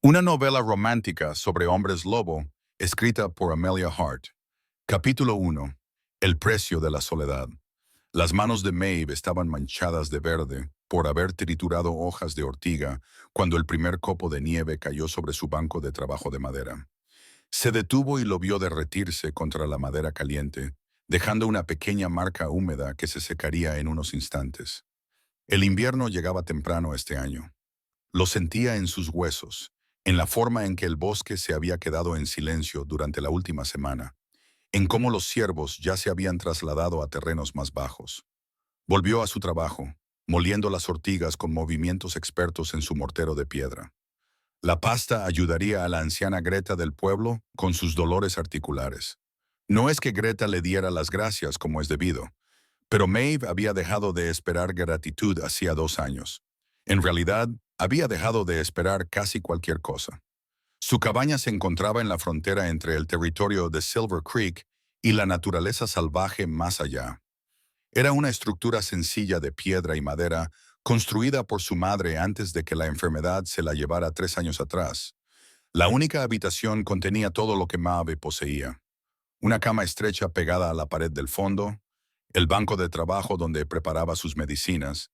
Una novela romántica sobre hombres lobo, escrita por Amelia Hart. Capítulo 1. El precio de la soledad. Las manos de Maeve estaban manchadas de verde por haber triturado hojas de ortiga cuando el primer copo de nieve cayó sobre su banco de trabajo de madera. Se detuvo y lo vio derretirse contra la madera caliente, dejando una pequeña marca húmeda que se secaría en unos instantes. El invierno llegaba temprano este año. Lo sentía en sus huesos, en la forma en que el bosque se había quedado en silencio durante la última semana, en cómo los ciervos ya se habían trasladado a terrenos más bajos. Volvió a su trabajo, moliendo las ortigas con movimientos expertos en su mortero de piedra. La pasta ayudaría a la anciana Greta del pueblo con sus dolores articulares. No es que Greta le diera las gracias como es debido, pero Maeve había dejado de esperar gratitud hacía 2 años. En realidad, había dejado de esperar casi cualquier cosa. Su cabaña se encontraba en la frontera entre el territorio de Silver Creek y la naturaleza salvaje más allá. Era una estructura sencilla de piedra y madera construida por su madre antes de que la enfermedad se la llevara 3 años atrás. La única habitación contenía todo lo que Maeve poseía. Una cama estrecha pegada a la pared del fondo, el banco de trabajo donde preparaba sus medicinas,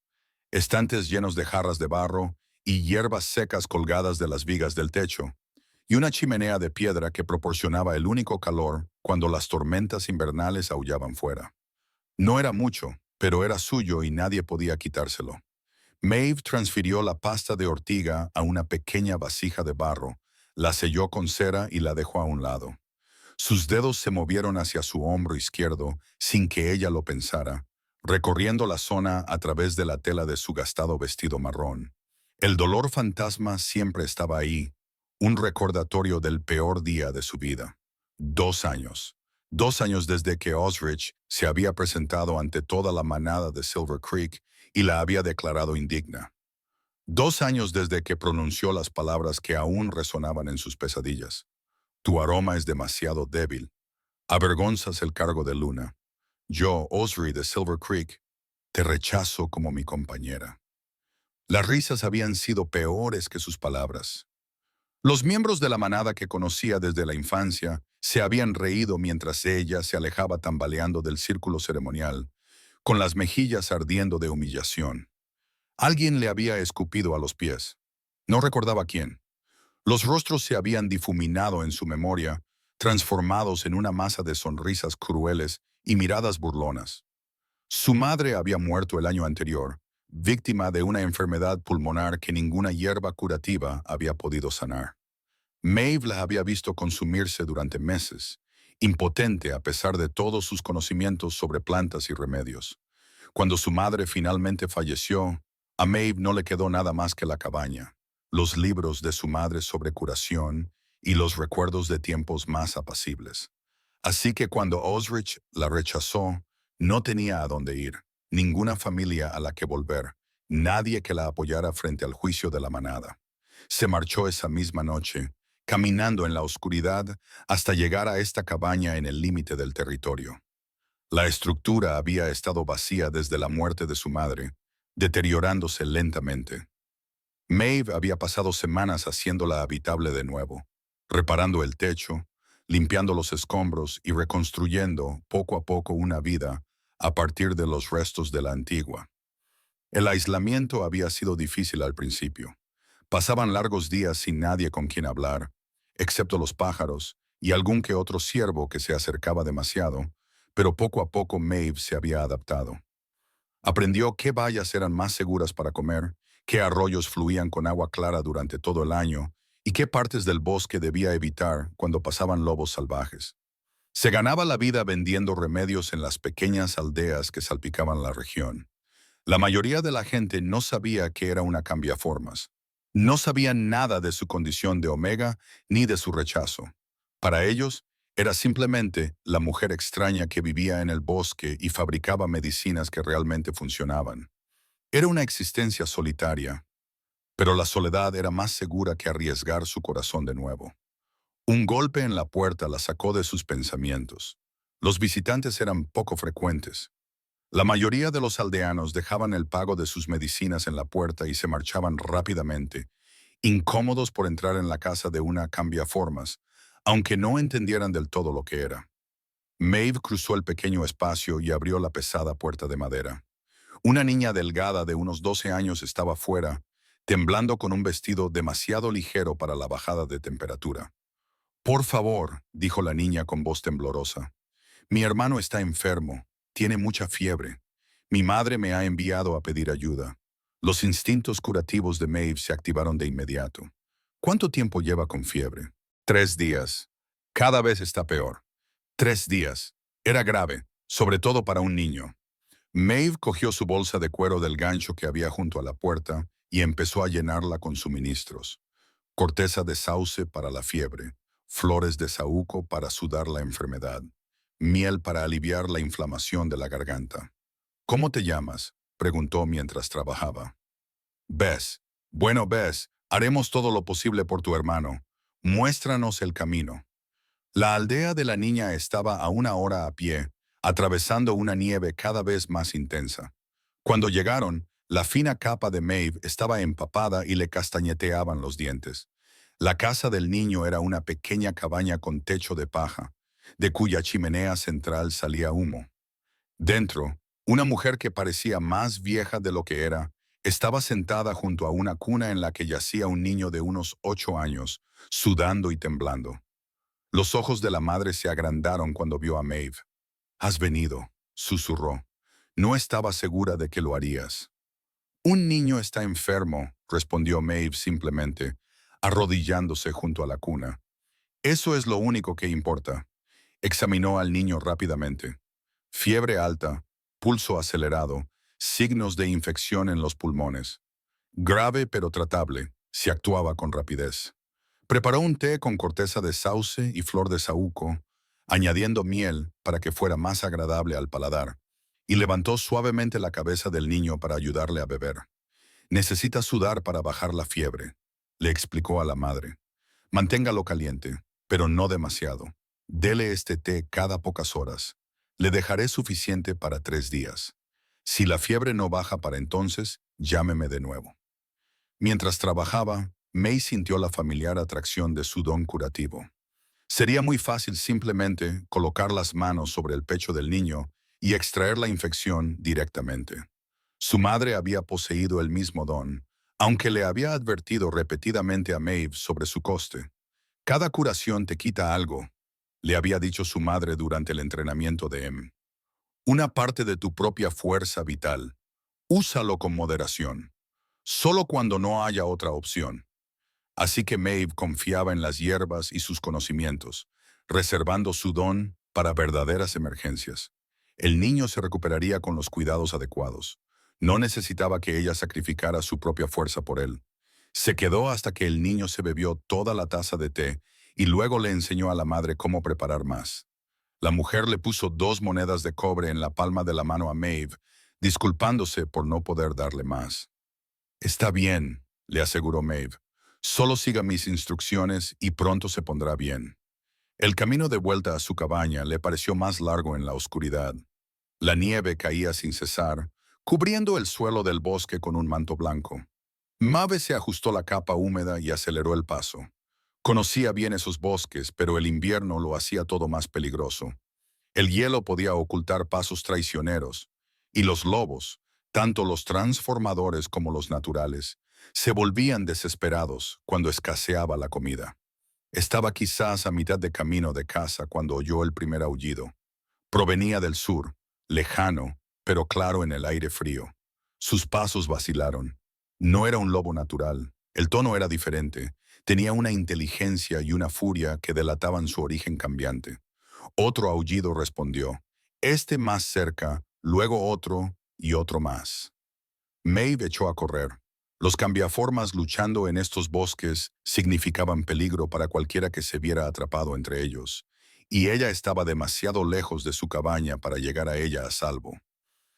estantes llenos de jarras de barro y hierbas secas colgadas de las vigas del techo, y una chimenea de piedra que proporcionaba el único calor cuando las tormentas invernales aullaban fuera. No era mucho, pero era suyo y nadie podía quitárselo. Maeve transfirió la pasta de ortiga a una pequeña vasija de barro, la selló con cera y la dejó a un lado. Sus dedos se movieron hacia su hombro izquierdo sin que ella lo pensara, recorriendo la zona a través de la tela de su gastado vestido marrón. El dolor fantasma siempre estaba ahí, un recordatorio del peor día de su vida. 2 años. 2 años desde que Osrich se había presentado ante toda la manada de Silver Creek y la había declarado indigna. 2 años desde que pronunció las palabras que aún resonaban en sus pesadillas. Tu aroma es demasiado débil. Avergonzas el cargo de Luna. Yo, Osri de Silver Creek, te rechazo como mi compañera. Las risas habían sido peores que sus palabras. Los miembros de la manada que conocía desde la infancia se habían reído mientras ella se alejaba tambaleando del círculo ceremonial, con las mejillas ardiendo de humillación. Alguien le había escupido a los pies. No recordaba quién. Los rostros se habían difuminado en su memoria, transformados en una masa de sonrisas crueles y miradas burlonas. Su madre había muerto el año anterior, víctima de una enfermedad pulmonar que ninguna hierba curativa había podido sanar. Maeve la había visto consumirse durante meses, impotente a pesar de todos sus conocimientos sobre plantas y remedios. Cuando su madre finalmente falleció, a Maeve no le quedó nada más que la cabaña, los libros de su madre sobre curación y los recuerdos de tiempos más apacibles. Así que cuando Osrich la rechazó, no tenía a dónde ir, ninguna familia a la que volver, nadie que la apoyara frente al juicio de la manada. Se marchó esa misma noche, caminando en la oscuridad hasta llegar a esta cabaña en el límite del territorio. La estructura había estado vacía desde la muerte de su madre, deteriorándose lentamente. Maeve había pasado semanas haciéndola habitable de nuevo, reparando el techo, limpiando los escombros y reconstruyendo poco a poco una vida a partir de los restos de la antigua. El aislamiento había sido difícil al principio. Pasaban largos días sin nadie con quien hablar, excepto los pájaros y algún que otro ciervo que se acercaba demasiado, pero poco a poco Maeve se había adaptado. Aprendió qué bayas eran más seguras para comer, qué arroyos fluían con agua clara durante todo el año y qué partes del bosque debía evitar cuando pasaban lobos salvajes. Se ganaba la vida vendiendo remedios en las pequeñas aldeas que salpicaban la región. La mayoría de la gente no sabía que era una cambiaformas. No sabían nada de su condición de omega ni de su rechazo. Para ellos, era simplemente la mujer extraña que vivía en el bosque y fabricaba medicinas que realmente funcionaban. Era una existencia solitaria, pero la soledad era más segura que arriesgar su corazón de nuevo. Un golpe en la puerta la sacó de sus pensamientos. Los visitantes eran poco frecuentes. La mayoría de los aldeanos dejaban el pago de sus medicinas en la puerta y se marchaban rápidamente, incómodos por entrar en la casa de una cambiaformas, aunque no entendieran del todo lo que era. Maeve cruzó el pequeño espacio y abrió la pesada puerta de madera. Una niña delgada de unos 12 años estaba fuera, temblando con un vestido demasiado ligero para la bajada de temperatura. «Por favor», dijo la niña con voz temblorosa. «Mi hermano está enfermo, tiene mucha fiebre. Mi madre me ha enviado a pedir ayuda». Los instintos curativos de Maeve se activaron de inmediato. «¿Cuánto tiempo lleva con fiebre?» «3 días. Cada vez está peor». 3 días. Era grave, sobre todo para un niño. Maeve cogió su bolsa de cuero del gancho que había junto a la puerta y empezó a llenarla con suministros. Corteza de sauce para la fiebre, flores de saúco para sudar la enfermedad, miel para aliviar la inflamación de la garganta. «¿Cómo te llamas?», preguntó mientras trabajaba. «Bess. Bueno, Bess, haremos todo lo posible por tu hermano. Muéstranos el camino». La aldea de la niña estaba a 1 hora a pie, atravesando una nieve cada vez más intensa. Cuando llegaron, la fina capa de Maeve estaba empapada y le castañeteaban los dientes. La casa del niño era una pequeña cabaña con techo de paja, de cuya chimenea central salía humo. Dentro, una mujer que parecía más vieja de lo que era, estaba sentada junto a una cuna en la que yacía un niño de unos 8 años, sudando y temblando. Los ojos de la madre se agrandaron cuando vio a Maeve. «Has venido», susurró. «No estaba segura de que lo harías». «Un niño está enfermo», respondió Maeve simplemente, arrodillándose junto a la cuna. «Eso es lo único que importa». Examinó al niño rápidamente. Fiebre alta, pulso acelerado, signos de infección en los pulmones. Grave pero tratable, si actuaba con rapidez. Preparó un té con corteza de sauce y flor de saúco, añadiendo miel para que fuera más agradable al paladar, y levantó suavemente la cabeza del niño para ayudarle a beber. «Necesita sudar para bajar la fiebre», le explicó a la madre. «Manténgalo caliente, pero no demasiado. Dele este té cada pocas horas. Le dejaré suficiente para 3 días. Si la fiebre no baja para entonces, llámeme de nuevo». Mientras trabajaba, May sintió la familiar atracción de su don curativo. Sería muy fácil simplemente colocar las manos sobre el pecho del niño y extraer la infección directamente. Su madre había poseído el mismo don, aunque le había advertido repetidamente a Maeve sobre su coste. «Cada curación te quita algo», le había dicho su madre durante el entrenamiento de Em. «Una parte de tu propia fuerza vital. Úsalo con moderación. Solo cuando no haya otra opción». Así que Maeve confiaba en las hierbas y sus conocimientos, reservando su don para verdaderas emergencias. El niño se recuperaría con los cuidados adecuados. No necesitaba que ella sacrificara su propia fuerza por él. Se quedó hasta que el niño se bebió toda la taza de té y luego le enseñó a la madre cómo preparar más. La mujer le puso 2 monedas de cobre en la palma de la mano a Maeve, disculpándose por no poder darle más. «Está bien», le aseguró Maeve. «Solo siga mis instrucciones y pronto se pondrá bien». El camino de vuelta a su cabaña le pareció más largo en la oscuridad. La nieve caía sin cesar, cubriendo el suelo del bosque con un manto blanco. Maeve se ajustó la capa húmeda y aceleró el paso. Conocía bien esos bosques, pero el invierno lo hacía todo más peligroso. El hielo podía ocultar pasos traicioneros, y los lobos, tanto los transformadores como los naturales, se volvían desesperados cuando escaseaba la comida. Estaba quizás a mitad de camino de casa cuando oyó el primer aullido. Provenía del sur, lejano, pero claro en el aire frío. Sus pasos vacilaron. No era un lobo natural. El tono era diferente. Tenía una inteligencia y una furia que delataban su origen cambiante. Otro aullido respondió. Este más cerca, luego otro y otro más. Maeve echó a correr. Los cambiaformas luchando en estos bosques significaban peligro para cualquiera que se viera atrapado entre ellos, y ella estaba demasiado lejos de su cabaña para llegar a ella a salvo.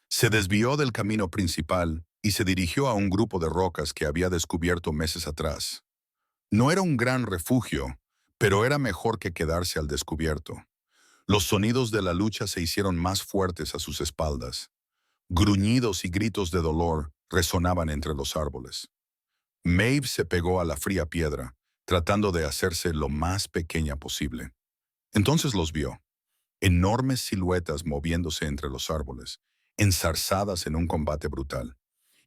Se desvió del camino principal y se dirigió a un grupo de rocas que había descubierto meses atrás. No era un gran refugio, pero era mejor que quedarse al descubierto. Los sonidos de la lucha se hicieron más fuertes a sus espaldas. Gruñidos y gritos de dolor resonaban entre los árboles. Maeve se pegó a la fría piedra, tratando de hacerse lo más pequeña posible. Entonces los vio, enormes siluetas moviéndose entre los árboles, enzarzadas en un combate brutal.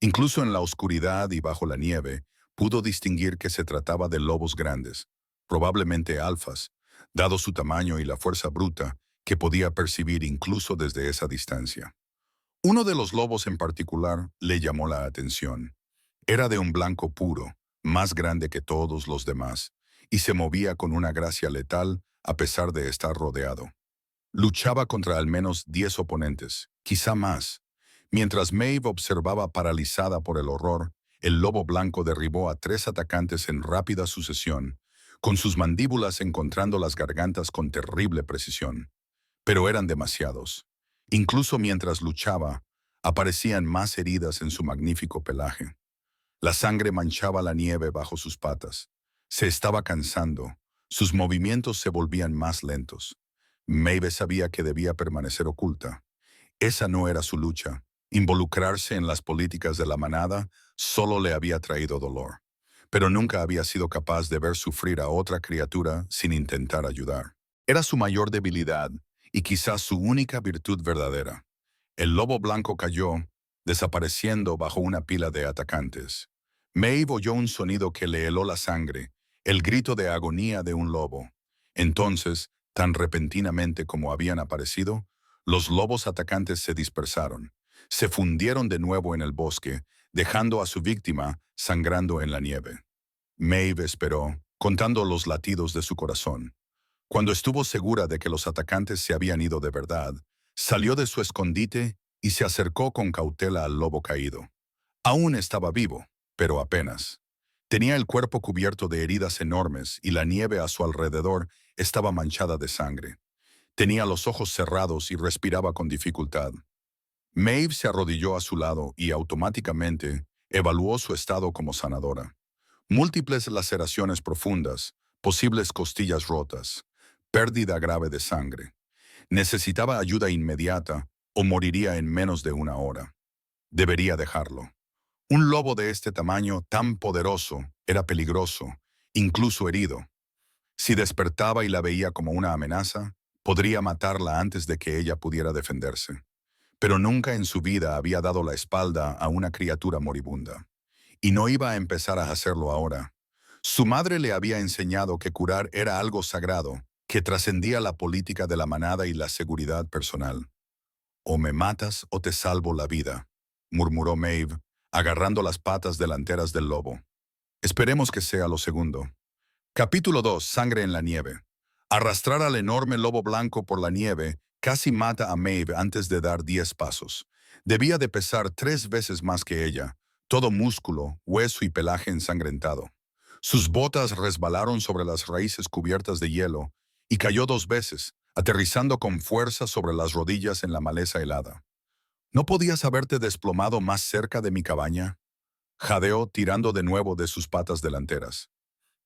Incluso en la oscuridad y bajo la nieve, pudo distinguir que se trataba de lobos grandes, probablemente alfas, dado su tamaño y la fuerza bruta que podía percibir incluso desde esa distancia. Uno de los lobos en particular le llamó la atención. Era de un blanco puro, más grande que todos los demás, y se movía con una gracia letal a pesar de estar rodeado. Luchaba contra al menos 10 oponentes, quizá más. Mientras Maeve observaba paralizada por el horror, el lobo blanco derribó a 3 atacantes en rápida sucesión, con sus mandíbulas encontrando las gargantas con terrible precisión. Pero eran demasiados. Incluso mientras luchaba, aparecían más heridas en su magnífico pelaje. La sangre manchaba la nieve bajo sus patas. Se estaba cansando. Sus movimientos se volvían más lentos. Maeve sabía que debía permanecer oculta. Esa no era su lucha. Involucrarse en las políticas de la manada solo le había traído dolor. Pero nunca había sido capaz de ver sufrir a otra criatura sin intentar ayudar. Era su mayor debilidad y quizás su única virtud verdadera. El lobo blanco cayó, desapareciendo bajo una pila de atacantes. Maeve oyó un sonido que le heló la sangre, el grito de agonía de un lobo. Entonces, tan repentinamente como habían aparecido, los lobos atacantes se dispersaron. Se fundieron de nuevo en el bosque, dejando a su víctima sangrando en la nieve. Maeve esperó, contando los latidos de su corazón. Cuando estuvo segura de que los atacantes se habían ido de verdad, salió de su escondite y se acercó con cautela al lobo caído. Aún estaba vivo, pero apenas. Tenía el cuerpo cubierto de heridas enormes y la nieve a su alrededor estaba manchada de sangre. Tenía los ojos cerrados y respiraba con dificultad. Maeve se arrodilló a su lado y automáticamente evaluó su estado como sanadora. Múltiples laceraciones profundas, posibles costillas rotas, pérdida grave de sangre. Necesitaba ayuda inmediata o moriría en menos de una hora. Debería dejarlo. Un lobo de este tamaño tan poderoso era peligroso, incluso herido. Si despertaba y la veía como una amenaza, podría matarla antes de que ella pudiera defenderse. Pero nunca en su vida había dado la espalda a una criatura moribunda. Y no iba a empezar a hacerlo ahora. Su madre le había enseñado que curar era algo sagrado, que trascendía la política de la manada y la seguridad personal. «O me matas o te salvo la vida», murmuró Maeve, agarrando las patas delanteras del lobo. Esperemos que sea lo segundo. Capítulo 2. Sangre en la nieve. Arrastrar al enorme lobo blanco por la nieve casi mata a Maeve antes de dar 10 pasos. Debía de pesar 3 veces más que ella, todo músculo, hueso y pelaje ensangrentado. Sus botas resbalaron sobre las raíces cubiertas de hielo y cayó 2 veces, aterrizando con fuerza sobre las rodillas en la maleza helada. ¿No podías haberte desplomado más cerca de mi cabaña?, jadeó tirando de nuevo de sus patas delanteras.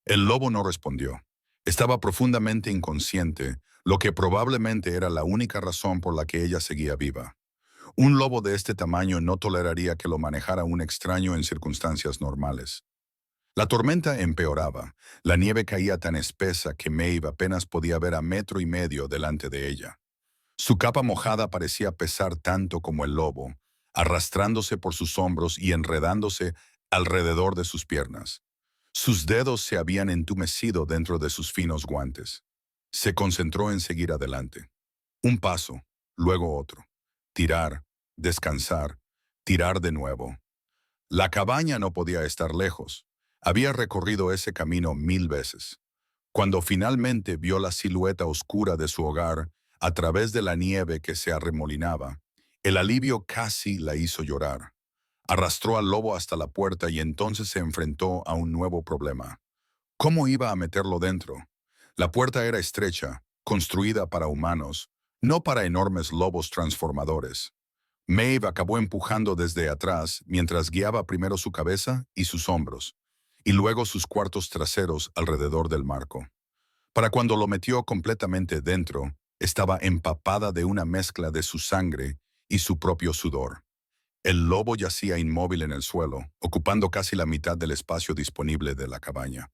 El lobo no respondió. Estaba profundamente inconsciente, lo que probablemente era la única razón por la que ella seguía viva. Un lobo de este tamaño no toleraría que lo manejara un extraño en circunstancias normales. La tormenta empeoraba. La nieve caía tan espesa que Maeve apenas podía ver a 1,5 metros delante de ella. Su capa mojada parecía pesar tanto como el lobo, arrastrándose por sus hombros y enredándose alrededor de sus piernas. Sus dedos se habían entumecido dentro de sus finos guantes. Se concentró en seguir adelante. Un paso, luego otro. Tirar, descansar, tirar de nuevo. La cabaña no podía estar lejos. Había recorrido ese camino 1000 veces. Cuando finalmente vio la silueta oscura de su hogar a través de la nieve que se arremolinaba, el alivio casi la hizo llorar. Arrastró al lobo hasta la puerta y entonces se enfrentó a un nuevo problema. ¿Cómo iba a meterlo dentro? La puerta era estrecha, construida para humanos, no para enormes lobos transformadores. Maeve acabó empujando desde atrás mientras guiaba primero su cabeza y sus hombros, y luego sus cuartos traseros alrededor del marco. Para cuando lo metió completamente dentro, estaba empapada de una mezcla de su sangre y su propio sudor. El lobo yacía inmóvil en el suelo, ocupando casi la mitad del espacio disponible de la cabaña.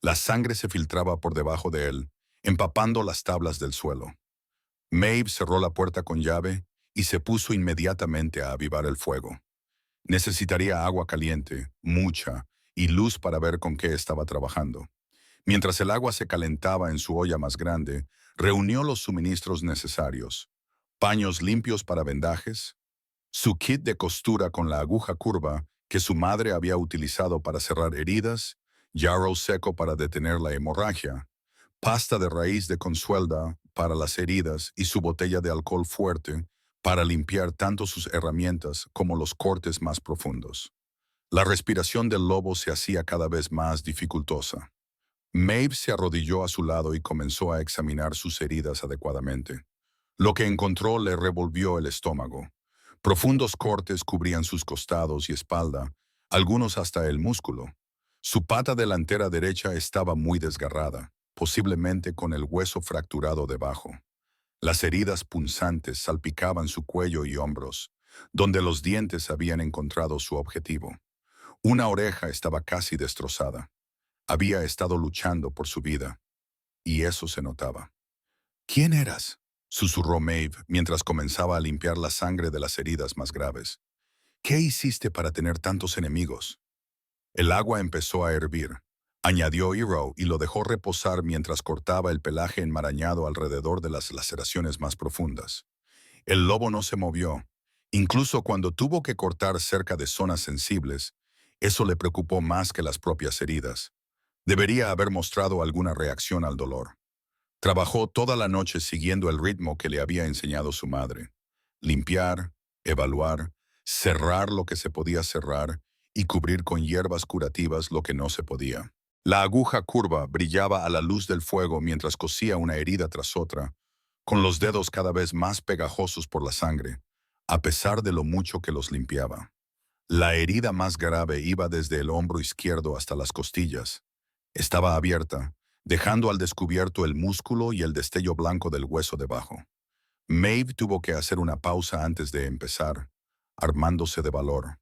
La sangre se filtraba por debajo de él, empapando las tablas del suelo. Maeve cerró la puerta con llave y se puso inmediatamente a avivar el fuego. Necesitaría agua caliente, mucha, y luz para ver con qué estaba trabajando. Mientras el agua se calentaba en su olla más grande, reunió los suministros necesarios: paños limpios para vendajes, su kit de costura con la aguja curva que su madre había utilizado para cerrar heridas, jarro seco para detener la hemorragia, pasta de raíz de consuelda para las heridas y su botella de alcohol fuerte para limpiar tanto sus herramientas como los cortes más profundos. La respiración del lobo se hacía cada vez más dificultosa. Maeve se arrodilló a su lado y comenzó a examinar sus heridas adecuadamente. Lo que encontró le revolvió el estómago. Profundos cortes cubrían sus costados y espalda, algunos hasta el músculo. Su pata delantera derecha estaba muy desgarrada, posiblemente con el hueso fracturado debajo. Las heridas punzantes salpicaban su cuello y hombros, donde los dientes habían encontrado su objetivo. Una oreja estaba casi destrozada. Había estado luchando por su vida, y eso se notaba. ¿Quién eras?, susurró Maeve mientras comenzaba a limpiar la sangre de las heridas más graves. ¿Qué hiciste para tener tantos enemigos? El agua empezó a hervir. Añadió Hero y lo dejó reposar mientras cortaba el pelaje enmarañado alrededor de las laceraciones más profundas. El lobo no se movió. Incluso cuando tuvo que cortar cerca de zonas sensibles, eso le preocupó más que las propias heridas. Debería haber mostrado alguna reacción al dolor. Trabajó toda la noche siguiendo el ritmo que le había enseñado su madre. Limpiar, evaluar, cerrar lo que se podía cerrar y cubrir con hierbas curativas lo que no se podía. La aguja curva brillaba a la luz del fuego mientras cosía una herida tras otra, con los dedos cada vez más pegajosos por la sangre, a pesar de lo mucho que los limpiaba. La herida más grave iba desde el hombro izquierdo hasta las costillas. Estaba abierta, dejando al descubierto el músculo y el destello blanco del hueso debajo. Maeve tuvo que hacer una pausa antes de empezar, armándose de valor.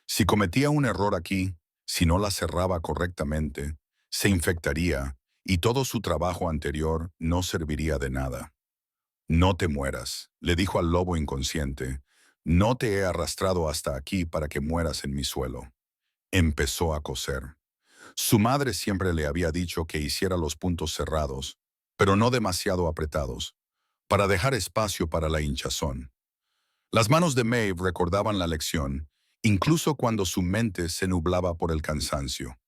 Si cometía un error aquí, si no la cerraba correctamente, se infectaría y todo su trabajo anterior no serviría de nada. No te mueras, le dijo al lobo inconsciente. No te he arrastrado hasta aquí para que mueras en mi suelo. Empezó a coser. Su madre siempre le había dicho que hiciera los puntos cerrados, pero no demasiado apretados, para dejar espacio para la hinchazón. Las manos de Maeve recordaban la lección, incluso cuando su mente se nublaba por el cansancio.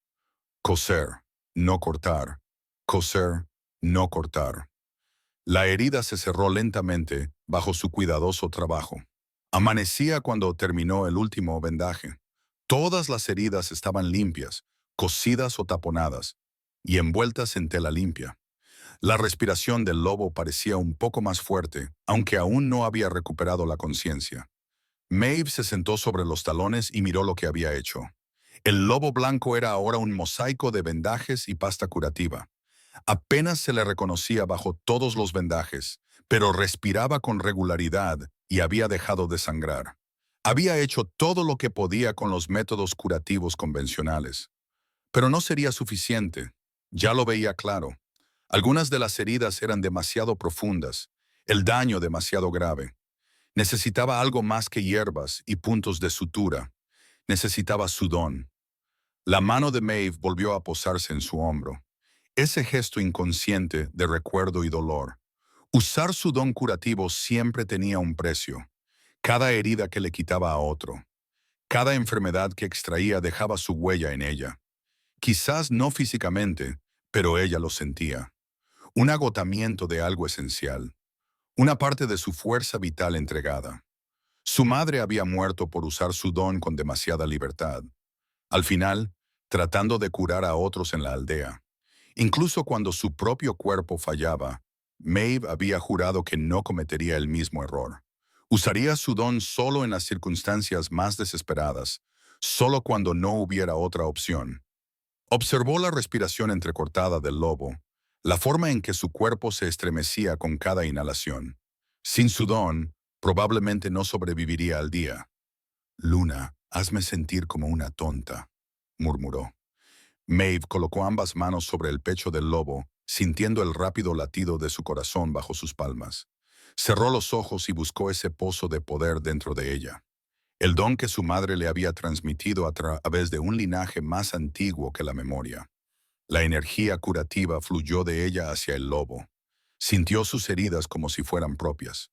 Coser, no cortar. Coser, no cortar. La herida se cerró lentamente bajo su cuidadoso trabajo. Amanecía cuando terminó el último vendaje. Todas las heridas estaban limpias, cosidas o taponadas, y envueltas en tela limpia. La respiración del lobo parecía un poco más fuerte, aunque aún no había recuperado la conciencia. Maeve se sentó sobre los talones y miró lo que había hecho. El lobo blanco era ahora un mosaico de vendajes y pasta curativa. Apenas se le reconocía bajo todos los vendajes, pero respiraba con regularidad y había dejado de sangrar. Había hecho todo lo que podía con los métodos curativos convencionales. Pero no sería suficiente. Ya lo veía claro. Algunas de las heridas eran demasiado profundas, el daño demasiado grave. Necesitaba algo más que hierbas y puntos de sutura. Necesitaba sudón. La mano de Maeve volvió a posarse en su hombro. Ese gesto inconsciente de recuerdo y dolor. Usar su don curativo siempre tenía un precio. Cada herida que le quitaba a otro. Cada enfermedad que extraía dejaba su huella en ella. Quizás no físicamente, pero ella lo sentía. Un agotamiento de algo esencial. Una parte de su fuerza vital entregada. Su madre había muerto por usar su don con demasiada libertad. Al final, tratando de curar a otros en la aldea. Incluso cuando su propio cuerpo fallaba, Maeve había jurado que no cometería el mismo error. Usaría su don solo en las circunstancias más desesperadas, solo cuando no hubiera otra opción. Observó la respiración entrecortada del lobo, la forma en que su cuerpo se estremecía con cada inhalación. Sin su don, probablemente no sobreviviría al día. Luna, hazme sentir como una tonta, murmuró. Maeve colocó ambas manos sobre el pecho del lobo, sintiendo el rápido latido de su corazón bajo sus palmas. Cerró los ojos y buscó ese pozo de poder dentro de ella. El don que su madre le había transmitido a través de un linaje más antiguo que la memoria. La energía curativa fluyó de ella hacia el lobo. Sintió sus heridas como si fueran propias.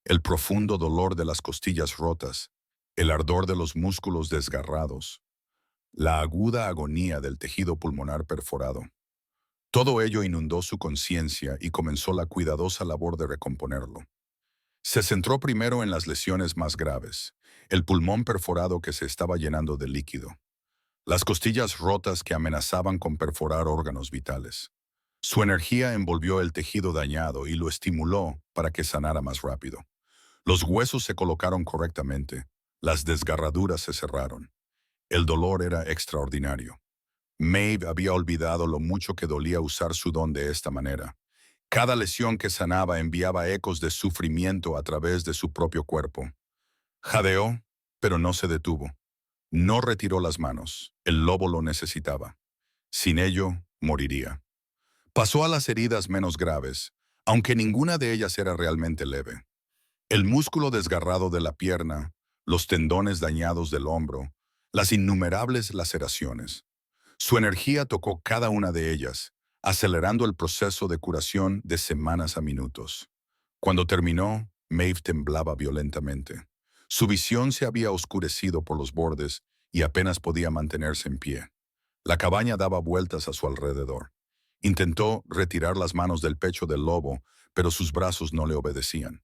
El profundo dolor de las costillas rotas, el ardor de los músculos desgarrados, la aguda agonía del tejido pulmonar perforado. Todo ello inundó su conciencia y comenzó la cuidadosa labor de recomponerlo. Se centró primero en las lesiones más graves, el pulmón perforado que se estaba llenando de líquido, las costillas rotas que amenazaban con perforar órganos vitales. Su energía envolvió el tejido dañado y lo estimuló para que sanara más rápido. Los huesos se colocaron correctamente, las desgarraduras se cerraron. El dolor era extraordinario. Maeve había olvidado lo mucho que dolía usar su don de esta manera. Cada lesión que sanaba enviaba ecos de sufrimiento a través de su propio cuerpo. Jadeó, pero no se detuvo. No retiró las manos. El lobo lo necesitaba. Sin ello, moriría. Pasó a las heridas menos graves, aunque ninguna de ellas era realmente leve. El músculo desgarrado de la pierna, los tendones dañados del hombro, las innumerables laceraciones. Su energía tocó cada una de ellas, acelerando el proceso de curación de semanas a minutos. Cuando terminó, Maeve temblaba violentamente. Su visión se había oscurecido por los bordes y apenas podía mantenerse en pie. La cabaña daba vueltas a su alrededor. Intentó retirar las manos del pecho del lobo, pero sus brazos no le obedecían.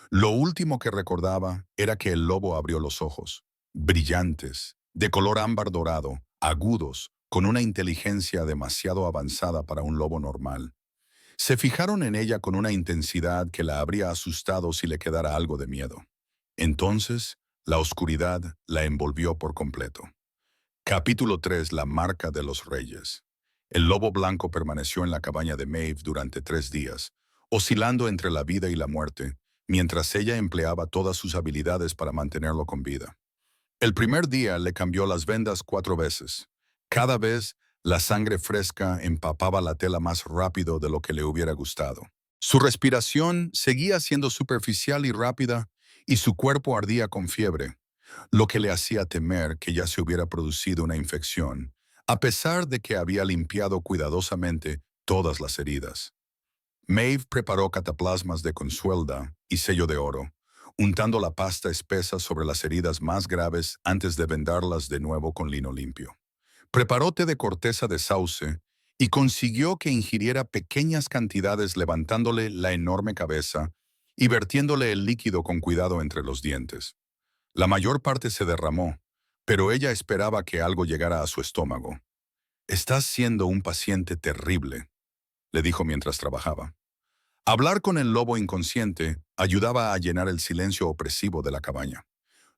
Lo último que recordaba era que el lobo abrió los ojos, brillantes, de color ámbar dorado, agudos, con una inteligencia demasiado avanzada para un lobo normal. Se fijaron en ella con una intensidad que la habría asustado si le quedara algo de miedo. Entonces, la oscuridad la envolvió por completo. Capítulo 3: La marca de los reyes. El lobo blanco permaneció en la cabaña de Maeve durante 3 días, oscilando entre la vida y la muerte, mientras ella empleaba todas sus habilidades para mantenerlo con vida. El primer día le cambió las vendas 4 veces. Cada vez, la sangre fresca empapaba la tela más rápido de lo que le hubiera gustado. Su respiración seguía siendo superficial y rápida, y su cuerpo ardía con fiebre, lo que le hacía temer que ya se hubiera producido una infección, a pesar de que había limpiado cuidadosamente todas las heridas. Maeve preparó cataplasmas de consuelda y sello de oro, untando la pasta espesa sobre las heridas más graves antes de vendarlas de nuevo con lino limpio. Preparó té de corteza de sauce y consiguió que ingiriera pequeñas cantidades levantándole la enorme cabeza y vertiéndole el líquido con cuidado entre los dientes. La mayor parte se derramó, pero ella esperaba que algo llegara a su estómago. «Estás siendo un paciente terrible», le dijo mientras trabajaba. Hablar con el lobo inconsciente ayudaba a llenar el silencio opresivo de la cabaña.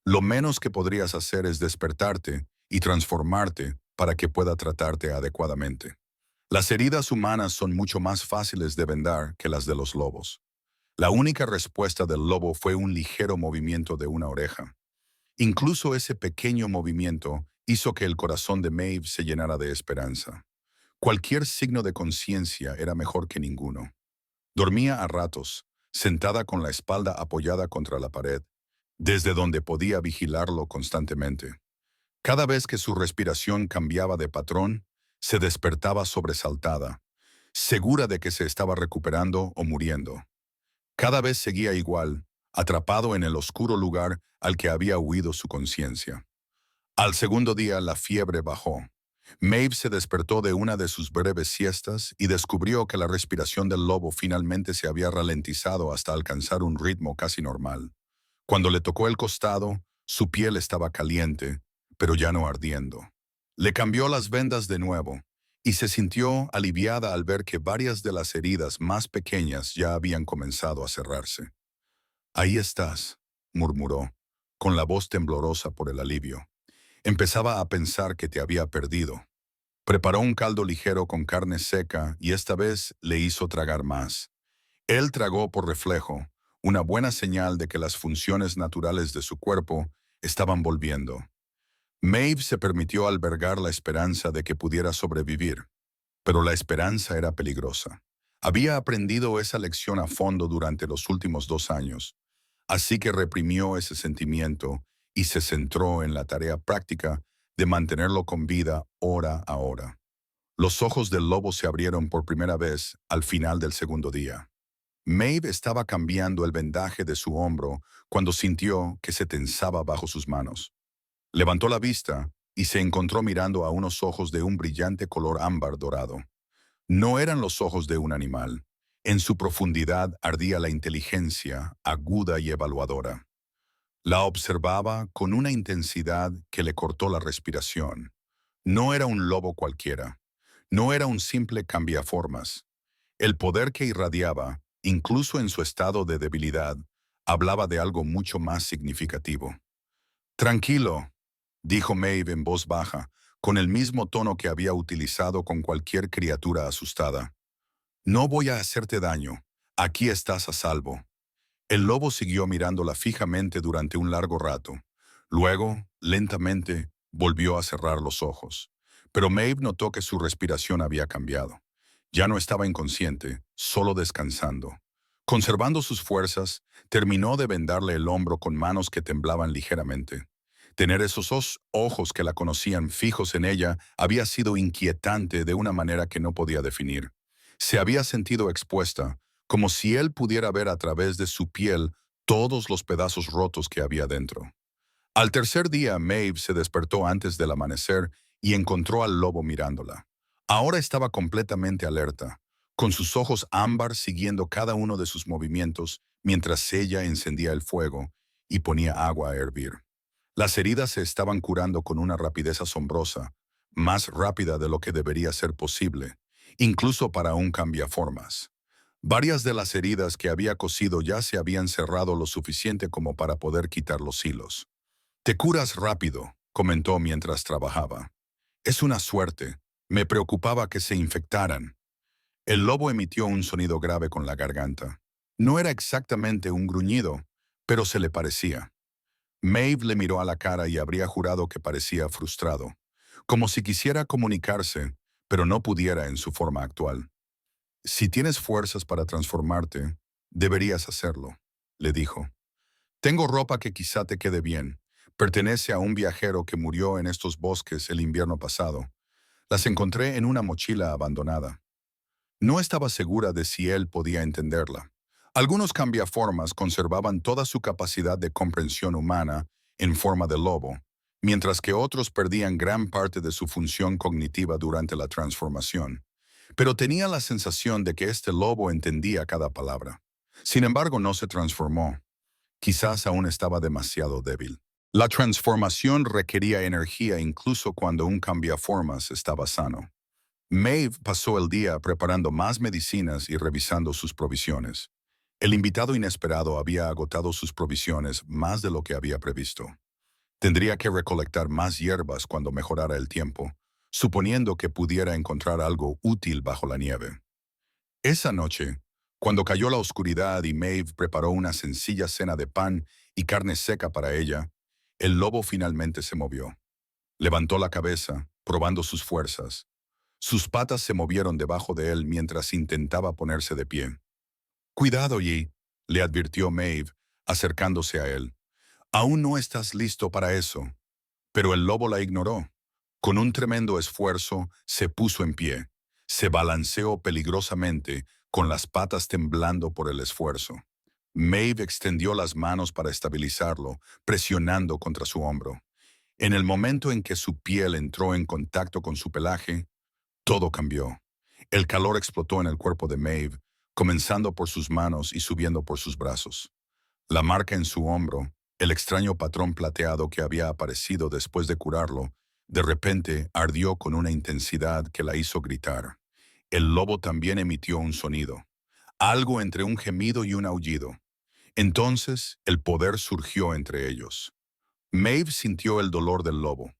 Lo menos que podrías hacer es despertarte y transformarte para que pueda tratarte adecuadamente. Las heridas humanas son mucho más fáciles de vendar que las de los lobos. La única respuesta del lobo fue un ligero movimiento de una oreja. Incluso ese pequeño movimiento hizo que el corazón de Maeve se llenara de esperanza. Cualquier signo de conciencia era mejor que ninguno. Dormía a ratos, sentada con la espalda apoyada contra la pared, desde donde podía vigilarlo constantemente. Cada vez que su respiración cambiaba de patrón, se despertaba sobresaltada, segura de que se estaba recuperando o muriendo. Cada vez seguía igual, atrapado en el oscuro lugar al que había huido su conciencia. Al segundo día la fiebre bajó. Maeve se despertó de una de sus breves siestas y descubrió que la respiración del lobo finalmente se había ralentizado hasta alcanzar un ritmo casi normal. Cuando le tocó el costado, su piel estaba caliente, pero ya no ardiendo. Le cambió las vendas de nuevo y se sintió aliviada al ver que varias de las heridas más pequeñas ya habían comenzado a cerrarse. «Ahí estás», murmuró, con la voz temblorosa por el alivio. Empezaba a pensar que te había perdido. Preparó un caldo ligero con carne seca y esta vez le hizo tragar más. Él tragó por reflejo, una buena señal de que las funciones naturales de su cuerpo estaban volviendo. Maeve se permitió albergar la esperanza de que pudiera sobrevivir, pero la esperanza era peligrosa. Había aprendido esa lección a fondo durante los últimos 2 años, así que reprimió ese sentimiento y se centró en la tarea práctica de mantenerlo con vida hora a hora. Los ojos del lobo se abrieron por primera vez al final del segundo día. Maeve estaba cambiando el vendaje de su hombro cuando sintió que se tensaba bajo sus manos. Levantó la vista y se encontró mirando a unos ojos de un brillante color ámbar dorado. No eran los ojos de un animal. En su profundidad ardía la inteligencia aguda y evaluadora. La observaba con una intensidad que le cortó la respiración. No era un lobo cualquiera. No era un simple cambiaformas. El poder que irradiaba, incluso en su estado de debilidad, hablaba de algo mucho más significativo. Tranquilo, dijo Maeve en voz baja, con el mismo tono que había utilizado con cualquier criatura asustada. No voy a hacerte daño. Aquí estás a salvo. El lobo siguió mirándola fijamente durante un largo rato. Luego, lentamente, volvió a cerrar los ojos. Pero Maeve notó que su respiración había cambiado. Ya no estaba inconsciente, solo descansando. Conservando sus fuerzas, terminó de vendarle el hombro con manos que temblaban ligeramente. Tener esos dos ojos que la conocían fijos en ella había sido inquietante de una manera que no podía definir. Se había sentido expuesta, como si él pudiera ver a través de su piel todos los pedazos rotos que había dentro. Al tercer día, Maeve se despertó antes del amanecer y encontró al lobo mirándola. Ahora estaba completamente alerta, con sus ojos ámbar siguiendo cada uno de sus movimientos mientras ella encendía el fuego y ponía agua a hervir. Las heridas se estaban curando con una rapidez asombrosa, más rápida de lo que debería ser posible, incluso para un cambiaformas. Varias de las heridas que había cosido ya se habían cerrado lo suficiente como para poder quitar los hilos. Te curas rápido, comentó mientras trabajaba. Es una suerte. Me preocupaba que se infectaran. El lobo emitió un sonido grave con la garganta. No era exactamente un gruñido, pero se le parecía. Maeve le miró a la cara y habría jurado que parecía frustrado, como si quisiera comunicarse, pero no pudiera en su forma actual. Si tienes fuerzas para transformarte, deberías hacerlo, le dijo. Tengo ropa que quizá te quede bien. Pertenece a un viajero que murió en estos bosques el invierno pasado. Las encontré en una mochila abandonada. No estaba segura de si él podía entenderla. Algunos cambiaformas conservaban toda su capacidad de comprensión humana en forma de lobo, mientras que otros perdían gran parte de su función cognitiva durante la transformación. Pero tenía la sensación de que este lobo entendía cada palabra. Sin embargo, no se transformó. Quizás aún estaba demasiado débil. La transformación requería energía incluso cuando un cambiaformas estaba sano. Maeve pasó el día preparando más medicinas y revisando sus provisiones. El invitado inesperado había agotado sus provisiones más de lo que había previsto. Tendría que recolectar más hierbas cuando mejorara el tiempo, suponiendo que pudiera encontrar algo útil bajo la nieve. Esa noche, cuando cayó la oscuridad y Maeve preparó una sencilla cena de pan y carne seca para ella, el lobo finalmente se movió. Levantó la cabeza, probando sus fuerzas. Sus patas se movieron debajo de él mientras intentaba ponerse de pie. «Cuidado, Yi», le advirtió Maeve, acercándose a él. «Aún no estás listo para eso». Pero el lobo la ignoró. Con un tremendo esfuerzo, se puso en pie. Se balanceó peligrosamente, con las patas temblando por el esfuerzo. Maeve extendió las manos para estabilizarlo, presionando contra su hombro. En el momento en que su piel entró en contacto con su pelaje, todo cambió. El calor explotó en el cuerpo de Maeve, comenzando por sus manos y subiendo por sus brazos. La marca en su hombro, el extraño patrón plateado que había aparecido después de curarlo, de repente ardió con una intensidad que la hizo gritar. El lobo también emitió un sonido, algo entre un gemido y un aullido. Entonces el poder surgió entre ellos. Maeve sintió el dolor del lobo,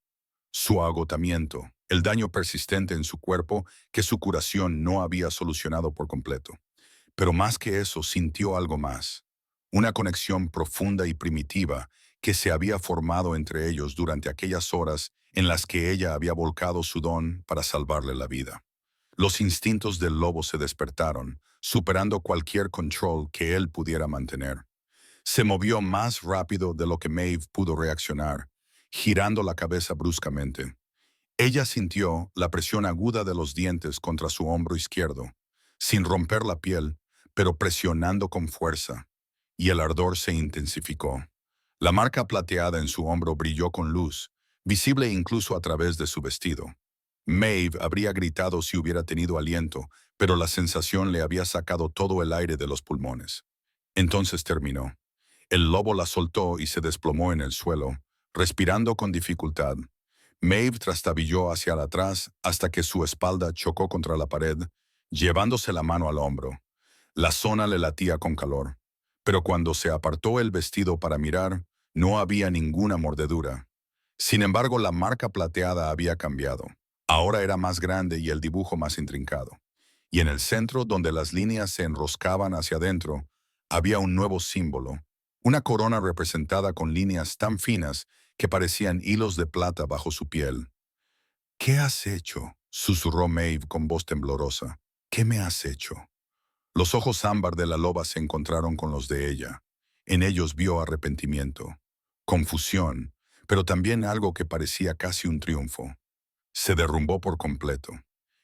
su agotamiento, el daño persistente en su cuerpo que su curación no había solucionado por completo. Pero más que eso, sintió algo más, una conexión profunda y primitiva que se había formado entre ellos durante aquellas horas en las que ella había volcado su don para salvarle la vida. Los instintos del lobo se despertaron, superando cualquier control que él pudiera mantener. Se movió más rápido de lo que Maeve pudo reaccionar, girando la cabeza bruscamente. Ella sintió la presión aguda de los dientes contra su hombro izquierdo, sin romper la piel, pero presionando con fuerza, y el ardor se intensificó. La marca plateada en su hombro brilló con luz, visible incluso a través de su vestido. Maeve habría gritado si hubiera tenido aliento, pero la sensación le había sacado todo el aire de los pulmones. Entonces terminó. El lobo la soltó y se desplomó en el suelo, respirando con dificultad. Maeve trastabilló hacia atrás hasta que su espalda chocó contra la pared, llevándose la mano al hombro. La zona le latía con calor, pero cuando se apartó el vestido para mirar, no había ninguna mordedura. Sin embargo, la marca plateada había cambiado. Ahora era más grande y el dibujo más intrincado. Y en el centro, donde las líneas se enroscaban hacia adentro, había un nuevo símbolo, una corona representada con líneas tan finas que parecían hilos de plata bajo su piel. «¿Qué has hecho?», susurró Maeve con voz temblorosa. «¿Qué me has hecho?». Los ojos ámbar de la loba se encontraron con los de ella. En ellos vio arrepentimiento, confusión, pero también algo que parecía casi un triunfo. Se derrumbó por completo.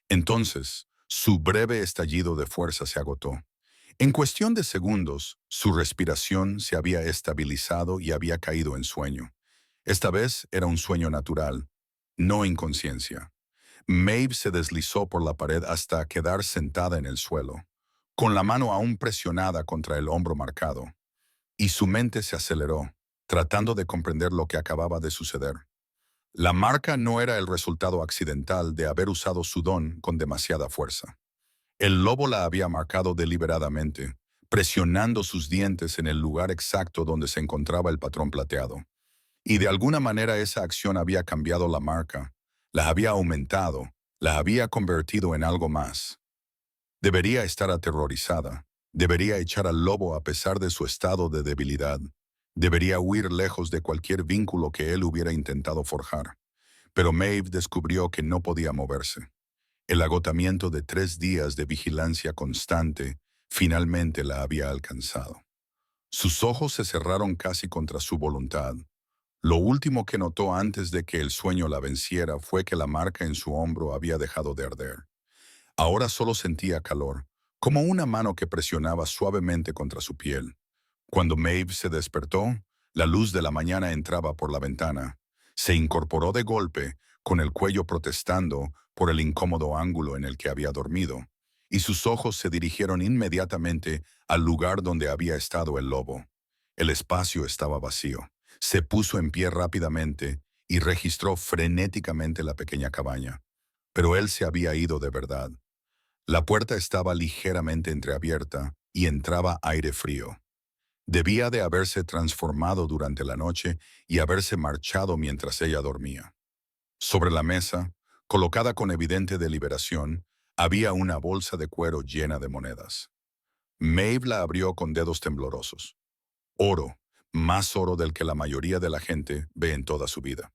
Entonces, su breve estallido de fuerza se agotó. En cuestión de segundos, su respiración se había estabilizado y había caído en sueño. Esta vez era un sueño natural, no inconsciencia. Maeve se deslizó por la pared hasta quedar sentada en el suelo, con la mano aún presionada contra el hombro marcado, y su mente se aceleró, tratando de comprender lo que acababa de suceder. La marca no era el resultado accidental de haber usado su don con demasiada fuerza. El lobo la había marcado deliberadamente, presionando sus dientes en el lugar exacto donde se encontraba el patrón plateado. Y de alguna manera esa acción había cambiado la marca, la había aumentado, la había convertido en algo más. Debería estar aterrorizada, debería echar al lobo a pesar de su estado de debilidad, debería huir lejos de cualquier vínculo que él hubiera intentado forjar. Pero Maeve descubrió que no podía moverse. El agotamiento de 3 días de vigilancia constante finalmente la había alcanzado. Sus ojos se cerraron casi contra su voluntad. Lo último que notó antes de que el sueño la venciera fue que la marca en su hombro había dejado de arder. Ahora solo sentía calor, como una mano que presionaba suavemente contra su piel. Cuando Maeve se despertó, la luz de la mañana entraba por la ventana. Se incorporó de golpe, con el cuello protestando por el incómodo ángulo en el que había dormido, y sus ojos se dirigieron inmediatamente al lugar donde había estado el lobo. El espacio estaba vacío. Se puso en pie rápidamente y registró frenéticamente la pequeña cabaña. Pero él se había ido de verdad. La puerta estaba ligeramente entreabierta y entraba aire frío. Debía de haberse transformado durante la noche y haberse marchado mientras ella dormía. Sobre la mesa, colocada con evidente deliberación, había una bolsa de cuero llena de monedas. Maeve la abrió con dedos temblorosos. Oro, más oro del que la mayoría de la gente ve en toda su vida.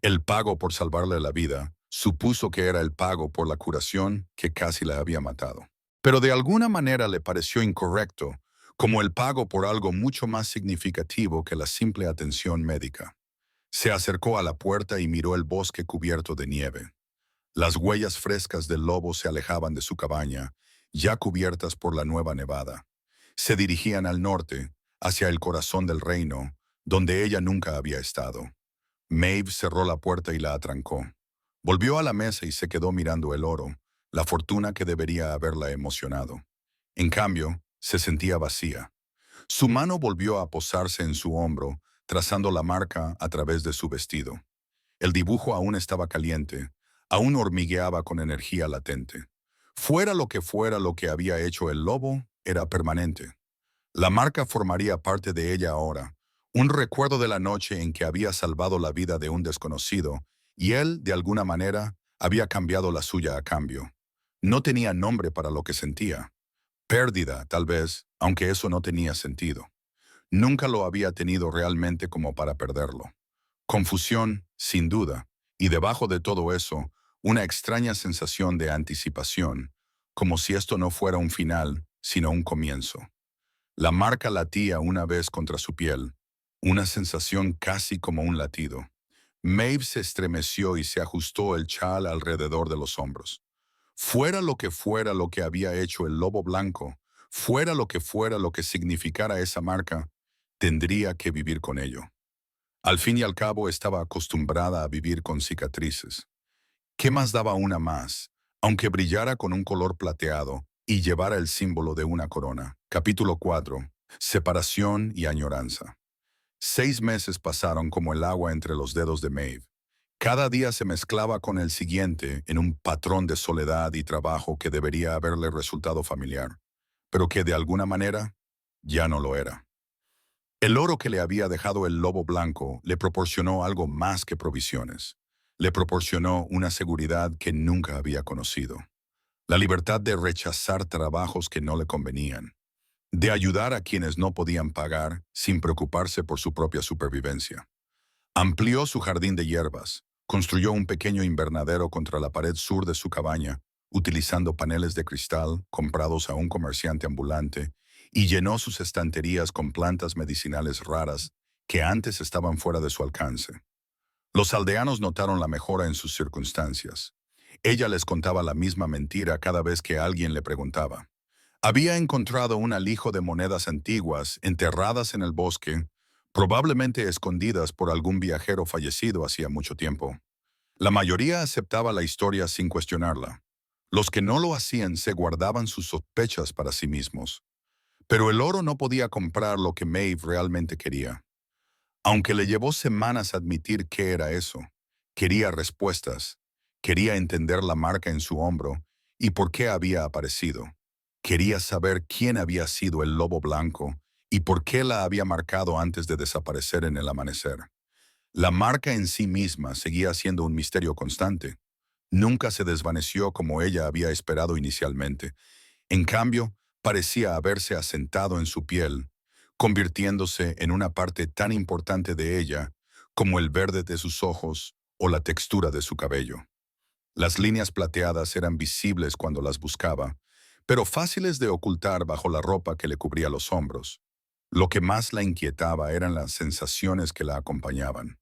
El pago por salvarle la vida supuso que era el pago por la curación que casi la había matado. Pero de alguna manera le pareció incorrecto, como el pago por algo mucho más significativo que la simple atención médica. Se acercó a la puerta y miró el bosque cubierto de nieve. Las huellas frescas del lobo se alejaban de su cabaña, ya cubiertas por la nueva nevada. Se dirigían al norte, hacia el corazón del reino, donde ella nunca había estado. Maeve cerró la puerta y la atrancó. Volvió a la mesa y se quedó mirando el oro, la fortuna que debería haberla emocionado. En cambio, se sentía vacía. Su mano volvió a posarse en su hombro, trazando la marca a través de su vestido. El dibujo aún estaba caliente, aún hormigueaba con energía latente. Fuera lo que había hecho el lobo, era permanente. La marca formaría parte de ella ahora, un recuerdo de la noche en que había salvado la vida de un desconocido, y él, de alguna manera, había cambiado la suya a cambio. No tenía nombre para lo que sentía. Pérdida, tal vez, aunque eso no tenía sentido. Nunca lo había tenido realmente como para perderlo. Confusión, sin duda, y debajo de todo eso, una extraña sensación de anticipación, como si esto no fuera un final, sino un comienzo. La marca latía una vez contra su piel, una sensación casi como un latido. Maeve se estremeció y se ajustó el chal alrededor de los hombros. Fuera lo que había hecho el lobo blanco, fuera lo que significara esa marca, tendría que vivir con ello. Al fin y al cabo estaba acostumbrada a vivir con cicatrices. ¿Qué más daba una más, aunque brillara con un color plateado y llevara el símbolo de una corona? Capítulo 4. Separación y añoranza. 6 meses pasaron como el agua entre los dedos de Maeve. Cada día se mezclaba con el siguiente en un patrón de soledad y trabajo que debería haberle resultado familiar, pero que de alguna manera ya no lo era. El oro que le había dejado el lobo blanco le proporcionó algo más que provisiones. Le proporcionó una seguridad que nunca había conocido. La libertad de rechazar trabajos que no le convenían. De ayudar a quienes no podían pagar sin preocuparse por su propia supervivencia. Amplió su jardín de hierbas, construyó un pequeño invernadero contra la pared sur de su cabaña, utilizando paneles de cristal comprados a un comerciante ambulante, y llenó sus estanterías con plantas medicinales raras que antes estaban fuera de su alcance. Los aldeanos notaron la mejora en sus circunstancias. Ella les contaba la misma mentira cada vez que alguien le preguntaba. Había encontrado un alijo de monedas antiguas enterradas en el bosque, probablemente escondidas por algún viajero fallecido hacía mucho tiempo. La mayoría aceptaba la historia sin cuestionarla. Los que no lo hacían se guardaban sus sospechas para sí mismos. Pero el oro no podía comprar lo que Maeve realmente quería. Aunque le llevó semanas admitir qué era eso, quería respuestas, quería entender la marca en su hombro y por qué había aparecido. Quería saber quién había sido el lobo blanco y por qué la había marcado antes de desaparecer en el amanecer. La marca en sí misma seguía siendo un misterio constante. Nunca se desvaneció como ella había esperado inicialmente. En cambio, parecía haberse asentado en su piel, convirtiéndose en una parte tan importante de ella como el verde de sus ojos o la textura de su cabello. Las líneas plateadas eran visibles cuando las buscaba, pero fáciles de ocultar bajo la ropa que le cubría los hombros. Lo que más la inquietaba eran las sensaciones que la acompañaban.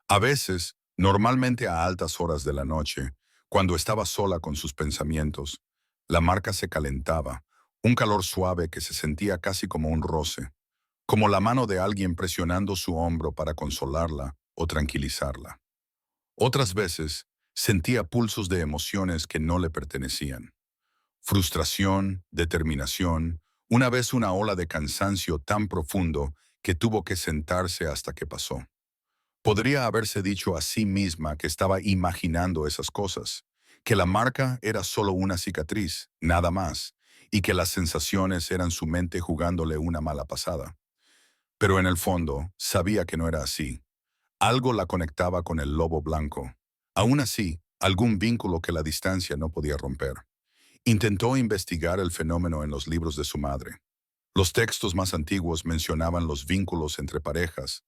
A veces, normalmente a altas horas de la noche, cuando estaba sola con sus pensamientos, la marca se calentaba, un calor suave que se sentía casi como un roce, como la mano de alguien presionando su hombro para consolarla o tranquilizarla. Otras veces, sentía pulsos de emociones que no le pertenecían. Frustración, determinación, una vez una ola de cansancio tan profundo que tuvo que sentarse hasta que pasó. Podría haberse dicho a sí misma que estaba imaginando esas cosas, que la marca era solo una cicatriz, nada más, y que las sensaciones eran su mente jugándole una mala pasada. Pero en el fondo, sabía que no era así. Algo la conectaba con el lobo blanco. Aún así, algún vínculo que la distancia no podía romper. Intentó investigar el fenómeno en los libros de su madre. Los textos más antiguos mencionaban los vínculos entre parejas,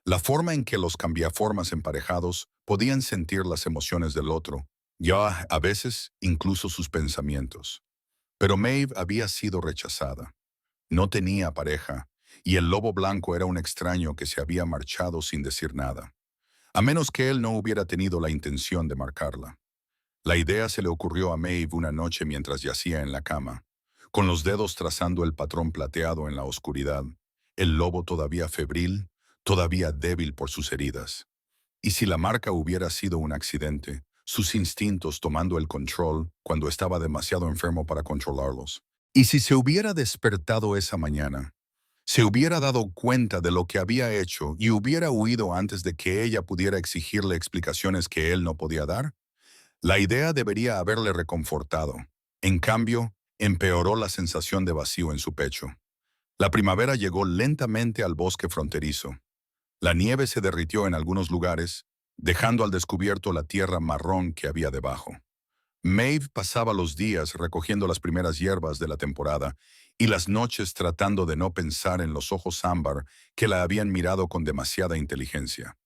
la forma en que los cambiaformas emparejados podían sentir las emociones del otro, ya a veces incluso sus pensamientos. Pero Maeve había sido rechazada. No tenía pareja, y el lobo blanco era un extraño que se había marchado sin decir nada, a menos que él no hubiera tenido la intención de marcarla. La idea se le ocurrió a Maeve una noche mientras yacía en la cama, con los dedos trazando el patrón plateado en la oscuridad, el lobo todavía febril, todavía débil por sus heridas. Y si la marca hubiera sido un accidente, sus instintos tomando el control cuando estaba demasiado enfermo para controlarlos. Y si se hubiera despertado esa mañana, se hubiera dado cuenta de lo que había hecho y hubiera huido antes de que ella pudiera exigirle explicaciones que él no podía dar. La idea debería haberle reconfortado. En cambio, empeoró la sensación de vacío en su pecho. La primavera llegó lentamente al bosque fronterizo. La nieve se derritió en algunos lugares, dejando al descubierto la tierra marrón que había debajo. Maeve pasaba los días recogiendo las primeras hierbas de la temporada y las noches tratando de no pensar en los ojos ámbar que la habían mirado con demasiada inteligencia.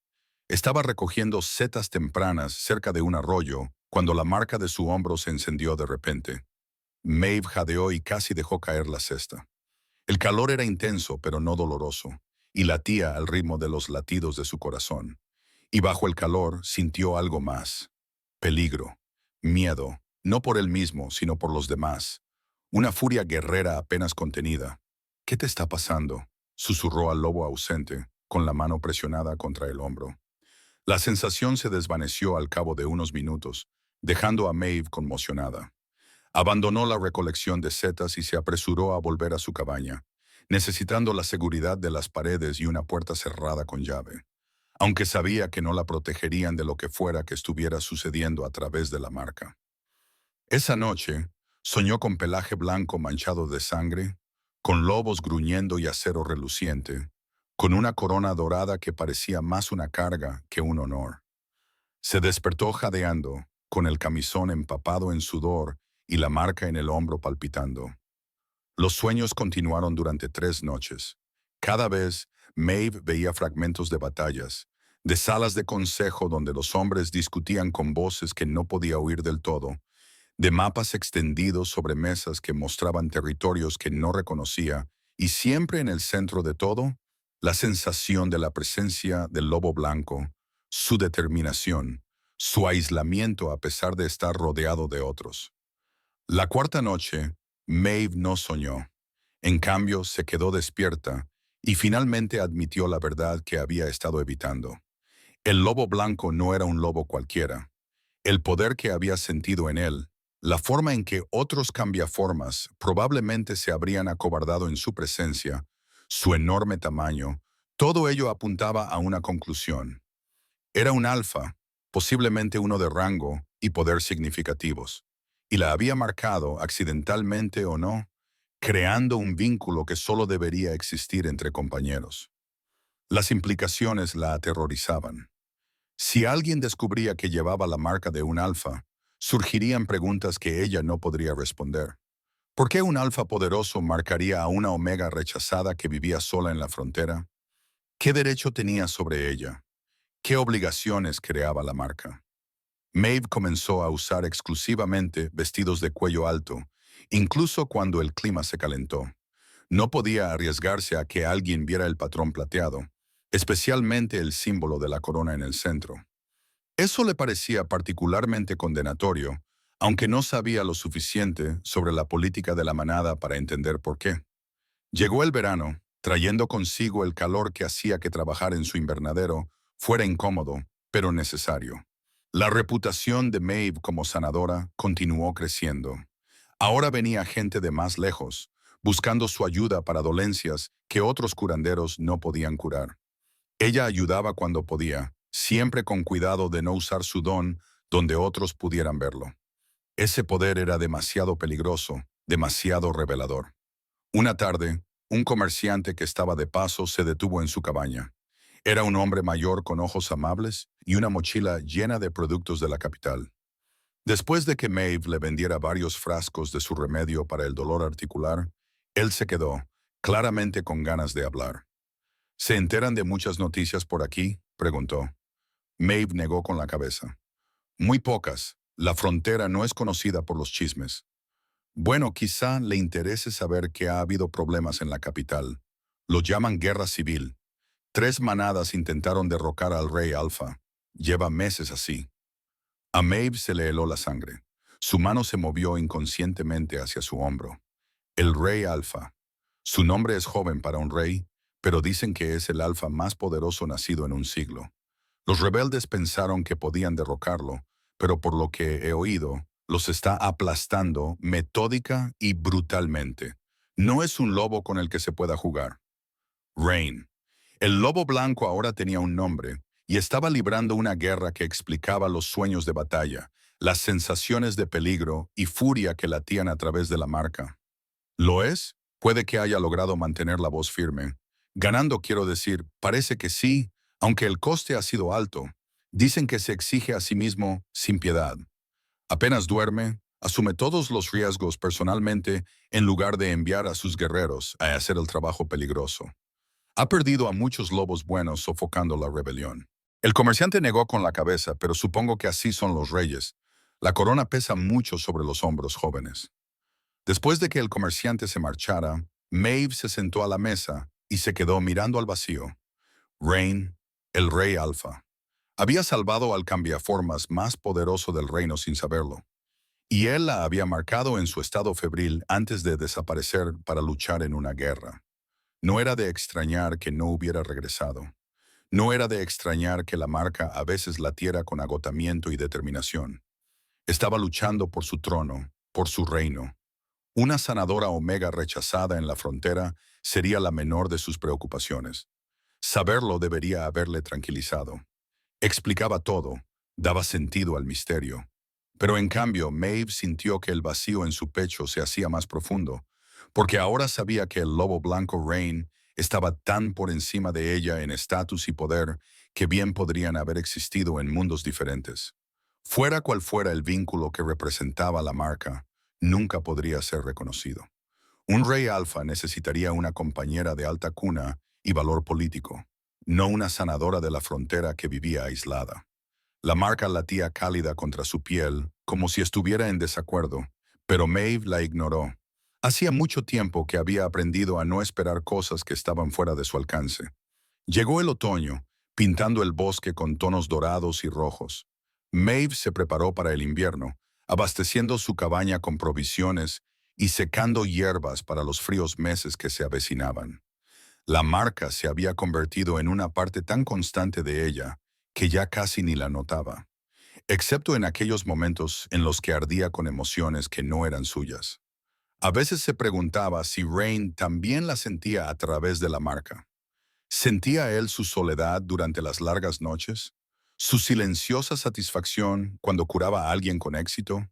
Estaba recogiendo setas tempranas cerca de un arroyo cuando la marca de su hombro se encendió de repente. Maeve jadeó y casi dejó caer la cesta. El calor era intenso pero no doloroso, y latía al ritmo de los latidos de su corazón. Y bajo el calor sintió algo más. Peligro, miedo, no por él mismo, sino por los demás. Una furia guerrera apenas contenida. ¿Qué te está pasando?, susurró al lobo ausente, con la mano presionada contra el hombro. La sensación se desvaneció al cabo de unos minutos, dejando a Maeve conmocionada. Abandonó la recolección de setas y se apresuró a volver a su cabaña, necesitando la seguridad de las paredes y una puerta cerrada con llave, aunque sabía que no la protegerían de lo que fuera que estuviera sucediendo a través de la marca. Esa noche, soñó con pelaje blanco manchado de sangre, con lobos gruñendo y acero reluciente, con una corona dorada que parecía más una carga que un honor. Se despertó jadeando, con el camisón empapado en sudor y la marca en el hombro palpitando. Los sueños continuaron durante 3 noches. Cada vez, Maeve veía fragmentos de batallas, de salas de consejo donde los hombres discutían con voces que no podía oír del todo, de mapas extendidos sobre mesas que mostraban territorios que no reconocía, y siempre en el centro de todo, la sensación de la presencia del lobo blanco, su determinación, su aislamiento a pesar de estar rodeado de otros. La cuarta noche, Maeve no soñó. En cambio, se quedó despierta y finalmente admitió la verdad que había estado evitando. El lobo blanco no era un lobo cualquiera. El poder que había sentido en él, la forma en que otros cambiaformas probablemente se habrían acobardado en su presencia, su enorme tamaño, todo ello apuntaba a una conclusión. Era un alfa, posiblemente uno de rango y poder significativos, y la había marcado, accidentalmente o no, creando un vínculo que solo debería existir entre compañeros. Las implicaciones la aterrorizaban. Si alguien descubría que llevaba la marca de un alfa, surgirían preguntas que ella no podría responder. ¿Por qué un alfa poderoso marcaría a una omega rechazada que vivía sola en la frontera? ¿Qué derecho tenía sobre ella? ¿Qué obligaciones creaba la marca? Maeve comenzó a usar exclusivamente vestidos de cuello alto, incluso cuando el clima se calentó. No podía arriesgarse a que alguien viera el patrón plateado, especialmente el símbolo de la corona en el centro. Eso le parecía particularmente condenatorio, aunque no sabía lo suficiente sobre la política de la manada para entender por qué. Llegó el verano, trayendo consigo el calor que hacía que trabajar en su invernadero fuera incómodo, pero necesario. La reputación de Maeve como sanadora continuó creciendo. Ahora venía gente de más lejos, buscando su ayuda para dolencias que otros curanderos no podían curar. Ella ayudaba cuando podía, siempre con cuidado de no usar su don donde otros pudieran verlo. Ese poder era demasiado peligroso, demasiado revelador. Una tarde, un comerciante que estaba de paso se detuvo en su cabaña. Era un hombre mayor con ojos amables y una mochila llena de productos de la capital. Después de que Maeve le vendiera varios frascos de su remedio para el dolor articular, él se quedó, claramente con ganas de hablar. ¿Se enteran de muchas noticias por aquí?, preguntó. Maeve negó con la cabeza. Muy pocas. La frontera no es conocida por los chismes. Bueno, quizá le interese saber que ha habido problemas en la capital. Lo llaman guerra civil. 3 manadas intentaron derrocar al rey Alfa. Lleva meses así. A Maeve se le heló la sangre. Su mano se movió inconscientemente hacia su hombro. El rey Alfa. Su nombre es joven para un rey, pero dicen que es el alfa más poderoso nacido en un siglo. Los rebeldes pensaron que podían derrocarlo, pero por lo que he oído, los está aplastando metódica y brutalmente. No es un lobo con el que se pueda jugar. Rain. El lobo blanco ahora tenía un nombre y estaba librando una guerra que explicaba los sueños de batalla, las sensaciones de peligro y furia que latían a través de la marca. ¿Lo es? Puede que haya logrado mantener la voz firme. Ganando, quiero decir, parece que sí, aunque el coste ha sido alto. Dicen que se exige a sí mismo sin piedad. Apenas duerme, Asume todos los riesgos personalmente en lugar de enviar a sus guerreros a hacer el trabajo peligroso. Ha perdido a muchos lobos buenos sofocando la rebelión. El comerciante negó con la cabeza, pero supongo que así son los reyes. La corona pesa mucho sobre los hombros jóvenes. Después de que el comerciante se marchara, Maeve se sentó a la mesa y se quedó mirando al vacío. Rain, el rey alfa, había salvado al cambiaformas más poderoso del reino sin saberlo, y él la había marcado en su estado febril antes de desaparecer para luchar en una guerra. No era de extrañar que no hubiera regresado. No era de extrañar que la marca a veces latiera con agotamiento y determinación. Estaba luchando por su trono, por su reino. Una sanadora omega rechazada en la frontera sería la menor de sus preocupaciones. Saberlo debería haberle tranquilizado. Explicaba todo, daba sentido al misterio. Pero en cambio, Maeve sintió que el vacío en su pecho se hacía más profundo, porque ahora sabía que el lobo blanco Rain estaba tan por encima de ella en estatus y poder que bien podrían haber existido en mundos diferentes. Fuera cual fuera el vínculo que representaba la marca, nunca podría ser reconocido. Un rey alfa necesitaría una compañera de alta cuna y valor político, no una sanadora de la frontera que vivía aislada. La marca latía cálida contra su piel, como si estuviera en desacuerdo, pero Maeve la ignoró. Hacía mucho tiempo que había aprendido a no esperar cosas que estaban fuera de su alcance. Llegó el otoño, pintando el bosque con tonos dorados y rojos. Maeve se preparó para el invierno, abasteciendo su cabaña con provisiones y secando hierbas para los fríos meses que se avecinaban. La marca se había convertido en una parte tan constante de ella que ya casi ni la notaba, excepto en aquellos momentos en los que ardía con emociones que no eran suyas. A veces se preguntaba si Rain también la sentía a través de la marca. ¿Sentía él su soledad durante las largas noches? ¿Su silenciosa satisfacción cuando curaba a alguien con éxito?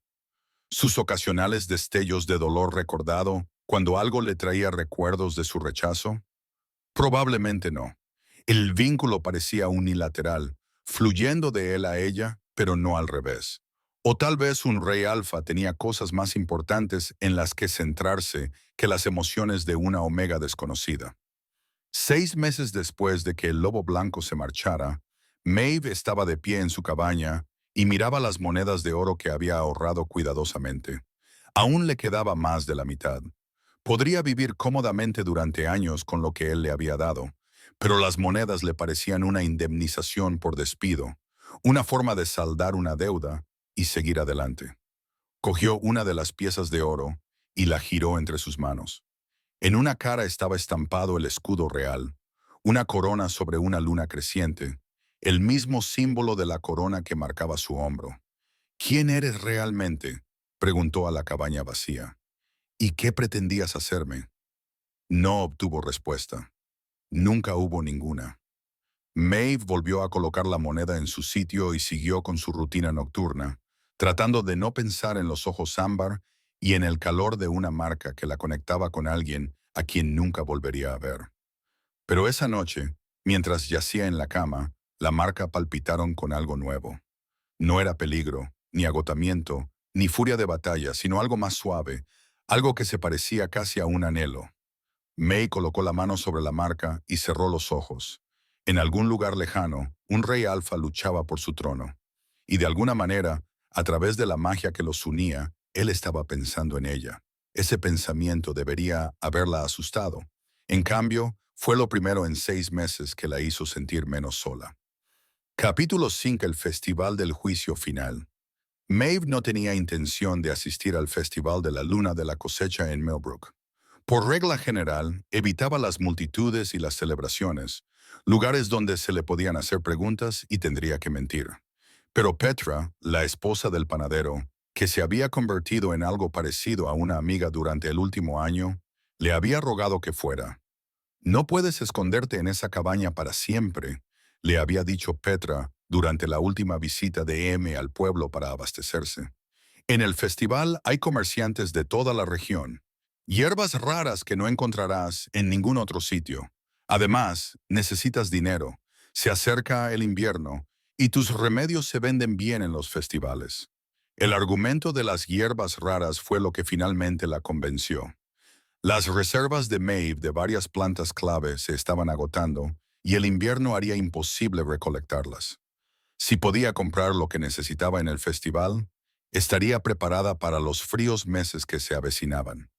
¿Sus ocasionales destellos de dolor recordado cuando algo le traía recuerdos de su rechazo? Probablemente no. El vínculo parecía unilateral, fluyendo de él a ella, pero no al revés. O tal vez un rey alfa tenía cosas más importantes en las que centrarse que las emociones de una omega desconocida. 6 meses después de que el lobo blanco se marchara, Maeve estaba de pie en su cabaña y miraba las monedas de oro que había ahorrado cuidadosamente. Aún le quedaba más de la mitad. Podría vivir cómodamente durante años con lo que él le había dado, pero las monedas le parecían una indemnización por despido, una forma de saldar una deuda y seguir adelante. Cogió una de las piezas de oro y la giró entre sus manos. En una cara estaba estampado el escudo real, una corona sobre una luna creciente, el mismo símbolo de la corona que marcaba su hombro. ¿Quién eres realmente?, preguntó a la cabaña vacía. ¿Y qué pretendías hacerme? No obtuvo respuesta. Nunca hubo ninguna. Maeve volvió a colocar la moneda en su sitio y siguió con su rutina nocturna, tratando de no pensar en los ojos ámbar y en el calor de una marca que la conectaba con alguien a quien nunca volvería a ver. Pero esa noche, mientras yacía en la cama, la marca palpitaron con algo nuevo. No era peligro, ni agotamiento, ni furia de batalla, sino algo más suave, algo que se parecía casi a un anhelo. May colocó la mano sobre la marca y cerró los ojos. En algún lugar lejano, un rey alfa luchaba por su trono. Y de alguna manera, a través de la magia que los unía, él estaba pensando en ella. Ese pensamiento debería haberla asustado. En cambio, fue lo primero en 6 meses que la hizo sentir menos sola. Capítulo 5. El Festival del Juicio Final. Maeve no tenía intención de asistir al Festival de la Luna de la Cosecha en Millbrook. Por regla general, evitaba las multitudes y las celebraciones, lugares donde se le podían hacer preguntas y tendría que mentir. Pero Petra, la esposa del panadero, que se había convertido en algo parecido a una amiga durante el último año, le había rogado que fuera. No puedes esconderte en esa cabaña para siempre, le había dicho Petra durante la última visita de M al pueblo para abastecerse. En el festival hay comerciantes de toda la región, hierbas raras que no encontrarás en ningún otro sitio. Además, necesitas dinero, se acerca el invierno y tus remedios se venden bien en los festivales. El argumento de las hierbas raras fue lo que finalmente la convenció. Las reservas de Maeve de varias plantas clave se estaban agotando y el invierno haría imposible recolectarlas. Si podía comprar lo que necesitaba en el festival, estaría preparada para los fríos meses que se avecinaban.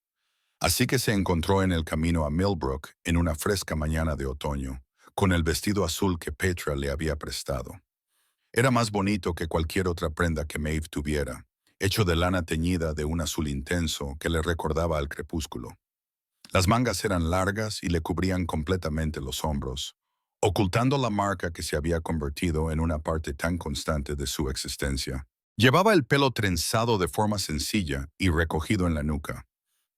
Así que se encontró en el camino a Millbrook en una fresca mañana de otoño, con el vestido azul que Petra le había prestado. Era más bonito que cualquier otra prenda que Maeve tuviera, hecho de lana teñida de un azul intenso que le recordaba al crepúsculo. Las mangas eran largas y le cubrían completamente los hombros, ocultando la marca que se había convertido en una parte tan constante de su existencia. Llevaba el pelo trenzado de forma sencilla y recogido en la nuca.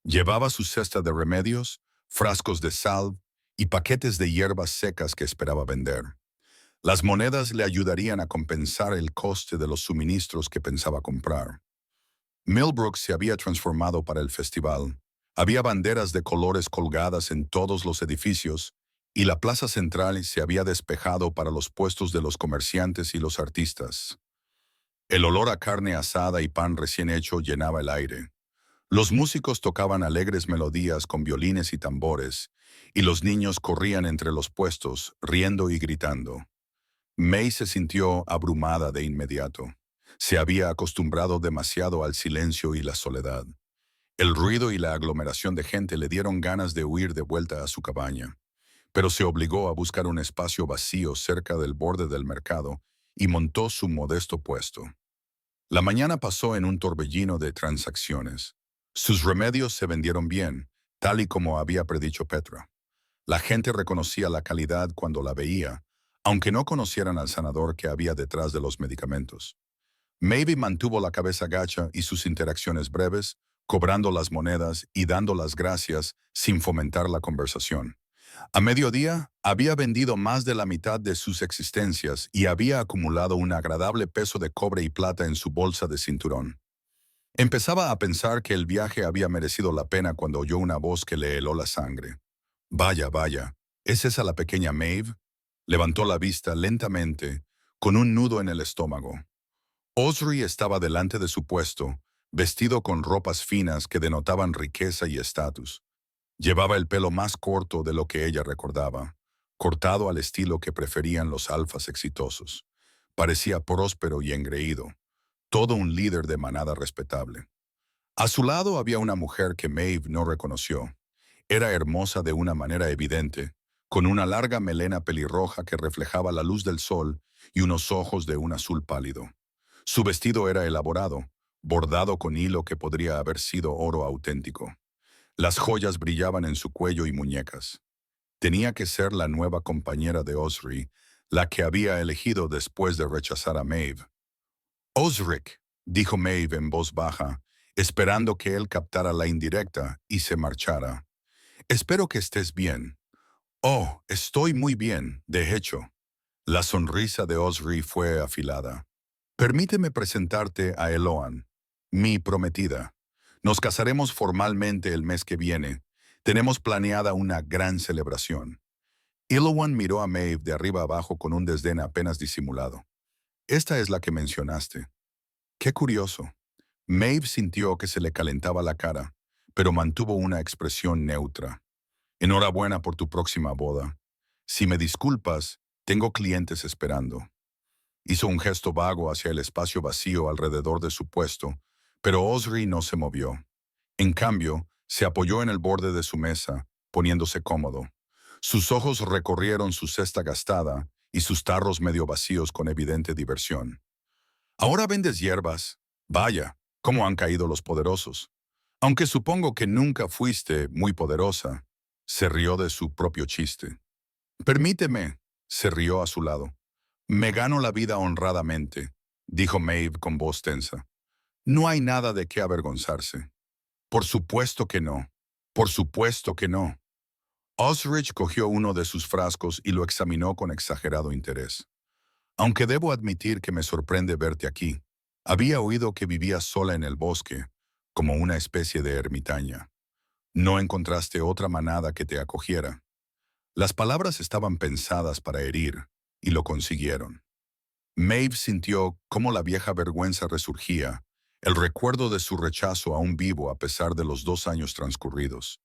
Llevaba su cesta de remedios, frascos de sal y paquetes de hierbas secas que esperaba vender. Las monedas le ayudarían a compensar el coste de los suministros que pensaba comprar. Millbrook se había transformado para el festival. Había banderas de colores colgadas en todos los edificios y la plaza central se había despejado para los puestos de los comerciantes y los artistas. El olor a carne asada y pan recién hecho llenaba el aire. Los músicos tocaban alegres melodías con violines y tambores, y los niños corrían entre los puestos, riendo y gritando. May se sintió abrumada de inmediato. Se había acostumbrado demasiado al silencio y la soledad. El ruido y la aglomeración de gente le dieron ganas de huir de vuelta a su cabaña, pero se obligó a buscar un espacio vacío cerca del borde del mercado y montó su modesto puesto. La mañana pasó en un torbellino de transacciones. Sus remedios se vendieron bien, tal y como había predicho Petra. La gente reconocía la calidad cuando la veía, aunque no conocieran al sanador que había detrás de los medicamentos. Maeve mantuvo la cabeza gacha y sus interacciones breves, cobrando las monedas y dando las gracias sin fomentar la conversación. A mediodía, había vendido más de la mitad de sus existencias y había acumulado un agradable peso de cobre y plata en su bolsa de cinturón. Empezaba a pensar que el viaje había merecido la pena cuando oyó una voz que le heló la sangre. Vaya, vaya, ¿es esa la pequeña Maeve? Levantó la vista lentamente, con un nudo en el estómago. Osri estaba delante de su puesto, vestido con ropas finas que denotaban riqueza y estatus. Llevaba el pelo más corto de lo que ella recordaba, cortado al estilo que preferían los alfas exitosos. Parecía próspero y engreído, todo un líder de manada respetable. A su lado había una mujer que Maeve no reconoció. Era hermosa de una manera evidente, con una larga melena pelirroja que reflejaba la luz del sol y unos ojos de un azul pálido. Su vestido era elaborado, bordado con hilo que podría haber sido oro auténtico. Las joyas brillaban en su cuello y muñecas. Tenía que ser la nueva compañera de Osri, la que había elegido después de rechazar a Maeve. «Osric», dijo Maeve en voz baja, esperando que él captara la indirecta y se marchara. «Espero que estés bien». «Oh, estoy muy bien, de hecho». La sonrisa de Osri fue afilada. «Permíteme presentarte a Eloan, mi prometida. Nos casaremos formalmente el mes que viene. Tenemos planeada una gran celebración». Eloan miró a Maeve de arriba abajo con un desdén apenas disimulado. «Esta es la que mencionaste». «Qué curioso». Maeve sintió que se le calentaba la cara, pero mantuvo una expresión neutra. «Enhorabuena por tu próxima boda. Si me disculpas, tengo clientes esperando». Hizo un gesto vago hacia el espacio vacío alrededor de su puesto, pero Osri no se movió. En cambio, se apoyó en el borde de su mesa, poniéndose cómodo. Sus ojos recorrieron su cesta gastada y sus tarros medio vacíos con evidente diversión. «Ahora vendes hierbas. Vaya, cómo han caído los poderosos. Aunque supongo que nunca fuiste muy poderosa». Se rió de su propio chiste. «Permíteme», se rió a su lado. «Me gano la vida honradamente», dijo Maeve con voz tensa. «No hay nada de qué avergonzarse». «Por supuesto que no. Por supuesto que no». Osrich cogió uno de sus frascos y lo examinó con exagerado interés. «Aunque debo admitir que me sorprende verte aquí. Había oído que vivías sola en el bosque, como una especie de ermitaña. ¿No encontraste otra manada que te acogiera?» Las palabras estaban pensadas para herir, y lo consiguieron. Maeve sintió cómo la vieja vergüenza resurgía, El recuerdo de su rechazo aún vivo a pesar de los 2 años transcurridos.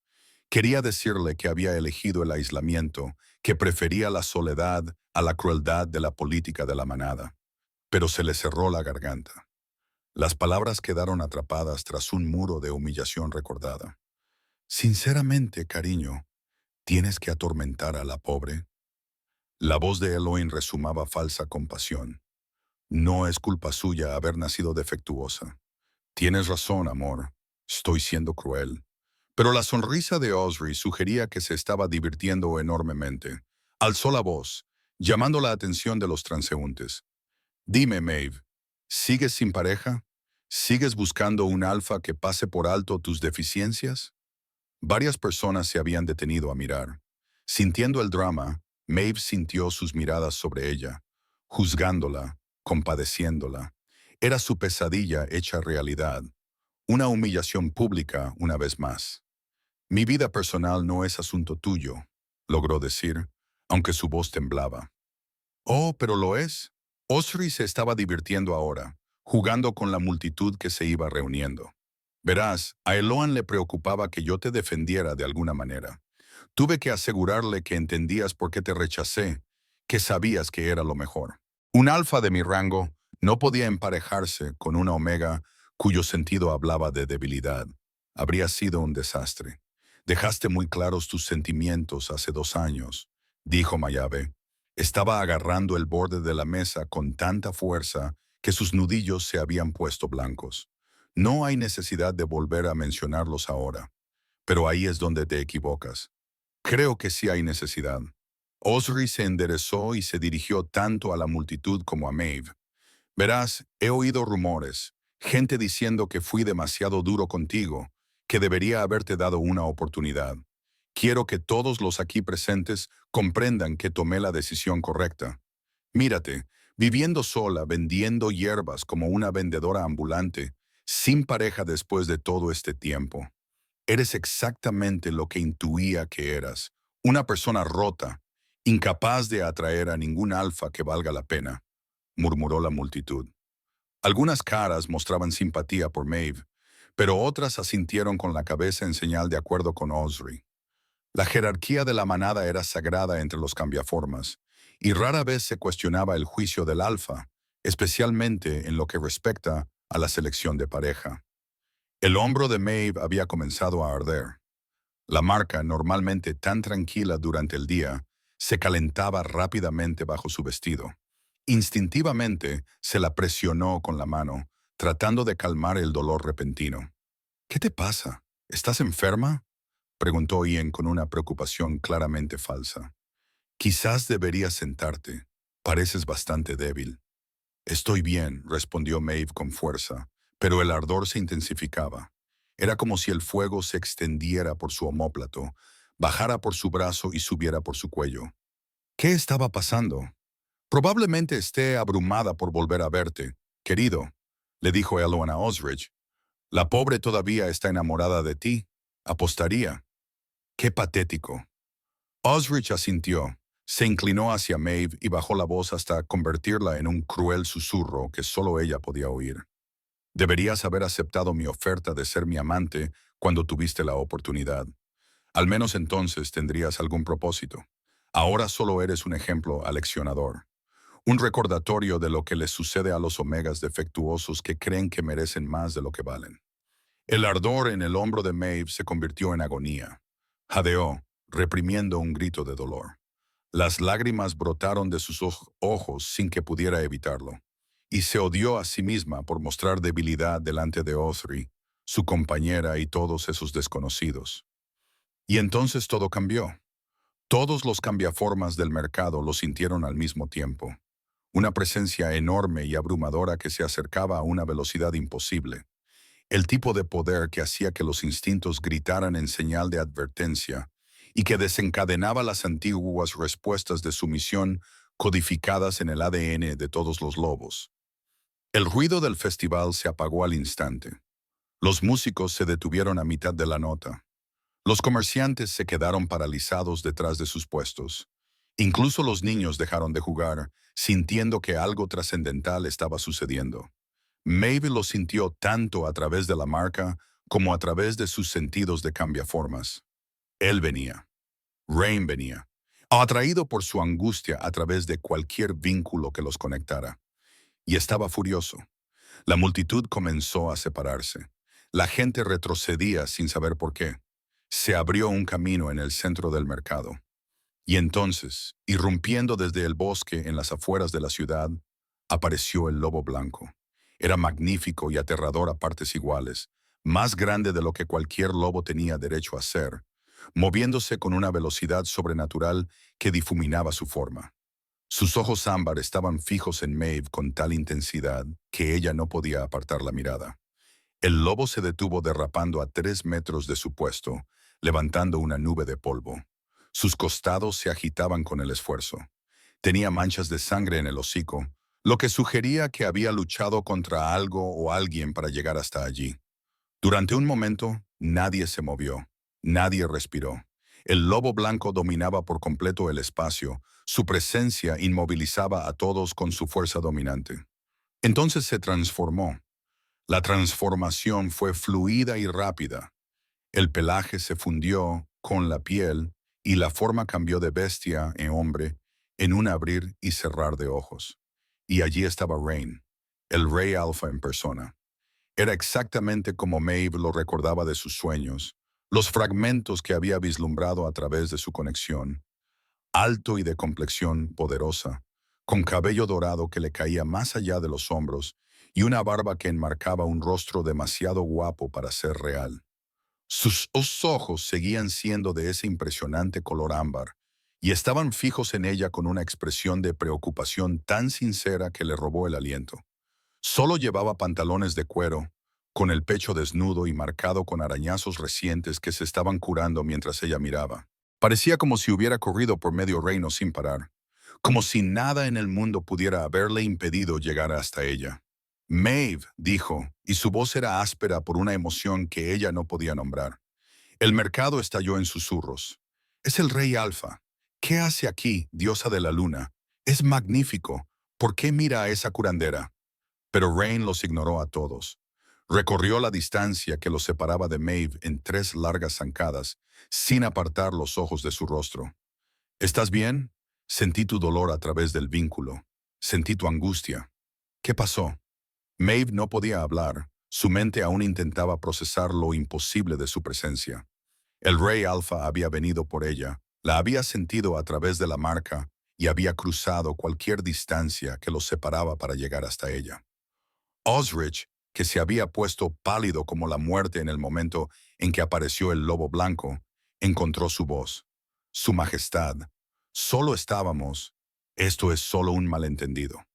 Quería decirle que había elegido el aislamiento, que prefería la soledad a la crueldad de la política de la manada, pero se le cerró la garganta. Las palabras quedaron atrapadas tras un muro de humillación recordada. Sinceramente, cariño, ¿tienes que atormentar a la pobre? La voz de Elohim resumaba falsa compasión. No es culpa suya haber nacido defectuosa. Tienes razón, amor. Estoy siendo cruel. Pero la sonrisa de Osri sugería que se estaba divirtiendo enormemente. Alzó la voz, llamando la atención de los transeúntes. Dime, Maeve, ¿sigues sin pareja? ¿Sigues buscando un alfa que pase por alto tus deficiencias? Varias personas se habían detenido a mirar. Sintiendo el drama, Maeve sintió sus miradas sobre ella, juzgándola, compadeciéndola. Era su pesadilla hecha realidad, una humillación pública una vez más. Mi vida personal no es asunto tuyo, logró decir, aunque su voz temblaba. Oh, pero lo es. Osri se estaba divirtiendo ahora, jugando con la multitud que se iba reuniendo. Verás, a Eloan le preocupaba que yo te defendiera de alguna manera. Tuve que asegurarle que entendías por qué te rechacé, que sabías que era lo mejor. Un alfa de mi rango no podía emparejarse con una omega cuyo sentido hablaba de debilidad. Habría sido un desastre. Dejaste muy claros tus sentimientos hace 2 años, dijo Mayabe. Estaba agarrando el borde de la mesa con tanta fuerza que sus nudillos se habían puesto blancos. No hay necesidad de volver a mencionarlos ahora, pero ahí es donde te equivocas. Creo que sí hay necesidad. Osri se enderezó y se dirigió tanto a la multitud como a Maeve. Verás, he oído rumores, gente diciendo que fui demasiado duro contigo, que debería haberte dado una oportunidad. Quiero que todos los aquí presentes comprendan que tomé la decisión correcta. Mírate, viviendo sola, vendiendo hierbas como una vendedora ambulante, sin pareja después de todo este tiempo. Eres exactamente lo que intuía que eras, una persona rota, incapaz de atraer a ningún alfa que valga la pena, murmuró la multitud. Algunas caras mostraban simpatía por Maeve, pero otras asintieron con la cabeza en señal de acuerdo con Osri. La jerarquía de la manada era sagrada entre los cambiaformas, y rara vez se cuestionaba el juicio del alfa, especialmente en lo que respecta a la selección de pareja. El hombro de Maeve había comenzado a arder. La marca, normalmente tan tranquila durante el día, se calentaba rápidamente bajo su vestido. Instintivamente se la presionó con la mano, tratando de calmar el dolor repentino. ¿Qué te pasa? ¿Estás enferma?, preguntó Ian con una preocupación claramente falsa. Quizás deberías sentarte. Pareces bastante débil. Estoy bien, respondió Maeve con fuerza, pero el ardor se intensificaba. Era como si el fuego se extendiera por su omóplato, bajara por su brazo y subiera por su cuello. ¿Qué estaba pasando? Probablemente esté abrumada por volver a verte, querido, le dijo Eloan a Osrich. La pobre todavía está enamorada de ti. Apostaría. Qué patético. Osrich asintió, se inclinó hacia Maeve y bajó la voz hasta convertirla en un cruel susurro que solo ella podía oír. Deberías haber aceptado mi oferta de ser mi amante cuando tuviste la oportunidad. Al menos entonces tendrías algún propósito. Ahora solo eres un ejemplo aleccionador. Un recordatorio de lo que les sucede a los omegas defectuosos que creen que merecen más de lo que valen. El ardor en el hombro de Maeve se convirtió en agonía. Jadeó, reprimiendo un grito de dolor. Las lágrimas brotaron de sus ojos sin que pudiera evitarlo, y se odió a sí misma por mostrar debilidad delante de Osri, su compañera y todos esos desconocidos. Y entonces todo cambió. Todos los cambiaformas del mercado lo sintieron al mismo tiempo. Una presencia enorme y abrumadora que se acercaba a una velocidad imposible. El tipo de poder que hacía que los instintos gritaran en señal de advertencia y que desencadenaba las antiguas respuestas de sumisión codificadas en el ADN de todos los lobos. El ruido del festival se apagó al instante. Los músicos se detuvieron a mitad de la nota. Los comerciantes se quedaron paralizados detrás de sus puestos. Incluso los niños dejaron de jugar, sintiendo que algo trascendental estaba sucediendo. Maeve lo sintió tanto a través de la marca como a través de sus sentidos de cambiaformas. Él venía. Rain venía, atraído por su angustia a través de cualquier vínculo que los conectara. Y estaba furioso. La multitud comenzó a separarse. La gente retrocedía sin saber por qué. Se abrió un camino en el centro del mercado. Y entonces, irrumpiendo desde el bosque en las afueras de la ciudad, apareció el lobo blanco. Era magnífico y aterrador a partes iguales, más grande de lo que cualquier lobo tenía derecho a ser, moviéndose con una velocidad sobrenatural que difuminaba su forma. Sus ojos ámbar estaban fijos en Maeve con tal intensidad que ella no podía apartar la mirada. El lobo se detuvo derrapando a 3 metros de su puesto, levantando una nube de polvo. Sus costados se agitaban con el esfuerzo. Tenía manchas de sangre en el hocico, lo que sugería que había luchado contra algo o alguien para llegar hasta allí. Durante un momento, nadie se movió, nadie respiró. El lobo blanco dominaba por completo el espacio, su presencia inmovilizaba a todos con su fuerza dominante. Entonces se transformó. La transformación fue fluida y rápida. El pelaje se fundió con la piel y la forma cambió de bestia en hombre en un abrir y cerrar de ojos. Y allí estaba Rain, el rey alfa en persona. Era exactamente como Maeve lo recordaba de sus sueños, los fragmentos que había vislumbrado a través de su conexión. Alto y de complexión poderosa, con cabello dorado que le caía más allá de los hombros y una barba que enmarcaba un rostro demasiado guapo para ser real. Sus ojos seguían siendo de ese impresionante color ámbar y estaban fijos en ella con una expresión de preocupación tan sincera que le robó el aliento. Solo llevaba pantalones de cuero, con el pecho desnudo y marcado con arañazos recientes que se estaban curando mientras ella miraba. Parecía como si hubiera corrido por medio reino sin parar, como si nada en el mundo pudiera haberle impedido llegar hasta ella. Maeve, dijo, y su voz era áspera por una emoción que ella no podía nombrar. El mercado estalló en susurros. Es el rey Alfa. ¿Qué hace aquí, diosa de la luna? Es magnífico. ¿Por qué mira a esa curandera? Pero Rain los ignoró a todos. Recorrió la distancia que los separaba de Maeve en 3 largas zancadas, sin apartar los ojos de su rostro. ¿Estás bien? Sentí tu dolor a través del vínculo. Sentí tu angustia. ¿Qué pasó? Maeve no podía hablar. Su mente aún intentaba procesar lo imposible de su presencia. El rey Alfa había venido por ella, la había sentido a través de la marca y había cruzado cualquier distancia que los separaba para llegar hasta ella. Osrich, que se había puesto pálido como la muerte en el momento en que apareció el lobo blanco, encontró su voz. Su majestad. Solo estábamos. Esto es solo un malentendido.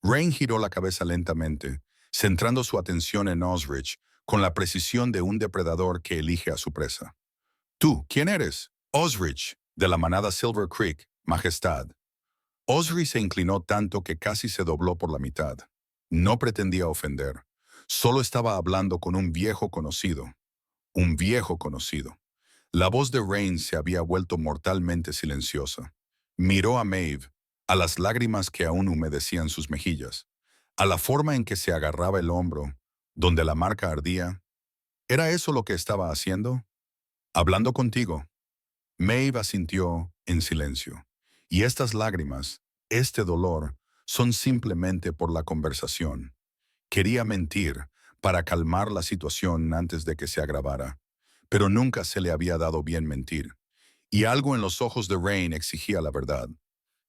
Rain giró la cabeza lentamente, centrando su atención en Osrich con la precisión de un depredador que elige a su presa. ¿Tú, quién eres? Osrich, de la manada Silver Creek, majestad. Osrich se inclinó tanto que casi se dobló por la mitad. No pretendía ofender. Solo estaba hablando con un viejo conocido. Un viejo conocido. La voz de Rain se había vuelto mortalmente silenciosa. Miró a Maeve, a las lágrimas que aún humedecían sus mejillas, a la forma en que se agarraba el hombro, donde la marca ardía. ¿Era eso lo que estaba haciendo? Hablando contigo. Maeve asintió en silencio. Y estas lágrimas, este dolor, son simplemente por la conversación. Quería mentir para calmar la situación antes de que se agravara, pero nunca se le había dado bien mentir. Y algo en los ojos de Rain exigía la verdad.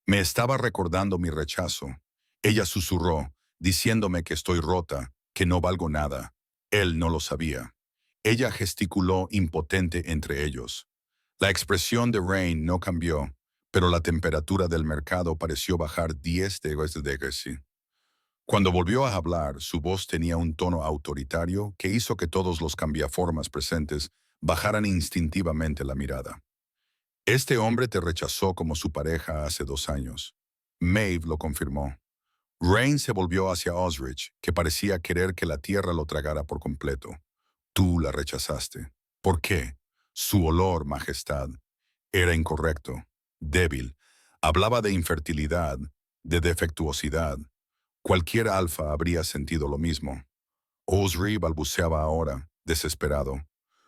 Me estaba recordando mi rechazo. Ella susurró, diciéndome que estoy rota, que no valgo nada. Él no lo sabía. Ella gesticuló impotente entre ellos. La expresión de Rain no cambió, pero la temperatura del mercado pareció bajar 10 degrees. Cuando volvió a hablar, su voz tenía un tono autoritario que hizo que todos los cambiaformas presentes bajaran instintivamente la mirada. Este hombre te rechazó como su pareja hace 2 años. Maeve lo confirmó. Rain se volvió hacia Osrich, que parecía querer que la tierra lo tragara por completo. Tú la rechazaste. ¿Por qué? Su olor, majestad, era incorrecto, débil. Hablaba de infertilidad, de defectuosidad. Cualquier alfa habría sentido lo mismo. Osri balbuceaba ahora, desesperado.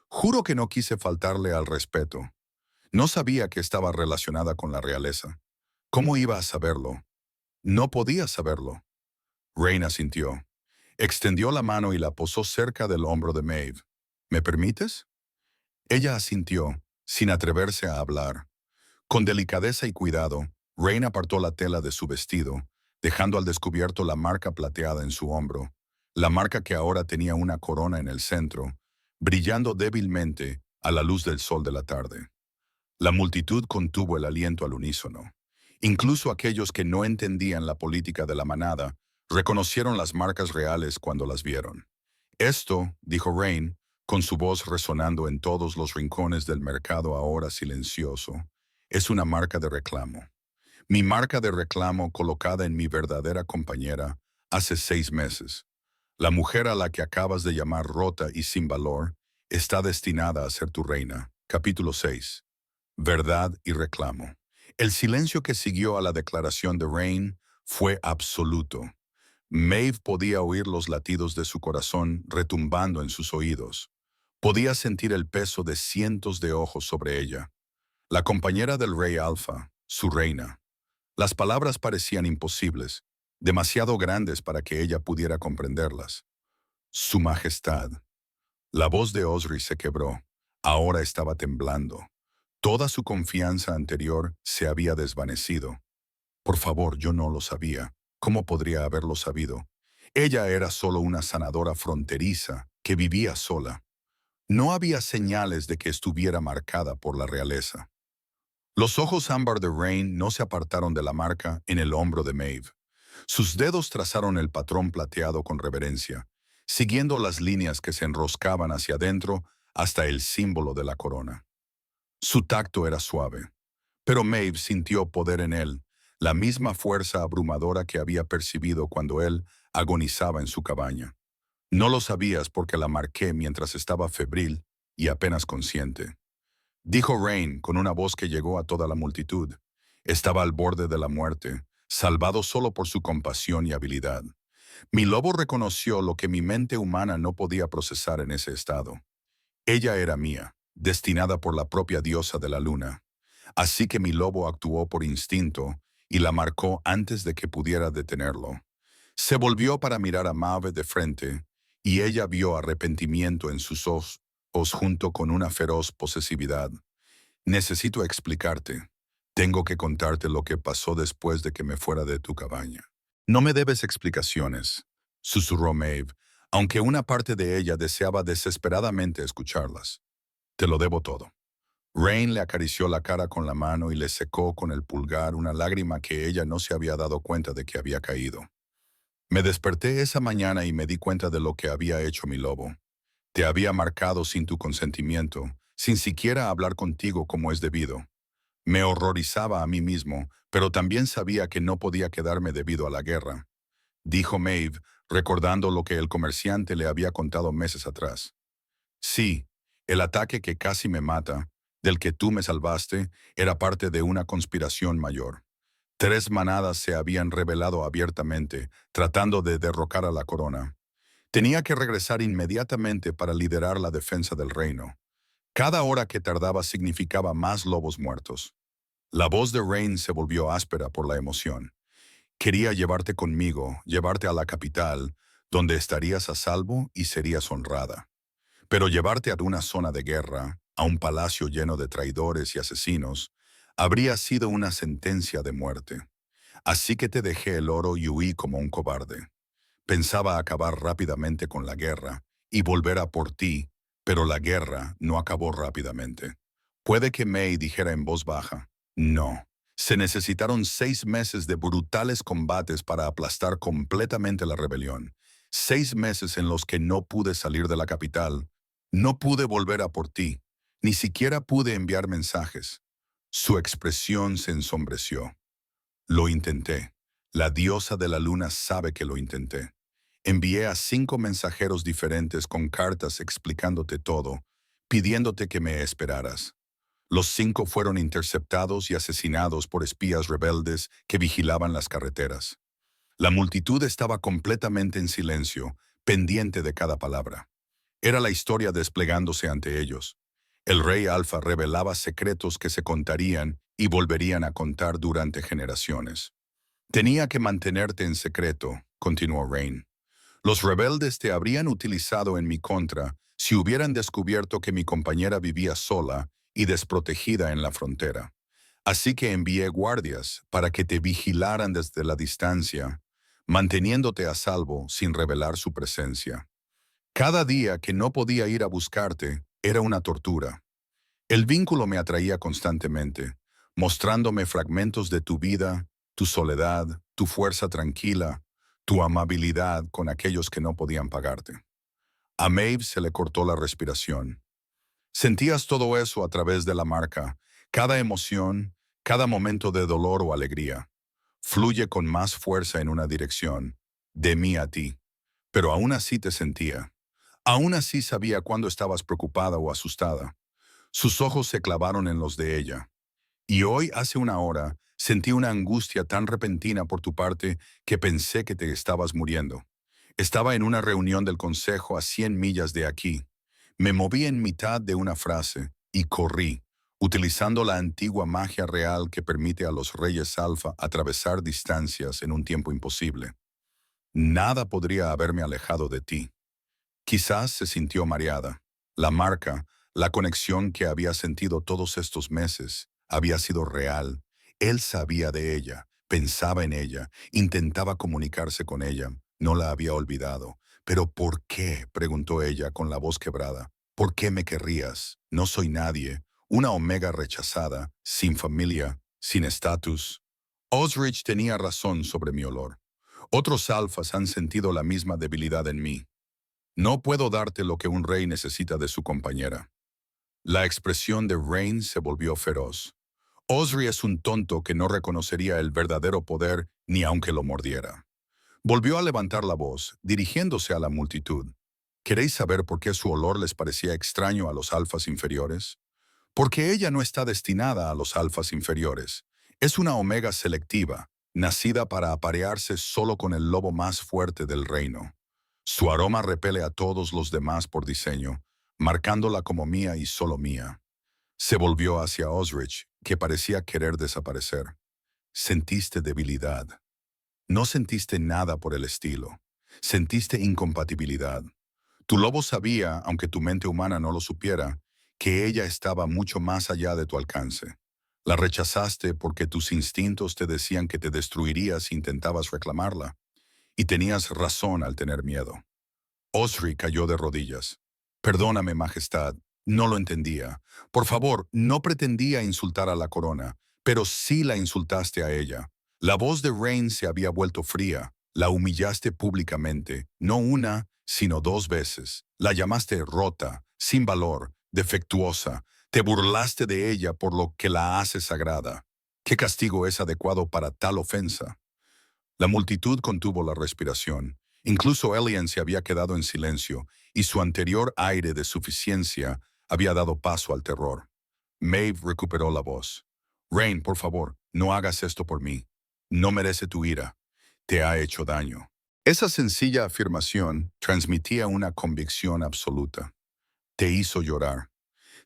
Juro que no quise faltarle al respeto. No sabía que estaba relacionada con la realeza. ¿Cómo iba a saberlo? No podía saberlo. Rain asintió. Extendió la mano y la posó cerca del hombro de Maeve. ¿Me permites? Ella asintió, sin atreverse a hablar. Con delicadeza y cuidado, Rain apartó la tela de su vestido, dejando al descubierto la marca plateada en su hombro, la marca que ahora tenía una corona en el centro, brillando débilmente a la luz del sol de la tarde. La multitud contuvo el aliento al unísono. Incluso aquellos que no entendían la política de la manada reconocieron las marcas reales cuando las vieron. Esto, dijo Rain, con su voz resonando en todos los rincones del mercado ahora silencioso, es una marca de reclamo. Mi marca de reclamo colocada en mi verdadera compañera hace 6 meses. La mujer a la que acabas de llamar rota y sin valor está destinada a ser tu reina. Capítulo 6. Verdad y reclamo. El silencio que siguió a la declaración de Rain fue absoluto. Maeve podía oír los latidos de su corazón retumbando en sus oídos. Podía sentir el peso de cientos de ojos sobre ella. La compañera del rey Alfa, su reina. Las palabras parecían imposibles, demasiado grandes para que ella pudiera comprenderlas. Su majestad. La voz de Osri se quebró. Ahora estaba temblando. Toda su confianza anterior se había desvanecido. Por favor, yo no lo sabía. ¿Cómo podría haberlo sabido? Ella era solo una sanadora fronteriza que vivía sola. No había señales de que estuviera marcada por la realeza. Los ojos ámbar de Rain no se apartaron de la marca en el hombro de Maeve. Sus dedos trazaron el patrón plateado con reverencia, siguiendo las líneas que se enroscaban hacia adentro hasta el símbolo de la corona. Su tacto era suave, pero Maeve sintió poder en él, la misma fuerza abrumadora que había percibido cuando él agonizaba en su cabaña. No lo sabías porque la marqué mientras estaba febril y apenas consciente. Dijo Rain con una voz que llegó a toda la multitud. Estaba al borde de la muerte, salvado solo por su compasión y habilidad. Mi lobo reconoció lo que mi mente humana no podía procesar en ese estado. Ella era mía, destinada por la propia diosa de la luna. Así que mi lobo actuó por instinto y la marcó antes de que pudiera detenerlo. Se volvió para mirar a Maeve de frente, y ella vio arrepentimiento en sus ojos junto con una feroz posesividad. Necesito explicarte. Tengo que contarte lo que pasó después de que me fuera de tu cabaña. No me debes explicaciones, susurró Maeve, aunque una parte de ella deseaba desesperadamente escucharlas. Te lo debo todo. Rain le acarició la cara con la mano y le secó con el pulgar una lágrima que ella no se había dado cuenta de que había caído. Me desperté esa mañana y me di cuenta de lo que había hecho mi lobo. Te había marcado sin tu consentimiento, sin siquiera hablar contigo como es debido. Me horrorizaba a mí mismo, pero también sabía que no podía quedarme debido a la guerra, dijo Maeve, recordando lo que el comerciante le había contado meses atrás. Sí, el ataque que casi me mata, del que tú me salvaste, era parte de una conspiración mayor. 3 manadas se habían rebelado abiertamente, tratando de derrocar a la corona. Tenía que regresar inmediatamente para liderar la defensa del reino. Cada hora que tardaba significaba más lobos muertos. La voz de Rain se volvió áspera por la emoción. Quería llevarte conmigo, llevarte a la capital, donde estarías a salvo y serías honrada. Pero llevarte a una zona de guerra, a un palacio lleno de traidores y asesinos, habría sido una sentencia de muerte. Así que te dejé el oro y huí como un cobarde. Pensaba acabar rápidamente con la guerra y volver a por ti, pero la guerra no acabó rápidamente. Puede que May dijera en voz baja, no. Se necesitaron 6 meses de brutales combates para aplastar completamente la rebelión. 6 meses en los que no pude salir de la capital. No pude volver a por ti. Ni siquiera pude enviar mensajes. Su expresión se ensombreció. Lo intenté. La diosa de la luna sabe que lo intenté. Envié a 5 mensajeros diferentes con cartas explicándote todo, pidiéndote que me esperaras. Los 5 fueron interceptados y asesinados por espías rebeldes que vigilaban las carreteras. La multitud estaba completamente en silencio, pendiente de cada palabra. Era la historia desplegándose ante ellos. El rey Alfa revelaba secretos que se contarían y volverían a contar durante generaciones. Tenía que mantenerte en secreto, continuó Rain. Los rebeldes te habrían utilizado en mi contra si hubieran descubierto que mi compañera vivía sola y desprotegida en la frontera. Así que envié guardias para que te vigilaran desde la distancia, manteniéndote a salvo sin revelar su presencia. Cada día que no podía ir a buscarte era una tortura. El vínculo me atraía constantemente, mostrándome fragmentos de tu vida, tu soledad, tu fuerza tranquila, tu amabilidad con aquellos que no podían pagarte. A Maeve se le cortó la respiración. Sentías todo eso a través de la marca, cada emoción, cada momento de dolor o alegría. Fluye con más fuerza en una dirección, de mí a ti. Pero aún así te sentía. Aún así sabía cuándo estabas preocupada o asustada. Sus ojos se clavaron en los de ella. Y hoy, hace una hora, sentí una angustia tan repentina por tu parte que pensé que te estabas muriendo. Estaba en una reunión del consejo a 100 millas de aquí. Me moví en mitad de una frase y corrí, utilizando la antigua magia real que permite a los reyes alfa atravesar distancias en un tiempo imposible. Nada podría haberme alejado de ti. Quizás se sintió mareada. La marca, la conexión que había sentido todos estos meses, había sido real. Él sabía de ella, pensaba en ella, intentaba comunicarse con ella. No la había olvidado. ¿Pero por qué?, preguntó ella con la voz quebrada. ¿Por qué me querrías? No soy nadie. Una omega rechazada, sin familia, sin estatus. Osrich tenía razón sobre mi olor. Otros alfas han sentido la misma debilidad en mí. No puedo darte lo que un rey necesita de su compañera. La expresión de Rain se volvió feroz. Osri es un tonto que no reconocería el verdadero poder ni aunque lo mordiera. Volvió a levantar la voz, dirigiéndose a la multitud. ¿Queréis saber por qué su olor les parecía extraño a los alfas inferiores? Porque ella no está destinada a los alfas inferiores. Es una omega selectiva, nacida para aparearse solo con el lobo más fuerte del reino. Su aroma repele a todos los demás por diseño, marcándola como mía y solo mía. Se volvió hacia Osrich, que parecía querer desaparecer. Sentiste debilidad. No sentiste nada por el estilo. Sentiste incompatibilidad. Tu lobo sabía, aunque tu mente humana no lo supiera, que ella estaba mucho más allá de tu alcance. La rechazaste porque tus instintos te decían que te destruiría si intentabas reclamarla. Y tenías razón al tener miedo. Osri cayó de rodillas. Perdóname, Majestad, no lo entendía. Por favor, no pretendía insultar a la corona, pero sí la insultaste a ella. La voz de Rain se había vuelto fría. La humillaste públicamente, no una, sino 2 veces. La llamaste rota, sin valor, defectuosa. Te burlaste de ella por lo que la hace sagrada. ¿Qué castigo es adecuado para tal ofensa? La multitud contuvo la respiración. Incluso Elian se había quedado en silencio, y su anterior aire de suficiencia había dado paso al terror. Maeve recuperó la voz. Rain, por favor, no hagas esto por mí. No merece tu ira. Te ha hecho daño. Esa sencilla afirmación transmitía una convicción absoluta. Te hizo llorar.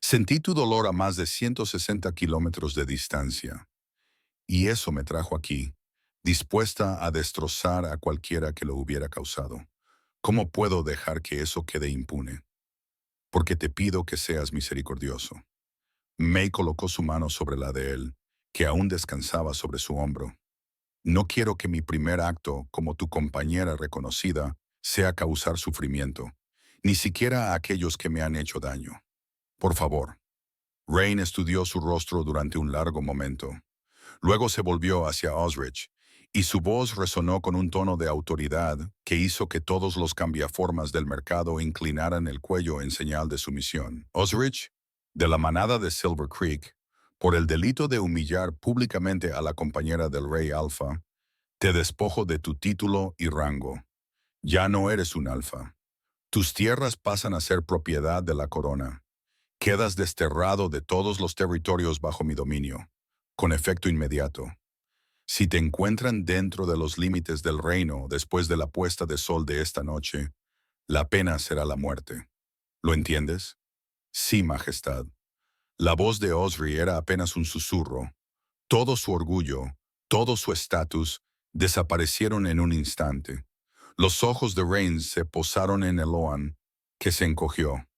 Sentí tu dolor a más de 160 kilómetros de distancia. Y eso me trajo aquí, dispuesta a destrozar a cualquiera que lo hubiera causado. ¿Cómo puedo dejar que eso quede impune? Porque te pido que seas misericordioso. May colocó su mano sobre la de él, que aún descansaba sobre su hombro. No quiero que mi primer acto, como tu compañera reconocida, sea causar sufrimiento, ni siquiera a aquellos que me han hecho daño. Por favor. Rain estudió su rostro durante un largo momento. Luego se volvió hacia Osrich, y su voz resonó con un tono de autoridad que hizo que todos los cambiaformas del mercado inclinaran el cuello en señal de sumisión. Osrich, de la manada de Silver Creek, por el delito de humillar públicamente a la compañera del Rey Alfa, te despojo de tu título y rango. Ya no eres un alfa. Tus tierras pasan a ser propiedad de la corona. Quedas desterrado de todos los territorios bajo mi dominio, con efecto inmediato. Si te encuentran dentro de los límites del reino después de la puesta de sol de esta noche, la pena será la muerte. ¿Lo entiendes? Sí, Majestad. La voz de Osri era apenas un susurro. Todo su orgullo, todo su estatus, desaparecieron en un instante. Los ojos de Rains se posaron en Eloan, que se encogió.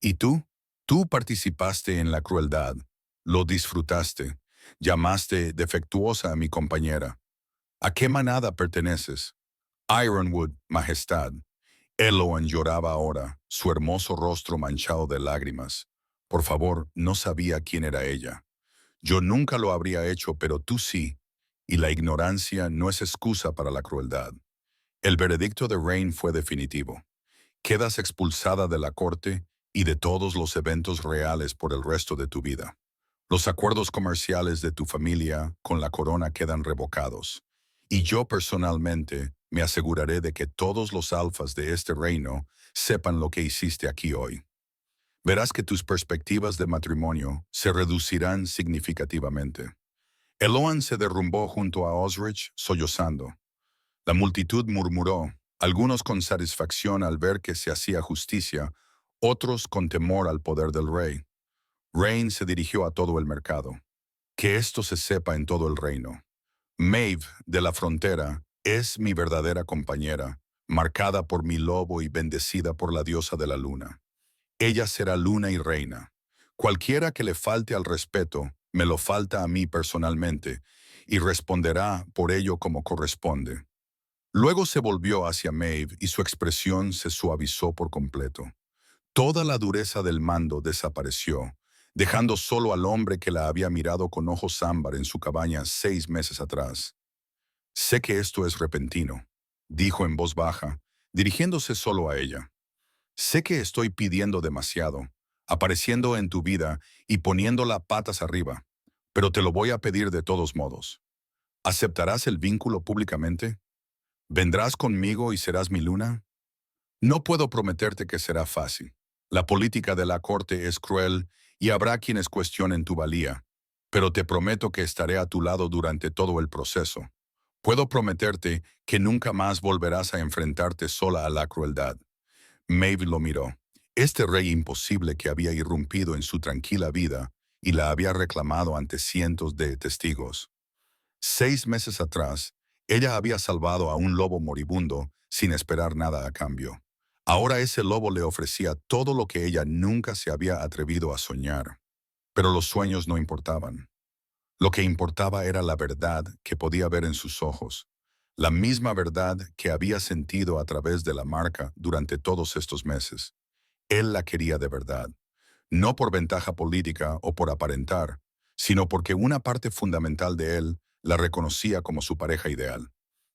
¿Y tú? Tú participaste en la crueldad. Lo disfrutaste. Llamaste defectuosa a mi compañera. ¿A qué manada perteneces? Ironwood, Majestad. Eloan lloraba ahora, su hermoso rostro manchado de lágrimas. Por favor, no sabía quién era ella. Yo nunca lo habría hecho, pero tú sí, y la ignorancia no es excusa para la crueldad. El veredicto de Rain fue definitivo. Quedas expulsada de la corte y de todos los eventos reales por el resto de tu vida. Los acuerdos comerciales de tu familia con la corona quedan revocados. Y yo personalmente me aseguraré de que todos los alfas de este reino sepan lo que hiciste aquí hoy. Verás que tus perspectivas de matrimonio se reducirán significativamente. Eloan se derrumbó junto a Osrich, sollozando. La multitud murmuró, algunos con satisfacción al ver que se hacía justicia, otros con temor al poder del rey. Rain se dirigió a todo el mercado. Que esto se sepa en todo el reino. Maeve, de la frontera, es mi verdadera compañera, marcada por mi lobo y bendecida por la diosa de la luna. Ella será luna y reina. Cualquiera que le falte al respeto, me lo falta a mí personalmente, y responderá por ello como corresponde. Luego se volvió hacia Maeve y su expresión se suavizó por completo. Toda la dureza del mando desapareció, dejando solo al hombre que la había mirado con ojos ámbar en su cabaña 6 meses atrás. Sé que esto es repentino, dijo en voz baja, dirigiéndose solo a ella. Sé que estoy pidiendo demasiado, apareciendo en tu vida y poniéndola patas arriba, pero te lo voy a pedir de todos modos. ¿Aceptarás el vínculo públicamente? ¿Vendrás conmigo y serás mi luna? No puedo prometerte que será fácil. La política de la corte es cruel y habrá quienes cuestionen tu valía, pero te prometo que estaré a tu lado durante todo el proceso. Puedo prometerte que nunca más volverás a enfrentarte sola a la crueldad. Maeve lo miró. Este rey imposible que había irrumpido en su tranquila vida y la había reclamado ante cientos de testigos. 6 meses atrás, ella había salvado a un lobo moribundo sin esperar nada a cambio. Ahora ese lobo le ofrecía todo lo que ella nunca se había atrevido a soñar. Pero los sueños no importaban. Lo que importaba era la verdad que podía ver en sus ojos, la misma verdad que había sentido a través de la marca durante todos estos meses. Él la quería de verdad, no por ventaja política o por aparentar, sino porque una parte fundamental de él la reconocía como su pareja ideal.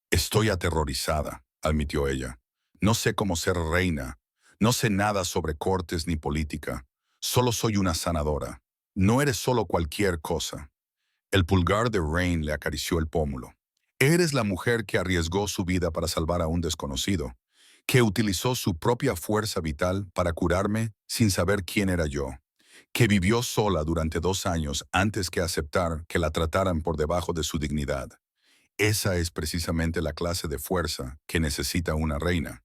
Estoy aterrorizada, admitió ella. No sé cómo ser reina. No sé nada sobre cortes ni política. Solo soy una sanadora. No eres solo cualquier cosa. El pulgar de Rain le acarició el pómulo. Eres la mujer que arriesgó su vida para salvar a un desconocido, que utilizó su propia fuerza vital para curarme sin saber quién era yo, que vivió sola durante 2 años antes que aceptar que la trataran por debajo de su dignidad. Esa es precisamente la clase de fuerza que necesita una reina.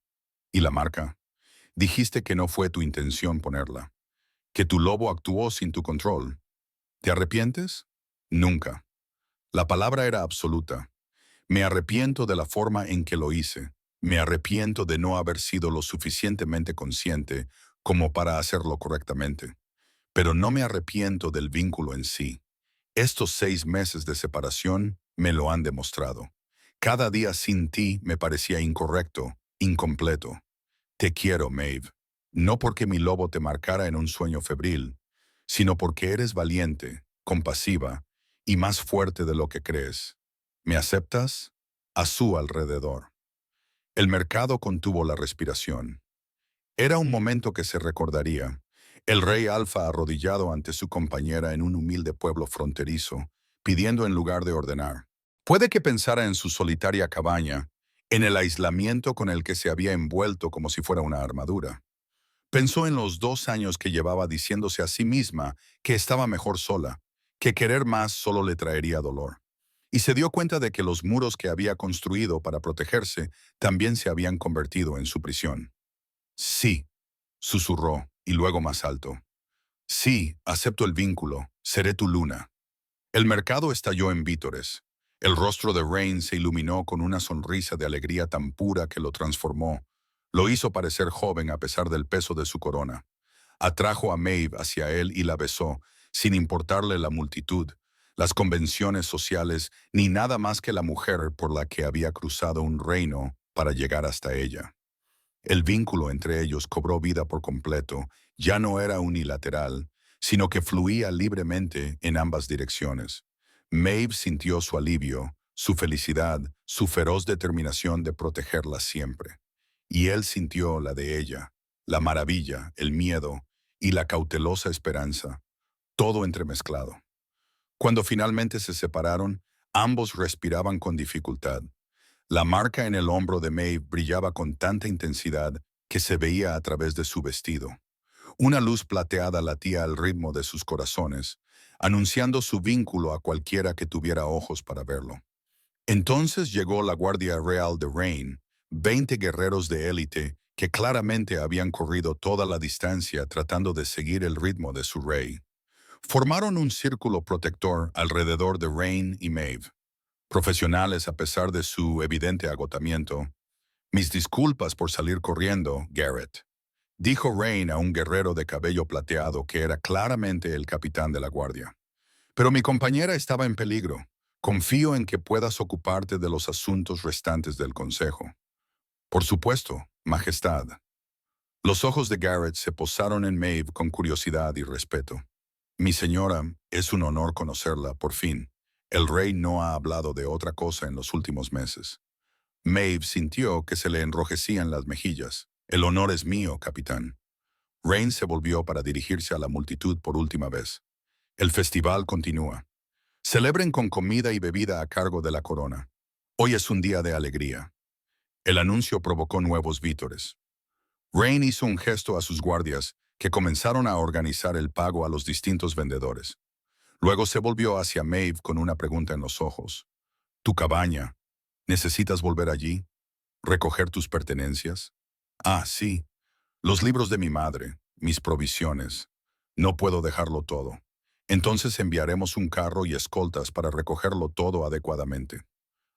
¿Y la marca? Dijiste que no fue tu intención ponerla, que tu lobo actuó sin tu control. ¿Te arrepientes? Nunca. La palabra era absoluta. Me arrepiento de la forma en que lo hice. Me arrepiento de no haber sido lo suficientemente consciente como para hacerlo correctamente. Pero no me arrepiento del vínculo en sí. Estos 6 meses de separación me lo han demostrado. Cada día sin ti me parecía incorrecto, incompleto. Te quiero, Maeve. No porque mi lobo te marcara en un sueño febril, sino porque eres valiente, compasiva y más fuerte de lo que crees. ¿Me aceptas? A su alrededor. El mercado contuvo la respiración. Era un momento que se recordaría. El rey Alfa arrodillado ante su compañera en un humilde pueblo fronterizo, pidiendo en lugar de ordenar. Puede que pensara en su solitaria cabaña, en el aislamiento con el que se había envuelto como si fuera una armadura. Pensó en los 2 años que llevaba diciéndose a sí misma que estaba mejor sola, que querer más solo le traería dolor. y se dio cuenta de que los muros que había construido para protegerse también se habían convertido en su prisión. Sí, susurró, y luego más alto. Sí, acepto el vínculo, seré tu luna. El mercado estalló en vítores. El rostro de Rain se iluminó con una sonrisa de alegría tan pura que lo transformó. Lo hizo parecer joven a pesar del peso de su corona. Atrajo a Maeve hacia él y la besó, sin importarle la multitud, las convenciones sociales, ni nada más que la mujer por la que había cruzado un reino para llegar hasta ella. El vínculo entre ellos cobró vida por completo, ya no era unilateral, sino que fluía libremente en ambas direcciones. Maeve sintió su alivio, su felicidad, su feroz determinación de protegerla siempre. Y él sintió la de ella, la maravilla, el miedo y la cautelosa esperanza, todo entremezclado. Cuando finalmente se separaron, ambos respiraban con dificultad. La marca en el hombro de Maeve brillaba con tanta intensidad que se veía a través de su vestido. Una luz plateada latía al ritmo de sus corazones, anunciando su vínculo a cualquiera que tuviera ojos para verlo. Entonces llegó la Guardia Real de Rain, 20 guerreros de élite que claramente habían corrido toda la distancia tratando de seguir el ritmo de su rey. Formaron un círculo protector alrededor de Rain y Maeve. Profesionales a pesar de su evidente agotamiento. Mis disculpas por salir corriendo, Garrett, dijo Rain a un guerrero de cabello plateado que era claramente el capitán de la guardia. Pero mi compañera estaba en peligro. Confío en que puedas ocuparte de los asuntos restantes del consejo. Por supuesto, Majestad. Los ojos de Garrett se posaron en Maeve con curiosidad y respeto. Mi señora, es un honor conocerla, por fin. El rey no ha hablado de otra cosa en los últimos meses. Maeve sintió que se le enrojecían las mejillas. El honor es mío, capitán. Rain se volvió para dirigirse a la multitud por última vez. El festival continúa. Celebren con comida y bebida a cargo de la corona. Hoy es un día de alegría. El anuncio provocó nuevos vítores. Rain hizo un gesto a sus guardias, que comenzaron a organizar el pago a los distintos vendedores. Luego se volvió hacia Maeve con una pregunta en los ojos. «¿Tu cabaña? ¿Necesitas volver allí? ¿Recoger tus pertenencias?» «Ah, sí. Los libros de mi madre, mis provisiones. No puedo dejarlo todo. Entonces enviaremos un carro y escoltas para recogerlo todo adecuadamente».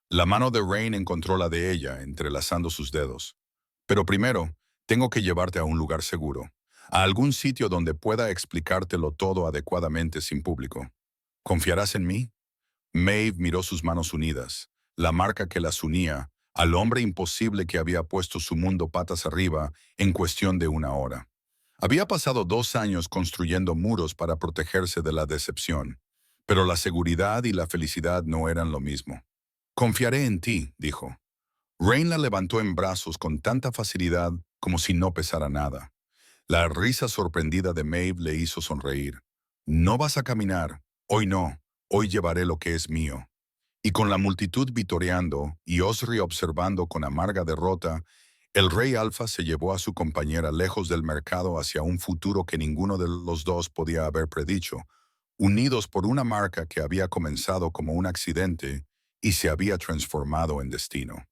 La mano de Rain encontró la de ella, entrelazando sus dedos. «Pero primero, tengo que llevarte a un lugar seguro, a algún sitio donde pueda explicártelo todo adecuadamente sin público. ¿Confiarás en mí?» Maeve miró sus manos unidas, la marca que las unía, al hombre imposible que había puesto su mundo patas arriba en cuestión de una hora. Había pasado 2 años construyendo muros para protegerse de la decepción, pero la seguridad y la felicidad no eran lo mismo. «Confiaré en ti», dijo. Rain la levantó en brazos con tanta facilidad como si no pesara nada. La risa sorprendida de Maeve le hizo sonreír. «No vas a caminar, hoy no, hoy llevaré lo que es mío». Y con la multitud vitoreando y Osri observando con amarga derrota, el rey Alfa se llevó a su compañera lejos del mercado hacia un futuro que ninguno de los dos podía haber predicho, unidos por una marca que había comenzado como un accidente y se había transformado en destino.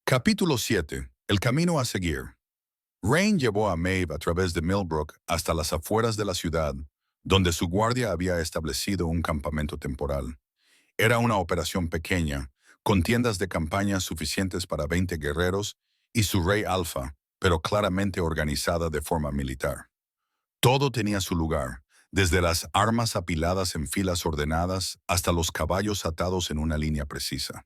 Capítulo 7. El camino a seguir. Rain llevó a Maeve a través de Millbrook hasta las afueras de la ciudad, donde su guardia había establecido un campamento temporal. Era una operación pequeña, con tiendas de campaña suficientes para 20 guerreros y su rey Alfa, pero claramente organizada de forma militar. Todo tenía su lugar, desde las armas apiladas en filas ordenadas hasta los caballos atados en una línea precisa.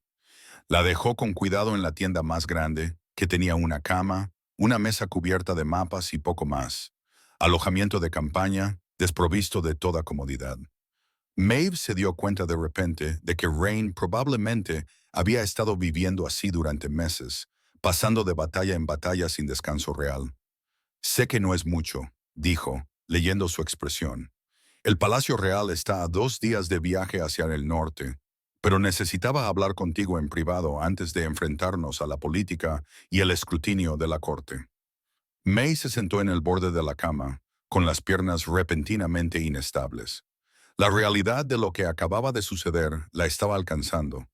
La dejó con cuidado en la tienda más grande, que tenía una cama, una mesa cubierta de mapas y poco más. Alojamiento de campaña, desprovisto de toda comodidad. Maeve se dio cuenta de repente de que Rain probablemente había estado viviendo así durante meses, pasando de batalla en batalla sin descanso real. «Sé que no es mucho», dijo, leyendo su expresión. «El Palacio Real está a 2 días de viaje hacia el norte, pero necesitaba hablar contigo en privado antes de enfrentarnos a la política y el escrutinio de la corte». May se sentó en el borde de la cama, con las piernas repentinamente inestables. La realidad de lo que acababa de suceder la estaba alcanzando.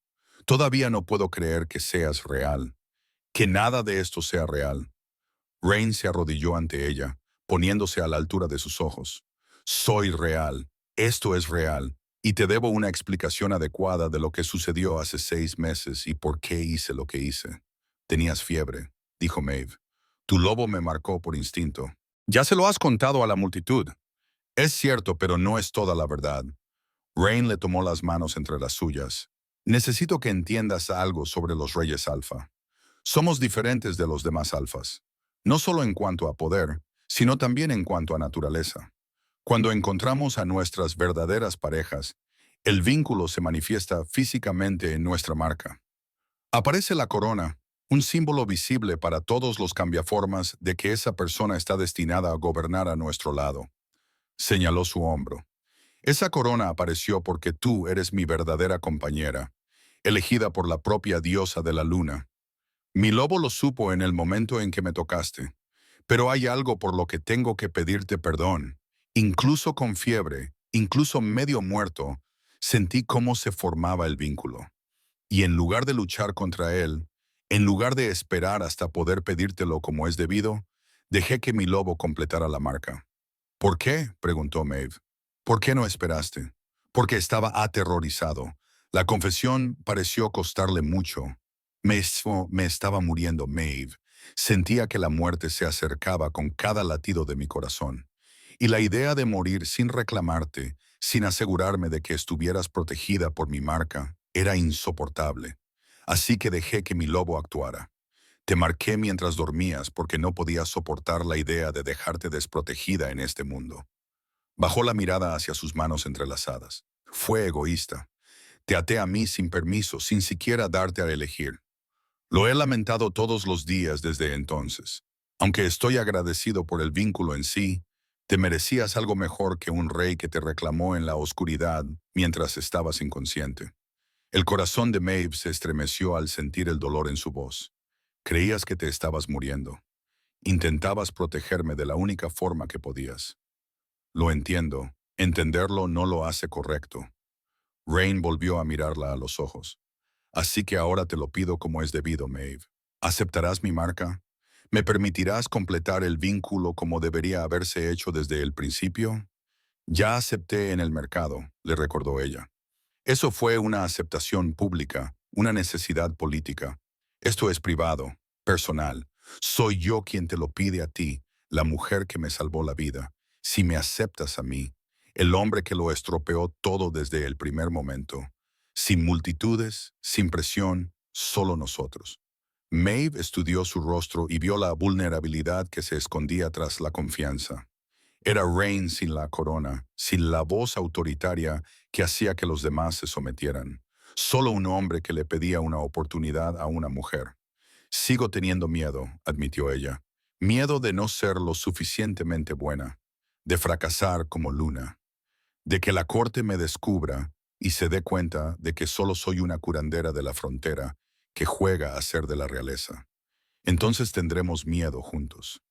Todavía no puedo creer que seas real, que nada de esto sea real. Rain se arrodilló ante ella, poniéndose a la altura de sus ojos. Soy real, esto es real, y te debo una explicación adecuada de lo que sucedió hace 6 meses y por qué hice lo que hice. Tenías fiebre, dijo Maeve. Tu lobo me marcó por instinto. Ya se lo has contado a la multitud. Es cierto, pero no es toda la verdad. Rain le tomó las manos entre las suyas. Necesito que entiendas algo sobre los reyes alfa. Somos diferentes de los demás alfas, no solo en cuanto a poder, sino también en cuanto a naturaleza. Cuando encontramos a nuestras verdaderas parejas, el vínculo se manifiesta físicamente en nuestra marca. Aparece la corona, un símbolo visible para todos los cambiaformas de que esa persona está destinada a gobernar a nuestro lado. Señaló su hombro. Esa corona apareció porque tú eres mi verdadera compañera, elegida por la propia diosa de la luna. Mi lobo lo supo en el momento en que me tocaste, pero hay algo por lo que tengo que pedirte perdón. Incluso con fiebre, incluso medio muerto, sentí cómo se formaba el vínculo. Y en lugar de luchar contra él, en lugar de esperar hasta poder pedírtelo como es debido, dejé que mi lobo completara la marca. ¿Por qué?, preguntó Maeve. ¿Por qué no esperaste? Porque estaba aterrorizado. La confesión pareció costarle mucho. Me estaba muriendo, Maeve. Sentía que la muerte se acercaba con cada latido de mi corazón. Y la idea de morir sin reclamarte, sin asegurarme de que estuvieras protegida por mi marca, era insoportable. Así que dejé que mi lobo actuara. Te marqué mientras dormías porque no podía soportar la idea de dejarte desprotegida en este mundo. Bajó la mirada hacia sus manos entrelazadas. Fue egoísta. Te até a mí sin permiso, sin siquiera darte a elegir. Lo he lamentado todos los días desde entonces. Aunque estoy agradecido por el vínculo en sí, te merecías algo mejor que un rey que te reclamó en la oscuridad mientras estabas inconsciente. El corazón de Maeve se estremeció al sentir el dolor en su voz. Creías que te estabas muriendo. Intentabas protegerme de la única forma que podías. Lo entiendo. Entenderlo no lo hace correcto. Rain volvió a mirarla a los ojos. Así que ahora te lo pido como es debido, Maeve. ¿Aceptarás mi marca? ¿Me permitirás completar el vínculo como debería haberse hecho desde el principio? Ya acepté en el mercado, le recordó ella. Eso fue una aceptación pública, una necesidad política. Esto es privado, personal. Soy yo quien te lo pide a ti, la mujer que me salvó la vida. Si me aceptas a mí, el hombre que lo estropeó todo desde el primer momento. Sin multitudes, sin presión, solo nosotros. Maeve estudió su rostro y vio la vulnerabilidad que se escondía tras la confianza. Era Rain sin la corona, sin la voz autoritaria que hacía que los demás se sometieran. Solo un hombre que le pedía una oportunidad a una mujer. Sigo teniendo miedo, admitió ella. Miedo de no ser lo suficientemente buena, de fracasar como Luna, de que la corte me descubra y se dé cuenta de que solo soy una curandera de la frontera que juega a ser de la realeza. Entonces tendremos miedo juntos.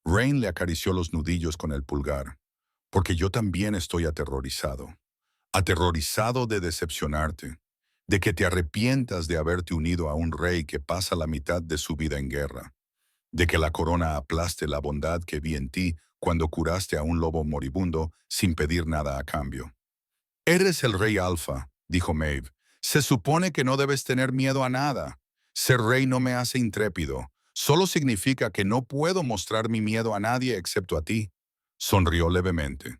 Rain le acarició los nudillos con el pulgar, porque yo también estoy aterrorizado. Aterrorizado de decepcionarte, de que te arrepientas de haberte unido a un rey que pasa la mitad de su vida en guerra, de que la corona aplaste la bondad que vi en ti cuando curaste a un lobo moribundo sin pedir nada a cambio. Eres el rey Alfa, dijo Maeve. Se supone que no debes tener miedo a nada. Ser rey no me hace intrépido. Solo significa que no puedo mostrar mi miedo a nadie excepto a ti. Sonrió levemente.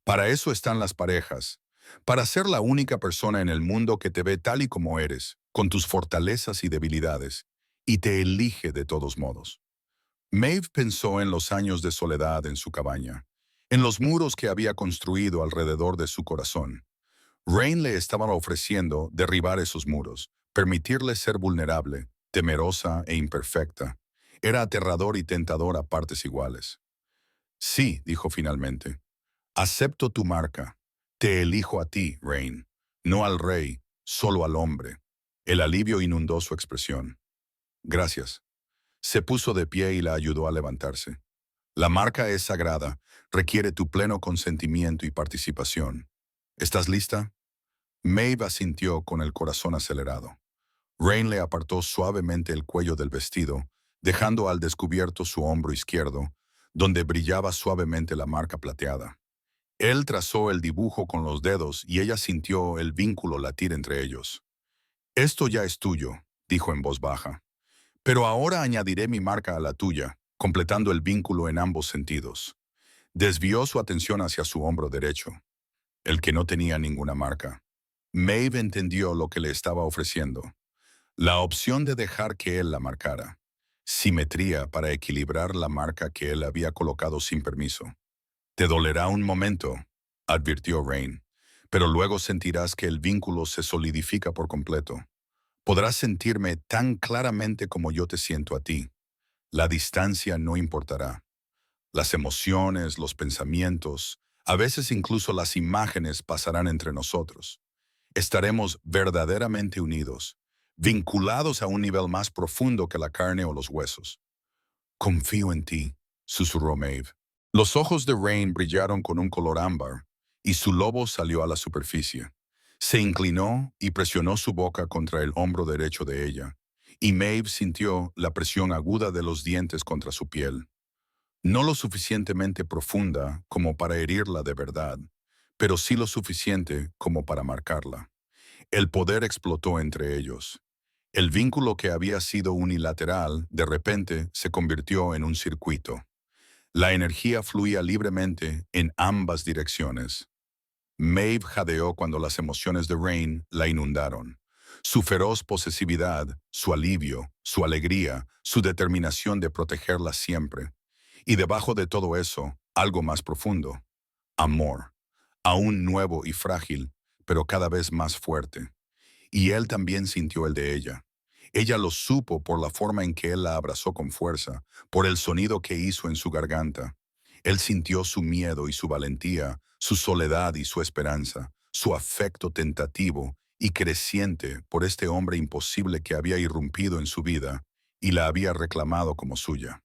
Para eso están las parejas. Para ser la única persona en el mundo que te ve tal y como eres, con tus fortalezas y debilidades, y te elige de todos modos. Maeve pensó en los años de soledad en su cabaña, en los muros que había construido alrededor de su corazón. Rain le estaba ofreciendo derribar esos muros, permitirle ser vulnerable, temerosa e imperfecta. Era aterrador y tentador a partes iguales. Sí, dijo finalmente. Acepto tu marca. Te elijo a ti, Rain. No al rey, solo al hombre. El alivio inundó su expresión. Gracias. Se puso de pie y la ayudó a levantarse. La marca es sagrada, requiere tu pleno consentimiento y participación. ¿Estás lista? Maeve asintió con el corazón acelerado. Rain le apartó suavemente el cuello del vestido, dejando al descubierto su hombro izquierdo, donde brillaba suavemente la marca plateada. Él trazó el dibujo con los dedos y ella sintió el vínculo latir entre ellos. «Esto ya es tuyo», dijo en voz baja. «Pero ahora añadiré mi marca a la tuya, completando el vínculo en ambos sentidos». Desvió su atención hacia su hombro derecho, el que no tenía ninguna marca. Maeve entendió lo que le estaba ofreciendo. La opción de dejar que él la marcara. Simetría para equilibrar la marca que él había colocado sin permiso. «Te dolerá un momento», advirtió Rain, «pero luego sentirás que el vínculo se solidifica por completo. Podrás sentirme tan claramente como yo te siento a ti. La distancia no importará. Las emociones, los pensamientos, a veces incluso las imágenes pasarán entre nosotros. Estaremos verdaderamente unidos, vinculados a un nivel más profundo que la carne o los huesos». «Confío en ti», susurró Maeve. Los ojos de Rain brillaron con un color ámbar, y su lobo salió a la superficie. Se inclinó y presionó su boca contra el hombro derecho de ella, y Maeve sintió la presión aguda de los dientes contra su piel. No lo suficientemente profunda como para herirla de verdad, pero sí lo suficiente como para marcarla. El poder explotó entre ellos. El vínculo que había sido unilateral, de repente, se convirtió en un circuito. La energía fluía libremente en ambas direcciones. Maeve jadeó cuando las emociones de Rain la inundaron. Su feroz posesividad, su alivio, su alegría, su determinación de protegerla siempre. Y debajo de todo eso, algo más profundo. Amor. Aún nuevo y frágil, pero cada vez más fuerte. Y él también sintió el de ella. Ella lo supo por la forma en que él la abrazó con fuerza, por el sonido que hizo en su garganta. Él sintió su miedo y su valentía, su soledad y su esperanza, su afecto tentativo y creciente por este hombre imposible que había irrumpido en su vida y la había reclamado como suya.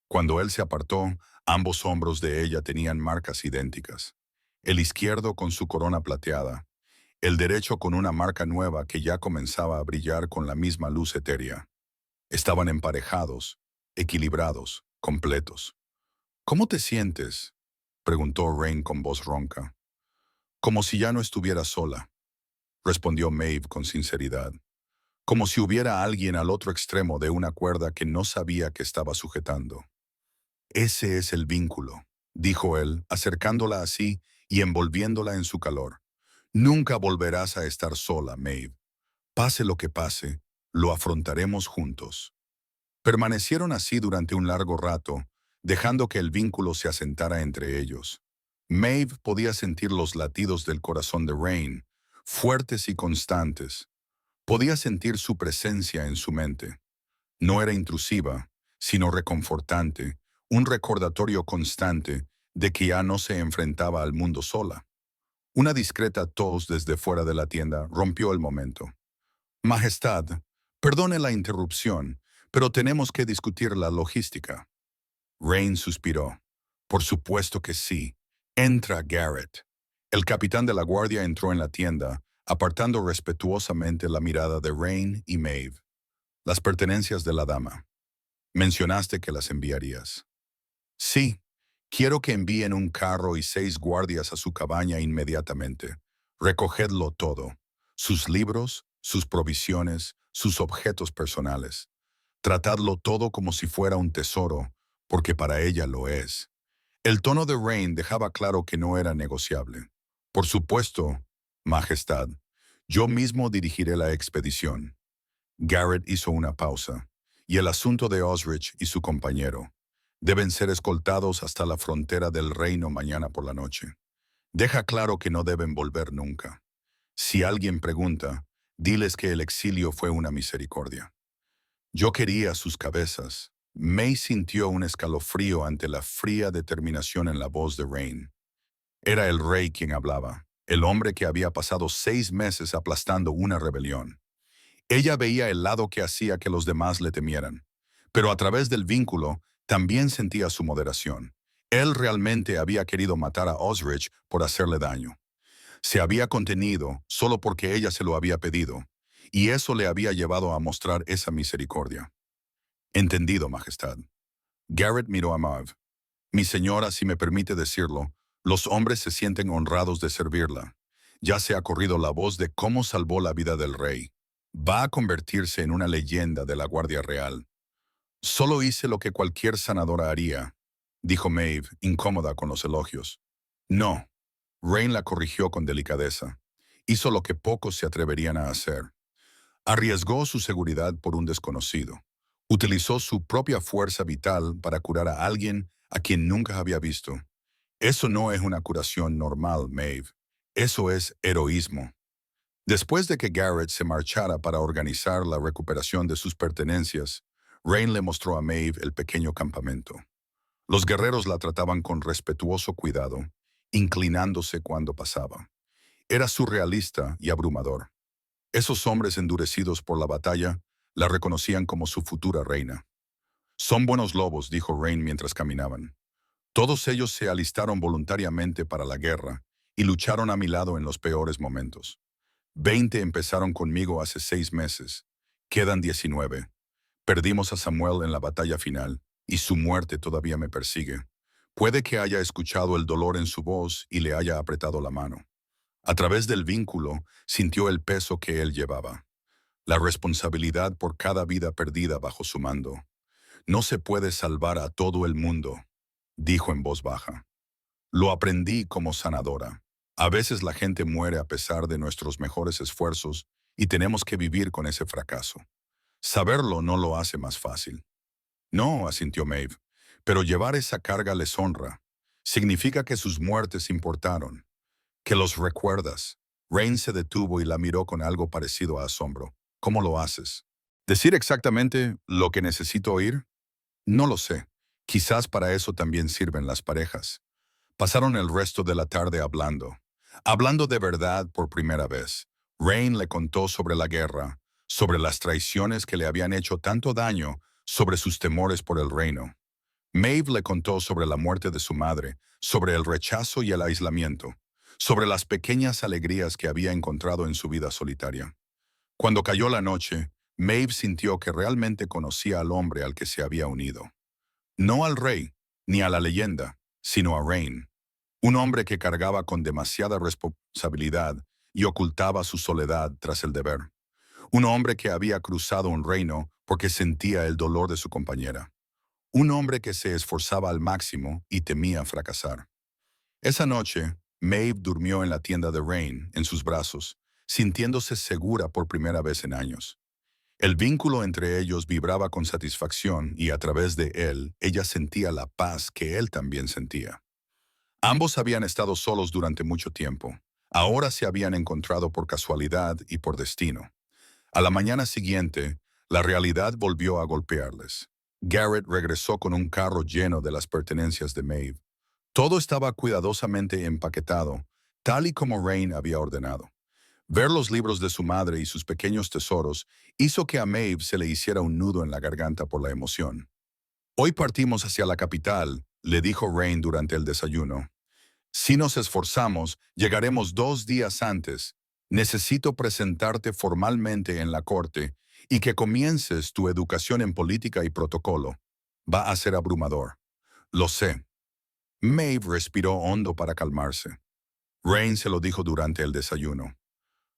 Cuando él se apartó, ambos hombros de ella tenían marcas idénticas. El izquierdo con su corona plateada, el derecho con una marca nueva que ya comenzaba a brillar con la misma luz etérea. Estaban emparejados, equilibrados, completos. «¿Cómo te sientes?», preguntó Rain con voz ronca. «Como si ya no estuviera sola», respondió Maeve con sinceridad. «Como si hubiera alguien al otro extremo de una cuerda que no sabía que estaba sujetando». «Ese es el vínculo», dijo él, acercándola así y envolviéndola en su calor. «Nunca volverás a estar sola, Maeve. Pase lo que pase, lo afrontaremos juntos». Permanecieron así durante un largo rato, dejando que el vínculo se asentara entre ellos. Maeve podía sentir los latidos del corazón de Rain, fuertes y constantes. Podía sentir su presencia en su mente. No era intrusiva, sino reconfortante, un recordatorio constante de que ya no se enfrentaba al mundo sola. Una discreta tos desde fuera de la tienda rompió el momento. «Majestad, perdone la interrupción, pero tenemos que discutir la logística». Rain suspiró. «Por supuesto que sí. Entra, Garrett». El capitán de la guardia entró en la tienda, apartando respetuosamente la mirada de Rain y Maeve. «Las pertenencias de la dama. Mencionaste que las enviarías». «Sí. Quiero que envíen un carro y 6 guardias a su cabaña inmediatamente. Recogedlo todo. Sus libros, sus provisiones, sus objetos personales. Tratadlo todo como si fuera un tesoro, porque para ella lo es». El tono de Rain dejaba claro que no era negociable. «Por supuesto, Majestad. Yo mismo dirigiré la expedición». Garrett hizo una pausa. «Y el asunto de Osrich y su compañero. Deben ser escoltados hasta la frontera del reino mañana por la noche. Deja claro que no deben volver nunca. Si alguien pregunta, diles que el exilio fue una misericordia». «Yo quería sus cabezas». May sintió un escalofrío ante la fría determinación en la voz de Rain. Era el rey quien hablaba, el hombre que había pasado 6 meses aplastando una rebelión. Ella veía el lado que hacía que los demás le temieran, pero a través del vínculo también sentía su moderación. Él realmente había querido matar a Osrich por hacerle daño. Se había contenido solo porque ella se lo había pedido, y eso le había llevado a mostrar esa misericordia. Entendido, Majestad. Garrett miró a Maeve. Mi señora, si me permite decirlo, los hombres se sienten honrados de servirla. Ya se ha corrido la voz de cómo salvó la vida del rey. Va a convertirse en una leyenda de la Guardia Real. Solo hice lo que cualquier sanadora haría, dijo Maeve, incómoda con los elogios. No. Rain la corrigió con delicadeza. Hizo lo que pocos se atreverían a hacer. Arriesgó su seguridad por un desconocido. Utilizó su propia fuerza vital para curar a alguien a quien nunca había visto. Eso no es una curación normal, Maeve. Eso es heroísmo. Después de que Garrett se marchara para organizar la recuperación de sus pertenencias, Rain le mostró a Maeve el pequeño campamento. Los guerreros la trataban con respetuoso cuidado, inclinándose cuando pasaba. Era surrealista y abrumador. Esos hombres endurecidos por la batalla la reconocían como su futura reina. Son buenos lobos, dijo Rain mientras caminaban. Todos ellos se alistaron voluntariamente para la guerra y lucharon a mi lado en los peores momentos. 20 empezaron conmigo hace 6 meses. Quedan 19. Perdimos a Samuel en la batalla final y su muerte todavía me persigue. Puede que haya escuchado el dolor en su voz y le haya apretado la mano. A través del vínculo, sintió el peso que él llevaba, la responsabilidad por cada vida perdida bajo su mando. No se puede salvar a todo el mundo, dijo en voz baja. Lo aprendí como sanadora. A veces la gente muere a pesar de nuestros mejores esfuerzos y tenemos que vivir con ese fracaso. Saberlo no lo hace más fácil. No, asintió Maeve, pero llevar esa carga les honra. Significa que sus muertes importaron, que los recuerdas. Rain se detuvo y la miró con algo parecido a asombro. ¿Cómo lo haces? ¿Decir exactamente lo que necesito oír? No lo sé. Quizás para eso también sirven las parejas. Pasaron el resto de la tarde hablando. Hablando de verdad por primera vez. Rain le contó sobre la guerra, sobre las traiciones que le habían hecho tanto daño, sobre sus temores por el reino. Maeve le contó sobre la muerte de su madre, sobre el rechazo y el aislamiento, sobre las pequeñas alegrías que había encontrado en su vida solitaria. Cuando cayó la noche, Maeve sintió que realmente conocía al hombre al que se había unido. No al rey, ni a la leyenda, sino a Rain. Un hombre que cargaba con demasiada responsabilidad y ocultaba su soledad tras el deber. Un hombre que había cruzado un reino porque sentía el dolor de su compañera. Un hombre que se esforzaba al máximo y temía fracasar. Esa noche, Maeve durmió en la tienda de Rain, en sus brazos, sintiéndose segura por primera vez en años. El vínculo entre ellos vibraba con satisfacción y a través de él, ella sentía la paz que él también sentía. Ambos habían estado solos durante mucho tiempo. Ahora se habían encontrado por casualidad y por destino. A la mañana siguiente, la realidad volvió a golpearles. Garrett regresó con un carro lleno de las pertenencias de Maeve. Todo estaba cuidadosamente empaquetado, tal y como Rain había ordenado. Ver los libros de su madre y sus pequeños tesoros hizo que a Maeve se le hiciera un nudo en la garganta por la emoción. Hoy partimos hacia la capital, le dijo Rain durante el desayuno. Si nos esforzamos, llegaremos 2 días antes. Necesito presentarte formalmente en la corte y que comiences tu educación en política y protocolo. Va a ser abrumador. Lo sé. Maeve respiró hondo para calmarse. Rain se lo dijo durante el desayuno.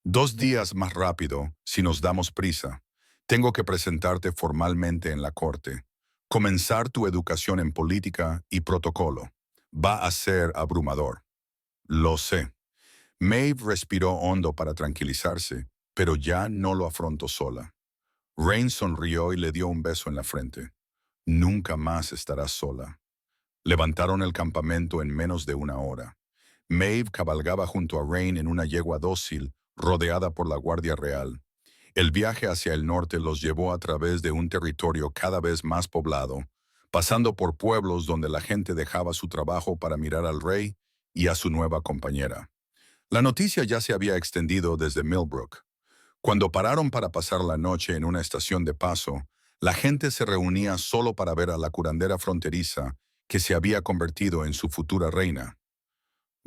2 días más rápido, si nos damos prisa. Tengo que presentarte formalmente en la corte. Comenzar tu educación en política y protocolo. Va a ser abrumador. Lo sé. Maeve respiró hondo para tranquilizarse, pero ya no lo afrontó sola. Rain sonrió y le dio un beso en la frente. Nunca más estarás sola. Levantaron el campamento en menos de 1 hora. Maeve cabalgaba junto a Rain en una yegua dócil, rodeada por la Guardia Real. El viaje hacia el norte los llevó a través de un territorio cada vez más poblado, pasando por pueblos donde la gente dejaba su trabajo para mirar al rey y a su nueva compañera. La noticia ya se había extendido desde Millbrook. Cuando pararon para pasar la noche en una estación de paso, la gente se reunía solo para ver a la curandera fronteriza que se había convertido en su futura reina.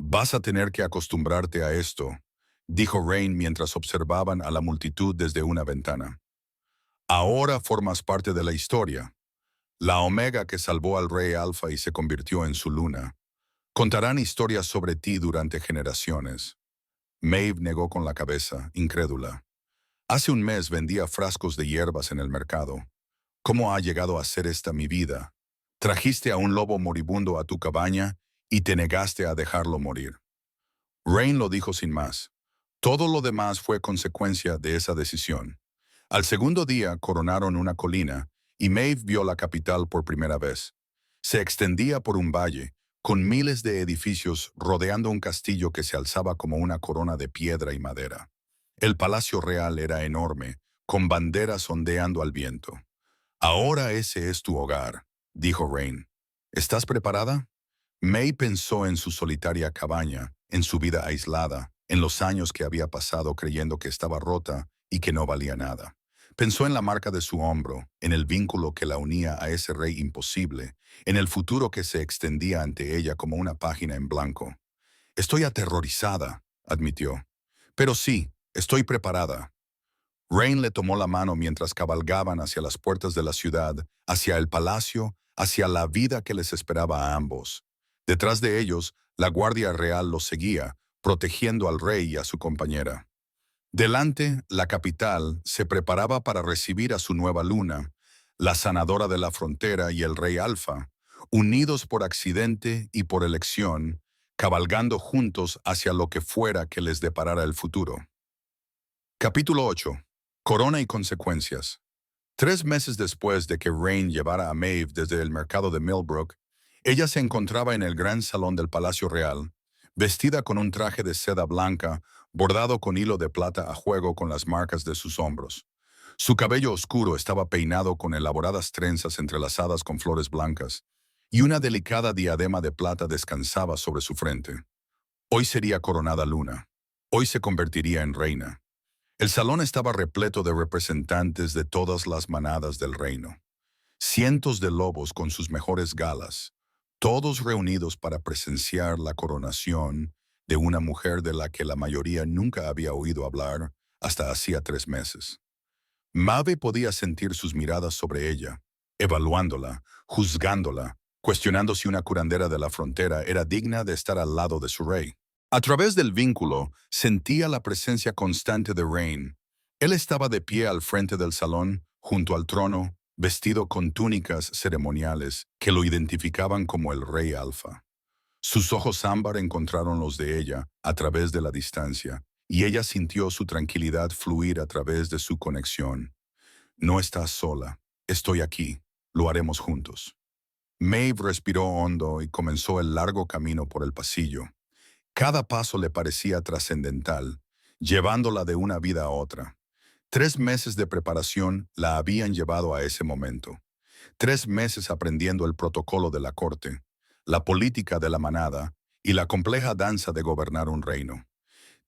Vas a tener que acostumbrarte a esto, dijo Rain mientras observaban a la multitud desde una ventana. Ahora formas parte de la historia, la Omega que salvó al rey Alfa y se convirtió en su luna. Contarán historias sobre ti durante generaciones. Maeve negó con la cabeza, incrédula. Hace un mes vendía frascos de hierbas en el mercado. ¿Cómo ha llegado a ser esta mi vida? Trajiste a un lobo moribundo a tu cabaña y te negaste a dejarlo morir. Rain lo dijo sin más. Todo lo demás fue consecuencia de esa decisión. Al segundo día coronaron una colina y Maeve vio la capital por primera vez. Se extendía por un valle, con miles de edificios rodeando un castillo que se alzaba como una corona de piedra y madera. El palacio real era enorme, con banderas ondeando al viento. Ahora ese es tu hogar, dijo Rain. ¿Estás preparada? May pensó en su solitaria cabaña, en su vida aislada, en los años que había pasado creyendo que estaba rota y que no valía nada. Pensó en la marca de su hombro, en el vínculo que la unía a ese rey imposible, en el futuro que se extendía ante ella como una página en blanco. Estoy aterrorizada, admitió. Pero sí, estoy preparada. Rain le tomó la mano mientras cabalgaban hacia las puertas de la ciudad, hacia el palacio, hacia la vida que les esperaba a ambos. Detrás de ellos, la Guardia Real los seguía, protegiendo al rey y a su compañera. Delante, la capital se preparaba para recibir a su nueva luna, la sanadora de la frontera y el rey Alfa, unidos por accidente y por elección, cabalgando juntos hacia lo que fuera que les deparara el futuro. Capítulo 8. Corona y consecuencias. 3 meses después de que Rain llevara a Maeve desde el mercado de Millbrook, ella se encontraba en el gran salón del Palacio Real, vestida con un traje de seda blanca, bordado con hilo de plata a juego con las marcas de sus hombros. Su cabello oscuro estaba peinado con elaboradas trenzas entrelazadas con flores blancas, y una delicada diadema de plata descansaba sobre su frente. Hoy sería coronada luna. Hoy se convertiría en reina. El salón estaba repleto de representantes de todas las manadas del reino. Cientos de lobos con sus mejores galas, todos reunidos para presenciar la coronación de una mujer de la que la mayoría nunca había oído hablar hasta hacía 3 meses. Maeve podía sentir sus miradas sobre ella, evaluándola, juzgándola, cuestionando si una curandera de la frontera era digna de estar al lado de su rey. A través del vínculo, sentía la presencia constante de Rain. Él estaba de pie al frente del salón, junto al trono, vestido con túnicas ceremoniales que lo identificaban como el Rey Alfa. Sus ojos ámbar encontraron los de ella a través de la distancia, y ella sintió su tranquilidad fluir a través de su conexión. No estás sola, estoy aquí, lo haremos juntos. Maeve respiró hondo y comenzó el largo camino por el pasillo. Cada paso le parecía trascendental, llevándola de una vida a otra. 3 meses de preparación la habían llevado a ese momento. 3 meses aprendiendo el protocolo de la corte, la política de la manada y la compleja danza de gobernar un reino.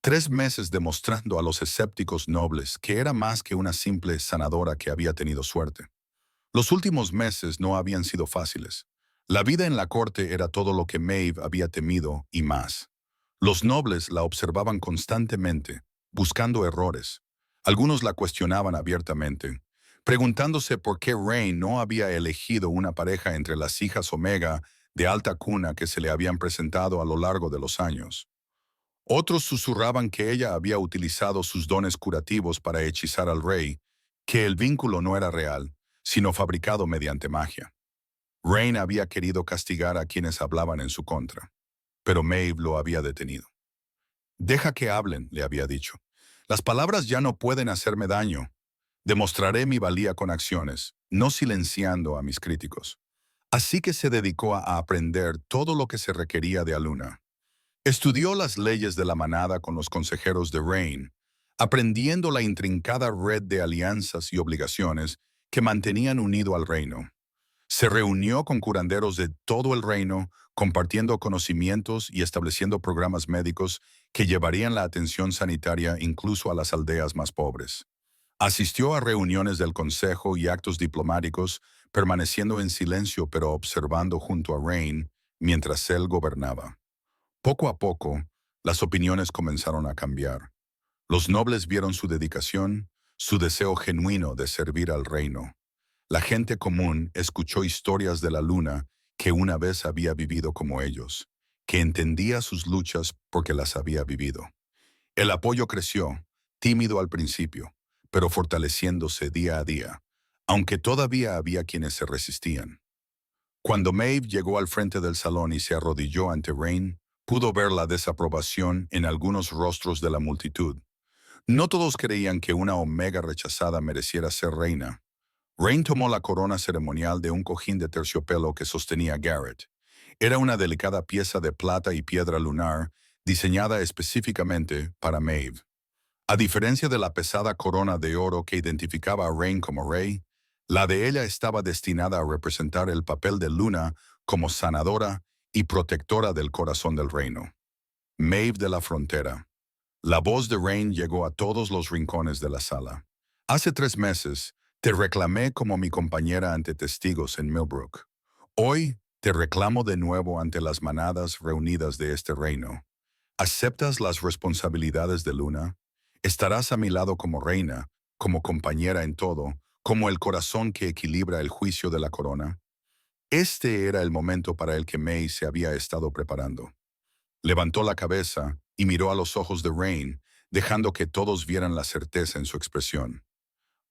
3 meses demostrando a los escépticos nobles que era más que una simple sanadora que había tenido suerte. Los últimos meses no habían sido fáciles. La vida en la corte era todo lo que Maeve había temido y más. Los nobles la observaban constantemente, buscando errores. Algunos la cuestionaban abiertamente, preguntándose por qué Rain no había elegido una pareja entre las hijas Omega de alta cuna que se le habían presentado a lo largo de los años. Otros susurraban que ella había utilizado sus dones curativos para hechizar al rey, que el vínculo no era real, sino fabricado mediante magia. Rain había querido castigar a quienes hablaban en su contra, pero Maeve lo había detenido. Deja que hablen, le había dicho. Las palabras ya no pueden hacerme daño. Demostraré mi valía con acciones, no silenciando a mis críticos. Así que se dedicó a aprender todo lo que se requería de Aluna. Estudió las leyes de la manada con los consejeros de Rain, aprendiendo la intrincada red de alianzas y obligaciones que mantenían unido al reino. Se reunió con curanderos de todo el reino, compartiendo conocimientos y estableciendo programas médicos que llevarían la atención sanitaria incluso a las aldeas más pobres. Asistió a reuniones del consejo y actos diplomáticos, permaneciendo en silencio pero observando junto a Rain mientras él gobernaba. Poco a poco, las opiniones comenzaron a cambiar. Los nobles vieron su dedicación, su deseo genuino de servir al reino. La gente común escuchó historias de la luna que una vez había vivido como ellos, que entendía sus luchas porque las había vivido. El apoyo creció, tímido al principio, pero fortaleciéndose día a día, aunque todavía había quienes se resistían. Cuando Maeve llegó al frente del salón y se arrodilló ante Rain, pudo ver la desaprobación en algunos rostros de la multitud. No todos creían que una Omega rechazada mereciera ser reina. Rain tomó la corona ceremonial de un cojín de terciopelo que sostenía Garrett. Era una delicada pieza de plata y piedra lunar diseñada específicamente para Maeve. A diferencia de la pesada corona de oro que identificaba a Rain como rey, la de ella estaba destinada a representar el papel de Luna como sanadora y protectora del corazón del reino. Maeve de la Frontera. La voz de Rain llegó a todos los rincones de la sala. Hace 3 meses, te reclamé como mi compañera ante testigos en Millbrook. Hoy, te reclamo de nuevo ante las manadas reunidas de este reino. ¿Aceptas las responsabilidades de Luna? ¿Estarás a mi lado como reina, como compañera en todo, como el corazón que equilibra el juicio de la corona? Este era el momento para el que May se había estado preparando. Levantó la cabeza y miró a los ojos de Rain, dejando que todos vieran la certeza en su expresión.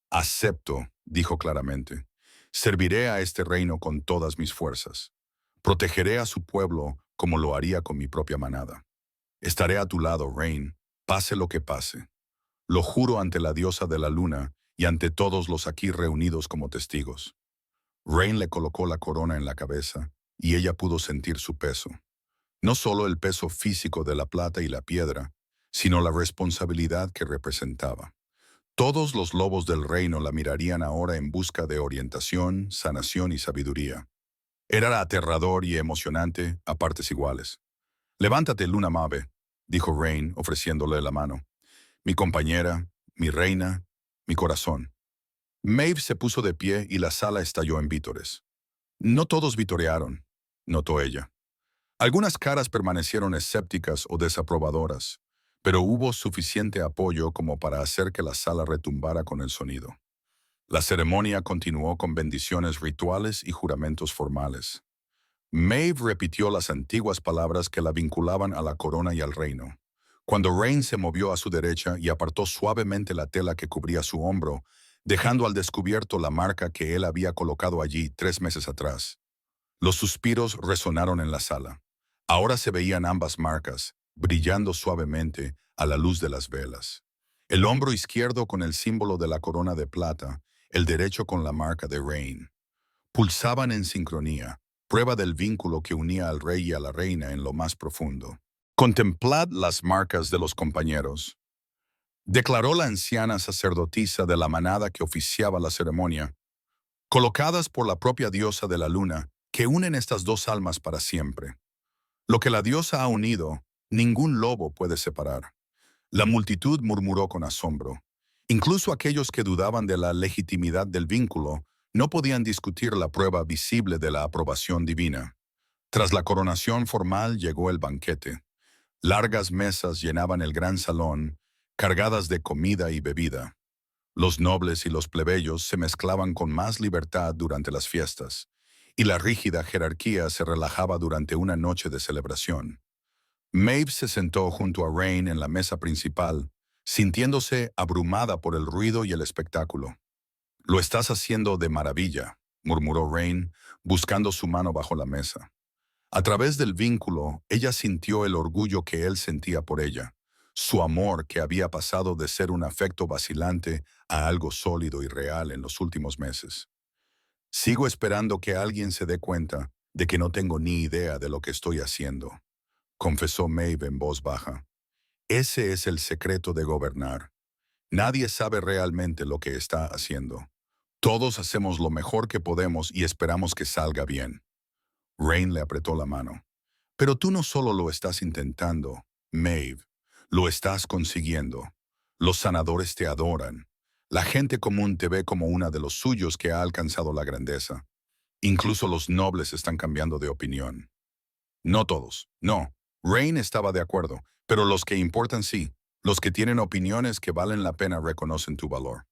Acepto, dijo claramente. Serviré a este reino con todas mis fuerzas. Protegeré a su pueblo como lo haría con mi propia manada. Estaré a tu lado, Rain, pase lo que pase. Lo juro ante la diosa de la luna y ante todos los aquí reunidos como testigos. Rain le colocó la corona en la cabeza y ella pudo sentir su peso. No solo el peso físico de la plata y la piedra, sino la responsabilidad que representaba. Todos los lobos del reino la mirarían ahora en busca de orientación, sanación y sabiduría. Era aterrador y emocionante a partes iguales. Levántate, Luna Mave, dijo Rain, ofreciéndole la mano. Mi compañera, mi reina, mi corazón. Maeve se puso de pie y la sala estalló en vítores. No todos vitorearon, notó ella. Algunas caras permanecieron escépticas o desaprobadoras, pero hubo suficiente apoyo como para hacer que la sala retumbara con el sonido. La ceremonia continuó con bendiciones rituales y juramentos formales. Maeve repitió las antiguas palabras que la vinculaban a la corona y al reino. Cuando Rain se movió a su derecha y apartó suavemente la tela que cubría su hombro, dejando al descubierto la marca que él había colocado allí 3 meses atrás. Los suspiros resonaron en la sala. Ahora se veían ambas marcas, brillando suavemente a la luz de las velas. El hombro izquierdo con el símbolo de la corona de plata, el derecho con la marca de Rain. Pulsaban en sincronía, prueba del vínculo que unía al rey y a la reina en lo más profundo. Contemplad las marcas de los compañeros, declaró la anciana sacerdotisa de la manada que oficiaba la ceremonia, colocadas por la propia diosa de la luna, que unen estas dos almas para siempre. Lo que la diosa ha unido, ningún lobo puede separar. La multitud murmuró con asombro. Incluso aquellos que dudaban de la legitimidad del vínculo no podían discutir la prueba visible de la aprobación divina. Tras la coronación formal llegó el banquete. Largas mesas llenaban el gran salón, cargadas de comida y bebida. Los nobles y los plebeyos se mezclaban con más libertad durante las fiestas, y la rígida jerarquía se relajaba durante una noche de celebración. Maeve se sentó junto a Rain en la mesa principal, sintiéndose abrumada por el ruido y el espectáculo. «Lo estás haciendo de maravilla», murmuró Rain, buscando su mano bajo la mesa. A través del vínculo, ella sintió el orgullo que él sentía por ella, su amor que había pasado de ser un afecto vacilante a algo sólido y real en los últimos meses. «Sigo esperando que alguien se dé cuenta de que no tengo ni idea de lo que estoy haciendo», confesó Maeve en voz baja. «Ese es el secreto de gobernar. Nadie sabe realmente lo que está haciendo. Todos hacemos lo mejor que podemos y esperamos que salga bien». Rain le apretó la mano. «Pero tú no solo lo estás intentando, Maeve, lo estás consiguiendo. Los sanadores te adoran. La gente común te ve como una de los suyos que ha alcanzado la grandeza. Incluso los nobles están cambiando de opinión». «No todos, no», Rain estaba de acuerdo, pero los que importan sí. Los que tienen opiniones que valen la pena reconocen tu valor.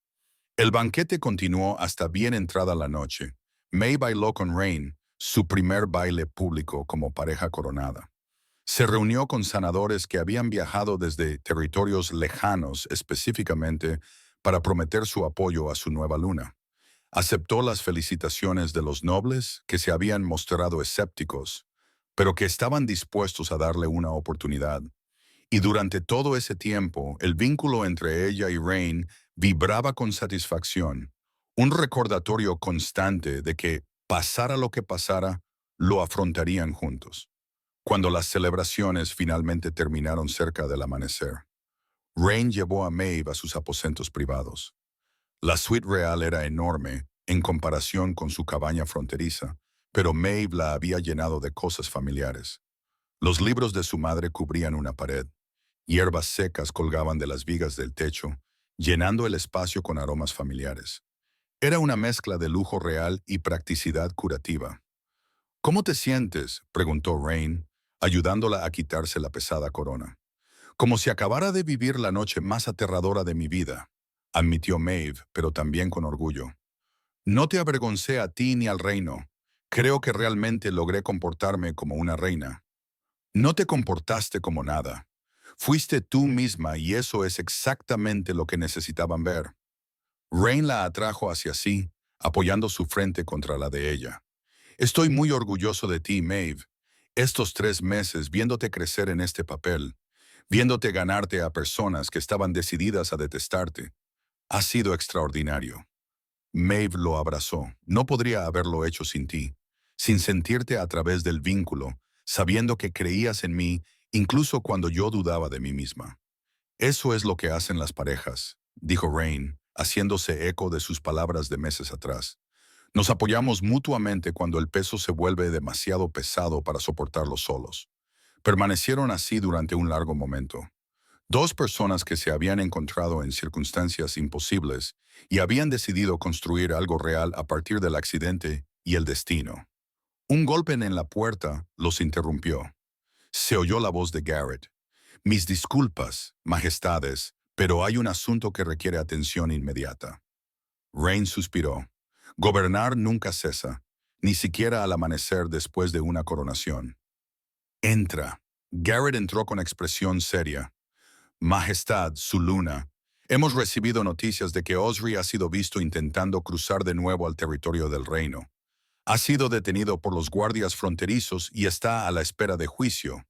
El banquete continuó hasta bien entrada la noche. May bailó con Rain, su primer baile público como pareja coronada. Se reunió con sanadores que habían viajado desde territorios lejanos específicamente para prometer su apoyo a su nueva luna. Aceptó las felicitaciones de los nobles que se habían mostrado escépticos, pero que estaban dispuestos a darle una oportunidad. Y durante todo ese tiempo, el vínculo entre ella y Rain vibraba con satisfacción, un recordatorio constante de que, pasara lo que pasara, lo afrontarían juntos. Cuando las celebraciones finalmente terminaron cerca del amanecer, Rain llevó a Maeve a sus aposentos privados. La suite real era enorme en comparación con su cabaña fronteriza, pero Maeve la había llenado de cosas familiares. Los libros de su madre cubrían una pared. Hierbas secas colgaban de las vigas del techo, llenando el espacio con aromas familiares. Era una mezcla de lujo real y practicidad curativa. ¿Cómo te sientes?, preguntó Rain, ayudándola a quitarse la pesada corona. Como si acabara de vivir la noche más aterradora de mi vida, admitió Maeve, pero también con orgullo. No te avergoncé a ti ni al reino. Creo que realmente logré comportarme como una reina. No te comportaste como nada. Fuiste tú misma y eso es exactamente lo que necesitaban ver. Rain la atrajo hacia sí, apoyando su frente contra la de ella. Estoy muy orgulloso de ti, Maeve. Estos 3 meses viéndote crecer en este papel, viéndote ganarte a personas que estaban decididas a detestarte, ha sido extraordinario. Maeve lo abrazó. No podría haberlo hecho sin ti, sin sentirte a través del vínculo, sabiendo que creías en mí incluso cuando yo dudaba de mí misma. Eso es lo que hacen las parejas, dijo Rain, haciéndose eco de sus palabras de meses atrás. Nos apoyamos mutuamente cuando el peso se vuelve demasiado pesado para soportarlo solos. Permanecieron así durante un largo momento. Dos personas que se habían encontrado en circunstancias imposibles y habían decidido construir algo real a partir del accidente y el destino. Un golpe en la puerta los interrumpió. Se oyó la voz de Garrett. Mis disculpas, majestades, pero hay un asunto que requiere atención inmediata. Rain suspiró. Gobernar nunca cesa, ni siquiera al amanecer después de una coronación. Entra. Garrett entró con expresión seria. Majestad, su luna. Hemos recibido noticias de que Osri ha sido visto intentando cruzar de nuevo al territorio del reino. Ha sido detenido por los guardias fronterizos y está a la espera de juicio.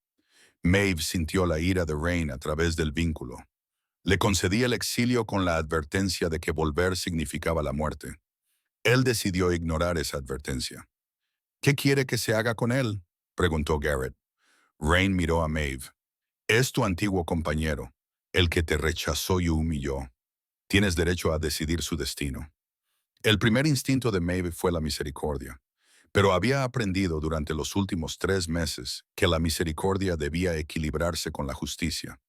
Maeve sintió la ira de Rain a través del vínculo. Le concedí el exilio con la advertencia de que volver significaba la muerte. Él decidió ignorar esa advertencia. ¿Qué quiere que se haga con él?, preguntó Garrett. Rain miró a Maeve. Es tu antiguo compañero, el que te rechazó y humilló. Tienes derecho a decidir su destino. El primer instinto de Maeve fue la misericordia, pero había aprendido durante los últimos 3 meses que la misericordia debía equilibrarse con la justicia,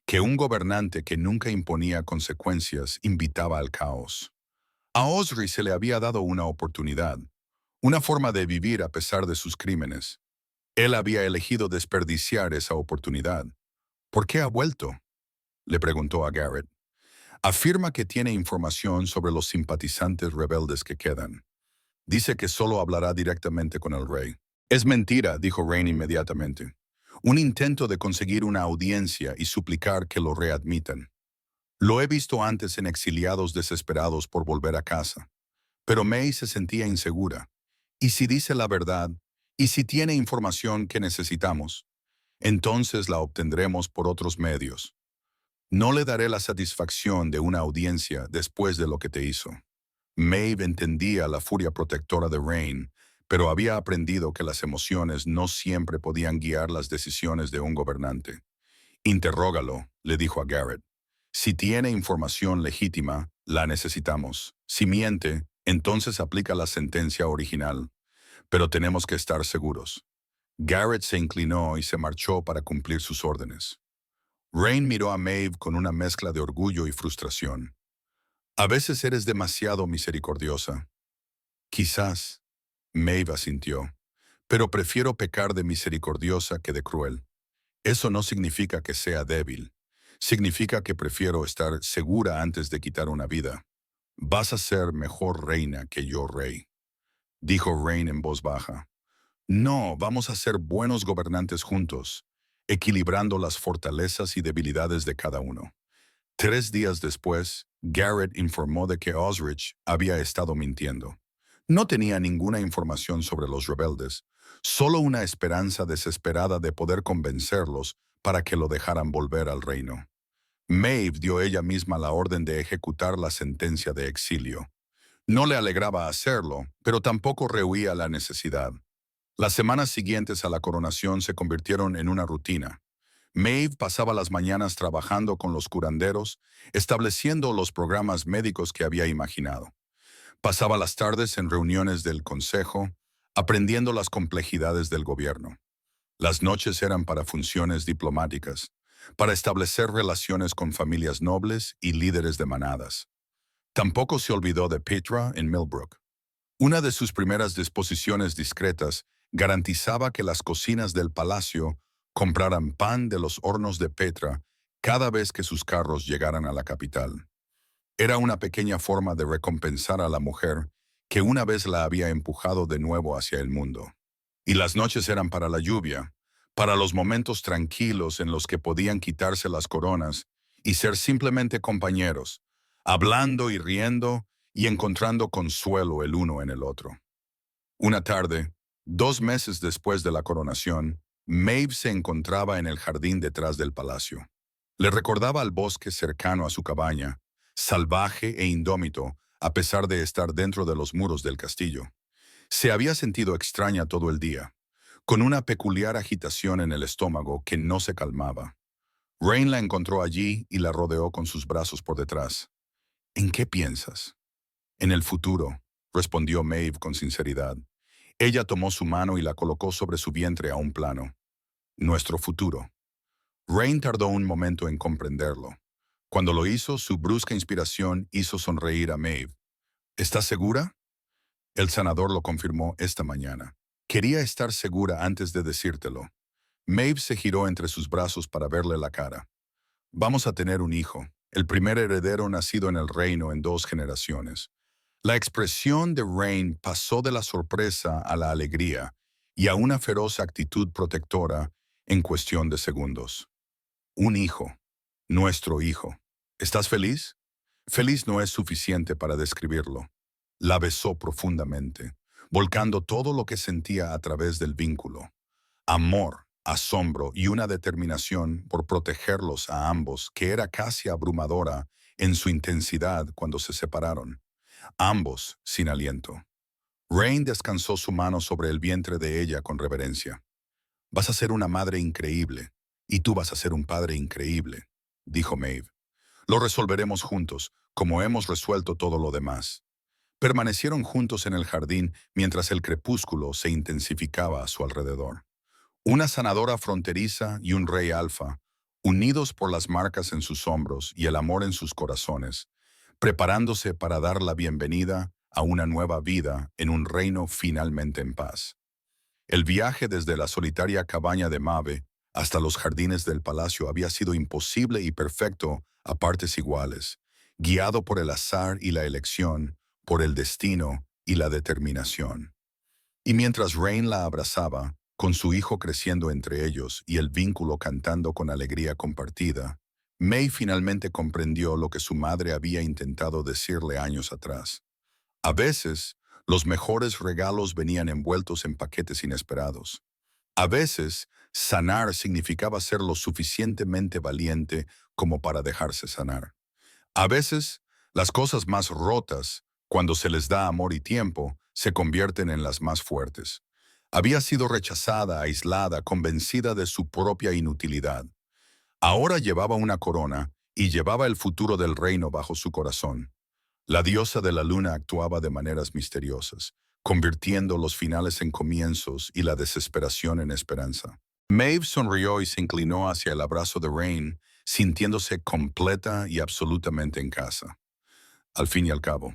que un gobernante que nunca imponía consecuencias invitaba al caos. A Osri se le había dado una oportunidad, una forma de vivir a pesar de sus crímenes. Él había elegido desperdiciar esa oportunidad. ¿Por qué ha vuelto?, le preguntó a Garrett. Afirma que tiene información sobre los simpatizantes rebeldes que quedan. Dice que solo hablará directamente con el rey. Es mentira, dijo Rain inmediatamente. Un intento de conseguir una audiencia y suplicar que lo readmitan. Lo he visto antes en exiliados desesperados por volver a casa. Pero May se sentía insegura. ¿Y si dice la verdad? ¿Y si tiene información que necesitamos? Entonces la obtendremos por otros medios. No le daré la satisfacción de una audiencia después de lo que te hizo. Maeve entendía la furia protectora de Rain, pero había aprendido que las emociones no siempre podían guiar las decisiones de un gobernante. Interrógalo, le dijo a Garrett. Si tiene información legítima, la necesitamos. Si miente, entonces aplica la sentencia original. Pero tenemos que estar seguros. Garrett se inclinó y se marchó para cumplir sus órdenes. Rain miró a Maeve con una mezcla de orgullo y frustración. A veces eres demasiado misericordiosa. Quizás, Maeve asintió, pero prefiero pecar de misericordiosa que de cruel. Eso no significa que sea débil. Significa que prefiero estar segura antes de quitar una vida. Vas a ser mejor reina que yo, rey, dijo Rain en voz baja. No, vamos a ser buenos gobernantes juntos, equilibrando las fortalezas y debilidades de cada uno. 3 días después, Garrett informó de que Osrich había estado mintiendo. No tenía ninguna información sobre los rebeldes, solo una esperanza desesperada de poder convencerlos para que lo dejaran volver al reino. Maeve dio ella misma la orden de ejecutar la sentencia de exilio. No le alegraba hacerlo, pero tampoco rehuía la necesidad. Las semanas siguientes a la coronación se convirtieron en una rutina. Maeve pasaba las mañanas trabajando con los curanderos, estableciendo los programas médicos que había imaginado. Pasaba las tardes en reuniones del consejo, aprendiendo las complejidades del gobierno. Las noches eran para funciones diplomáticas, para establecer relaciones con familias nobles y líderes de manadas. Tampoco se olvidó de Petra en Millbrook. Una de sus primeras disposiciones discretas garantizaba que las cocinas del palacio compraran pan de los hornos de Petra cada vez que sus carros llegaran a la capital. Era una pequeña forma de recompensar a la mujer que una vez la había empujado de nuevo hacia el mundo. Y las noches eran para la lluvia, para los momentos tranquilos en los que podían quitarse las coronas y ser simplemente compañeros, hablando y riendo y encontrando consuelo el uno en el otro. Una tarde, 2 meses después de la coronación, Maeve se encontraba en el jardín detrás del palacio. Le recordaba al bosque cercano a su cabaña, salvaje e indómito, a pesar de estar dentro de los muros del castillo. Se había sentido extraña todo el día, con una peculiar agitación en el estómago que no se calmaba. Rain la encontró allí y la rodeó con sus brazos por detrás. ¿En qué piensas? En el futuro, respondió Maeve con sinceridad. Ella tomó su mano y la colocó sobre su vientre a un plano. Nuestro futuro. Rain tardó un momento en comprenderlo. Cuando lo hizo, su brusca inspiración hizo sonreír a Maeve. ¿Estás segura? El sanador lo confirmó esta mañana. Quería estar segura antes de decírtelo. Maeve se giró entre sus brazos para verle la cara. Vamos a tener un hijo, el primer heredero nacido en el reino en 2 generaciones. La expresión de Rain pasó de la sorpresa a la alegría y a una feroz actitud protectora en cuestión de segundos. Un hijo. Nuestro hijo. ¿Estás feliz? Feliz no es suficiente para describirlo. La besó profundamente, volcando todo lo que sentía a través del vínculo. Amor, asombro y una determinación por protegerlos a ambos que era casi abrumadora en su intensidad cuando se separaron. Ambos sin aliento. Rain descansó su mano sobre el vientre de ella con reverencia. Vas a ser una madre increíble, y tú vas a ser un padre increíble, dijo Maeve. Lo resolveremos juntos, como hemos resuelto todo lo demás. Permanecieron juntos en el jardín mientras el crepúsculo se intensificaba a su alrededor. Una sanadora fronteriza y un rey alfa, unidos por las marcas en sus hombros y el amor en sus corazones, preparándose para dar la bienvenida a una nueva vida en un reino finalmente en paz. El viaje desde la solitaria cabaña de Maeve hasta los jardines del palacio había sido imposible y perfecto a partes iguales, guiado por el azar y la elección, por el destino y la determinación. Y mientras Rain la abrazaba, con su hijo creciendo entre ellos y el vínculo cantando con alegría compartida, May finalmente comprendió lo que su madre había intentado decirle años atrás. A veces, los mejores regalos venían envueltos en paquetes inesperados. A veces, sanar significaba ser lo suficientemente valiente como para dejarse sanar. A veces, las cosas más rotas, cuando se les da amor y tiempo, se convierten en las más fuertes. Había sido rechazada, aislada, convencida de su propia inutilidad. Ahora llevaba una corona y llevaba el futuro del reino bajo su corazón. La diosa de la luna actuaba de maneras misteriosas, convirtiendo los finales en comienzos y la desesperación en esperanza. Maeve sonrió y se inclinó hacia el abrazo de Rain, sintiéndose completa y absolutamente en casa. Al fin y al cabo,